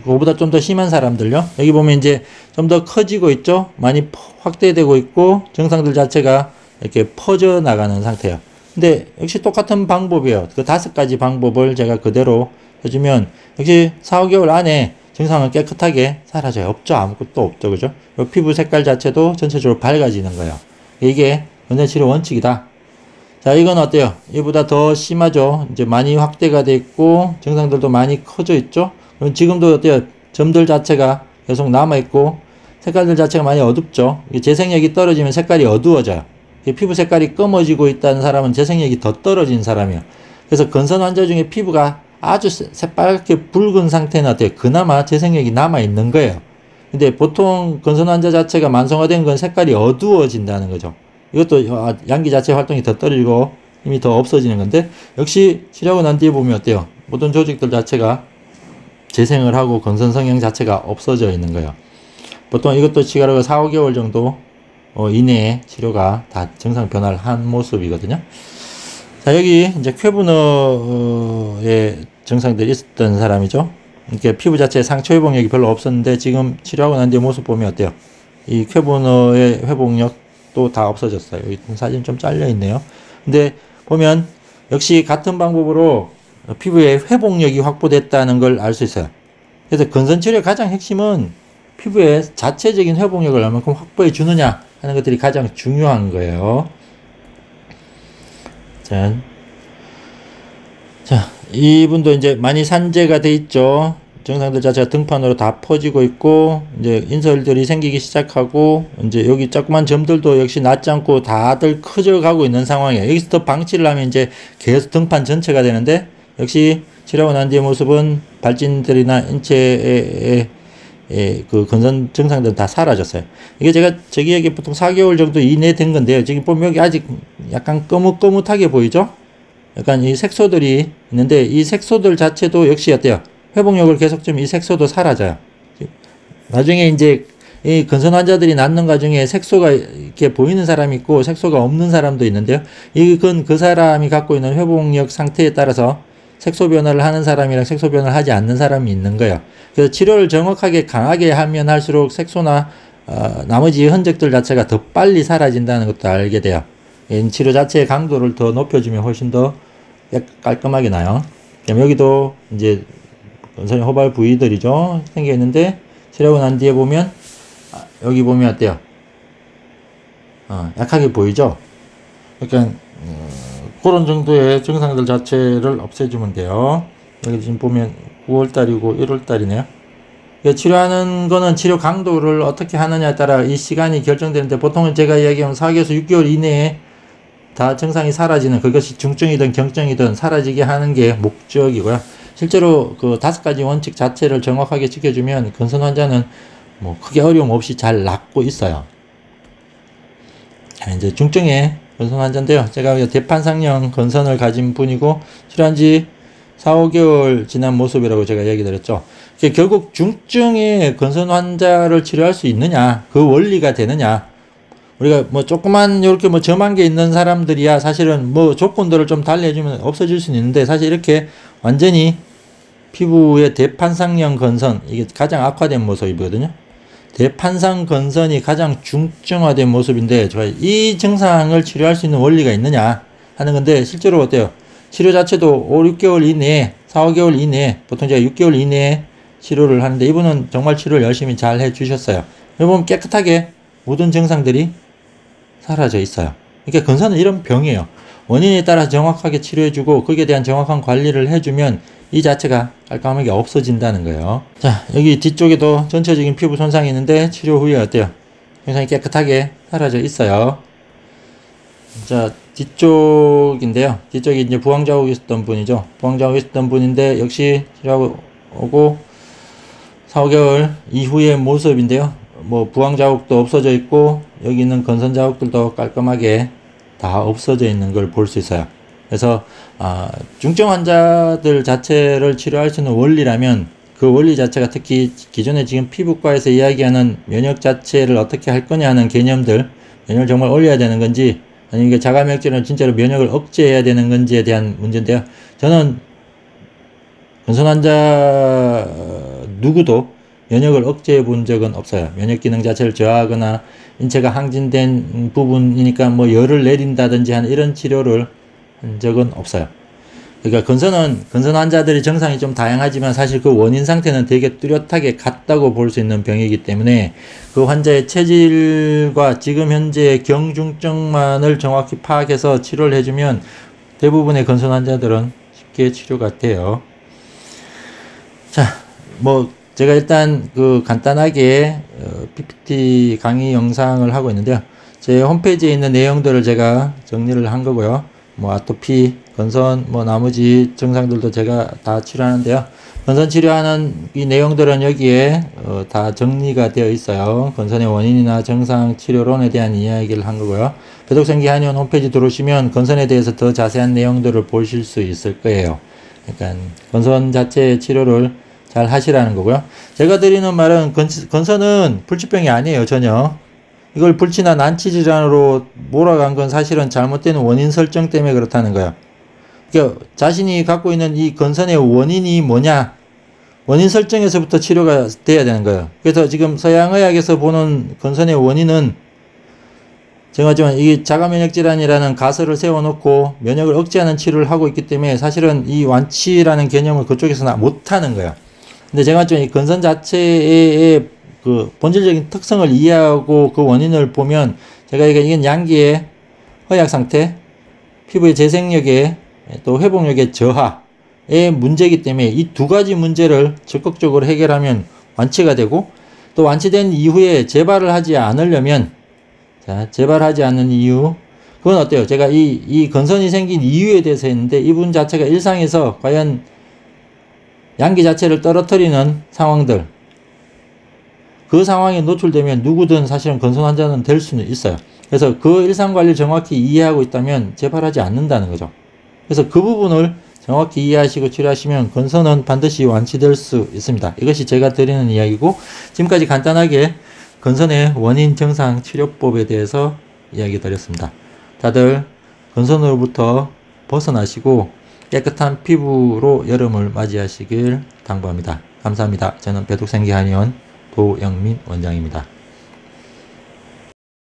Speaker 1: 그거보다 좀 더 심한 사람들요. 여기 보면 이제 좀 더 커지고 있죠. 많이 확대되고 있고 증상들 자체가 이렇게 퍼져 나가는 상태예요. 근데 역시 똑같은 방법이에요. 그 5가지 방법을 제가 그대로 해주면 역시 4, 5개월 안에 증상은 깨끗하게 사라져요. 없죠. 아무것도 없죠. 그죠? 피부 색깔 자체도 전체적으로 밝아지는 거예요. 이게 건선 치료 원칙이다. 자, 이건 어때요? 이보다 더 심하죠. 이제 많이 확대가 돼 있고 증상들도 많이 커져 있죠. 그럼 지금도 어때요? 점들 자체가 계속 남아 있고 색깔들 자체가 많이 어둡죠. 재생력이 떨어지면 색깔이 어두워져요. 피부 색깔이 검어지고 있다는 사람은 재생력이 더 떨어진 사람이에요. 그래서 건선 환자 중에 피부가 아주 새빨갛게 붉은 상태는 어때요? 그나마 재생력이 남아 있는 거예요. 근데 보통 건선 환자 자체가 만성화된 건 색깔이 어두워진다는 거죠. 이것도 양기 자체 활동이 더 떨어지고 이미 더 없어지는 건데, 역시 치료하고 난 뒤에 보면 어때요? 모든 조직들 자체가 재생을 하고 건선 성형 자체가 없어져 있는 거예요. 보통 이것도 치료하고 4, 5개월 정도 이내에 치료가 다 증상 변화를 한 모습이거든요. 자, 여기 이제 쾌분어의 증상들이 있었던 사람이죠. 이렇게 피부 자체에 상처 회복력이 별로 없었는데 지금 치료하고 난 뒤에 모습 보면 어때요? 이 쾌분어의 회복력도 다 없어졌어요. 여기 사진 좀 잘려 있네요. 근데 보면 역시 같은 방법으로 피부의 회복력이 확보됐다는 걸 알 수 있어요. 그래서 건선 치료의 가장 핵심은 피부의 자체적인 회복력을 얼마큼 확보해 주느냐 하는 것들이 가장 중요한 거예요. 자, 이분도 이제 많이 산재가 돼 있죠. 증상들 자체가 등판으로 다 퍼지고 있고, 이제 인설들이 생기기 시작하고, 이제 여기 조그만 점들도 역시 낫지 않고 다들 커져가고 있는 상황이에요. 여기서 더 방치를 하면 이제 계속 등판 전체가 되는데, 역시 치료하고 난 뒤의 모습은 발진들이나 인체의 그 건선 증상들은 다 사라졌어요. 이게 제가 저기에게 보통 4개월 정도 이내 된 건데요. 지금 보면 여기 아직 약간 거뭇거뭇하게 보이죠? 약간 이 색소들이 있는데, 이 색소들 자체도 역시 어때요? 회복력을 계속 좀 이 색소도 사라져요. 나중에 이제 이 건선 환자들이 낫는 과정에 색소가 이렇게 보이는 사람이 있고 색소가 없는 사람도 있는데요. 이건 그 사람이 갖고 있는 회복력 상태에 따라서 색소 변화를 하는 사람이랑 색소 변화를 하지 않는 사람이 있는 거예요. 그래서 치료를 정확하게 강하게 하면 할수록 색소나 나머지 흔적들 자체가 더 빨리 사라진다는 것도 알게 돼요. 치료 자체의 강도를 더 높여주면 훨씬 더 깔끔하게 나요. 여기도 이제 건선의 호발 부위들이죠. 생겨 있는데 치료하고 난 뒤에 보면 여기 보면 어때요? 약하게 보이죠? 약간 그런 정도의 증상들 자체를 없애주면 돼요. 여기 지금 보면 9월달이고 1월달이네요. 치료하는 거는 치료 강도를 어떻게 하느냐에 따라 이 시간이 결정되는데, 보통은 제가 이야기하면 4개월에서 6개월 이내에 다 증상이 사라지는, 그것이 중증이든 경증이든 사라지게 하는 게 목적이고요. 실제로 그 5가지 원칙 자체를 정확하게 지켜주면 건선 환자는 뭐 크게 어려움 없이 잘 낫고 있어요. 자, 이제 중증의 건선 환자인데요. 제가 대판상형 건선을 가진 분이고 치료한 지 4, 5개월 지난 모습이라고 제가 얘기 드렸죠. 결국 중증의 건선 환자를 치료할 수 있느냐, 그 원리가 되느냐. 우리가 뭐 조그만 이렇게 뭐 점한 게 있는 사람들이야 사실은 뭐 조건들을 좀 달리해주면 없어질 수는 있는데, 사실 이렇게 완전히 피부의 대판상형 건선, 이게 가장 악화된 모습이거든요. 대판상 건선이 가장 중증화된 모습인데, 이 증상을 치료할 수 있는 원리가 있느냐 하는 건데, 실제로 어때요? 치료 자체도 5, 6개월 이내에, 4, 5개월 이내에, 보통 제가 6개월 이내에 치료를 하는데, 이분은 정말 치료를 열심히 잘 해주셨어요. 여러분 깨끗하게 모든 증상들이 사라져 있어요. 그러니까 건선은 이런 병이에요. 원인에 따라 정확하게 치료해주고 거기에 대한 정확한 관리를 해주면 이 자체가 깔끔하게 없어진다는 거예요. 자, 여기 뒤쪽에도 전체적인 피부 손상이 있는데 치료 후에 어때요? 굉장히 깨끗하게 사라져 있어요. 자, 뒤쪽인데요. 뒤쪽이 이제 부항자국 있었던 분이죠. 부항자국 있었던 분인데 역시 치료하고 오고 4, 5개월 이후의 모습인데요. 뭐 부항자국도 없어져 있고 여기 있는 건선 자국들도 깔끔하게 다 없어져 있는 걸 볼 수 있어요. 그래서 중증 환자들 자체를 치료할 수 있는 원리라면 그 원리 자체가 특히 기존에 지금 피부과에서 이야기하는 면역 자체를 어떻게 할 거냐 하는 개념들, 면역을 정말 올려야 되는 건지 아니면 이게 자가면역제는 진짜로 면역을 억제해야 되는 건지에 대한 문제인데요. 저는 건선 환자 누구도 면역을 억제해 본 적은 없어요. 면역 기능 자체를 저하하거나 인체가 항진된 부분이니까 뭐 열을 내린다든지 하는 이런 치료를 한 적은 없어요. 그러니까 건선 환자들의 증상이 좀 다양하지만 사실 그 원인 상태는 되게 뚜렷하게 같다고 볼 수 있는 병이기 때문에 그 환자의 체질과 지금 현재의 경중증만을 정확히 파악해서 치료를 해주면 대부분의 건선 환자들은 쉽게 치료가 돼요. 자, 뭐 제가 일단 그 간단하게 PPT 강의 영상을 하고 있는데요. 제 홈페이지에 있는 내용들을 제가 정리를 한 거고요. 뭐 아토피, 건선, 뭐 나머지 증상들도 제가 다 치료하는데요. 건선 치료하는 이 내용들은 여기에 다 정리가 되어 있어요. 건선의 원인이나 증상, 치료론에 대한 이야기를 한 거고요. 배독생기 한의원 홈페이지 들어오시면 건선에 대해서 더 자세한 내용들을 보실 수 있을 거예요. 그러니까 건선 자체의 치료를 잘 하시라는 거고요. 제가 드리는 말은 건선은 불치병이 아니에요. 전혀. 이걸 불치나 난치 질환으로 몰아간 건 사실은 잘못된 원인 설정 때문에 그렇다는 거예요. 그러니까 자신이 갖고 있는 이 건선의 원인이 뭐냐, 원인 설정에서부터 치료가 돼야 되는 거예요. 그래서 지금 서양의학에서 보는 건선의 원인은 정하지만 이 자가면역질환이라는 가설을 세워놓고 면역을 억제하는 치료를 하고 있기 때문에 사실은 이 완치라는 개념을 그쪽에서는 못하는 거예요. 근데 제가 좀 이 건선 자체의 그 본질적인 특성을 이해하고 그 원인을 보면 제가 이건 양기의 허약 상태, 피부의 재생력의 또 회복력의 저하의 문제이기 때문에 이 두 가지 문제를 적극적으로 해결하면 완치가 되고, 또 완치된 이후에 재발을 하지 않으려면, 자, 재발하지 않는 이유, 그건 어때요? 제가 이 건선이 생긴 이유에 대해서 했는데, 이분 자체가 일상에서 과연 양기 자체를 떨어뜨리는 상황들, 그 상황에 노출되면 누구든 사실은 건선 환자는 될 수는 있어요. 그래서 그 일상관리를 정확히 이해하고 있다면 재발하지 않는다는 거죠. 그래서 그 부분을 정확히 이해하시고 치료하시면 건선은 반드시 완치될 수 있습니다. 이것이 제가 드리는 이야기고, 지금까지 간단하게 건선의 원인 정상 치료법에 대해서 이야기 드렸습니다. 다들 건선으로부터 벗어나시고 깨끗한 피부로 여름을 맞이하시길 당부합니다. 감사합니다. 저는 배독생기 한의원 도영민 원장입니다.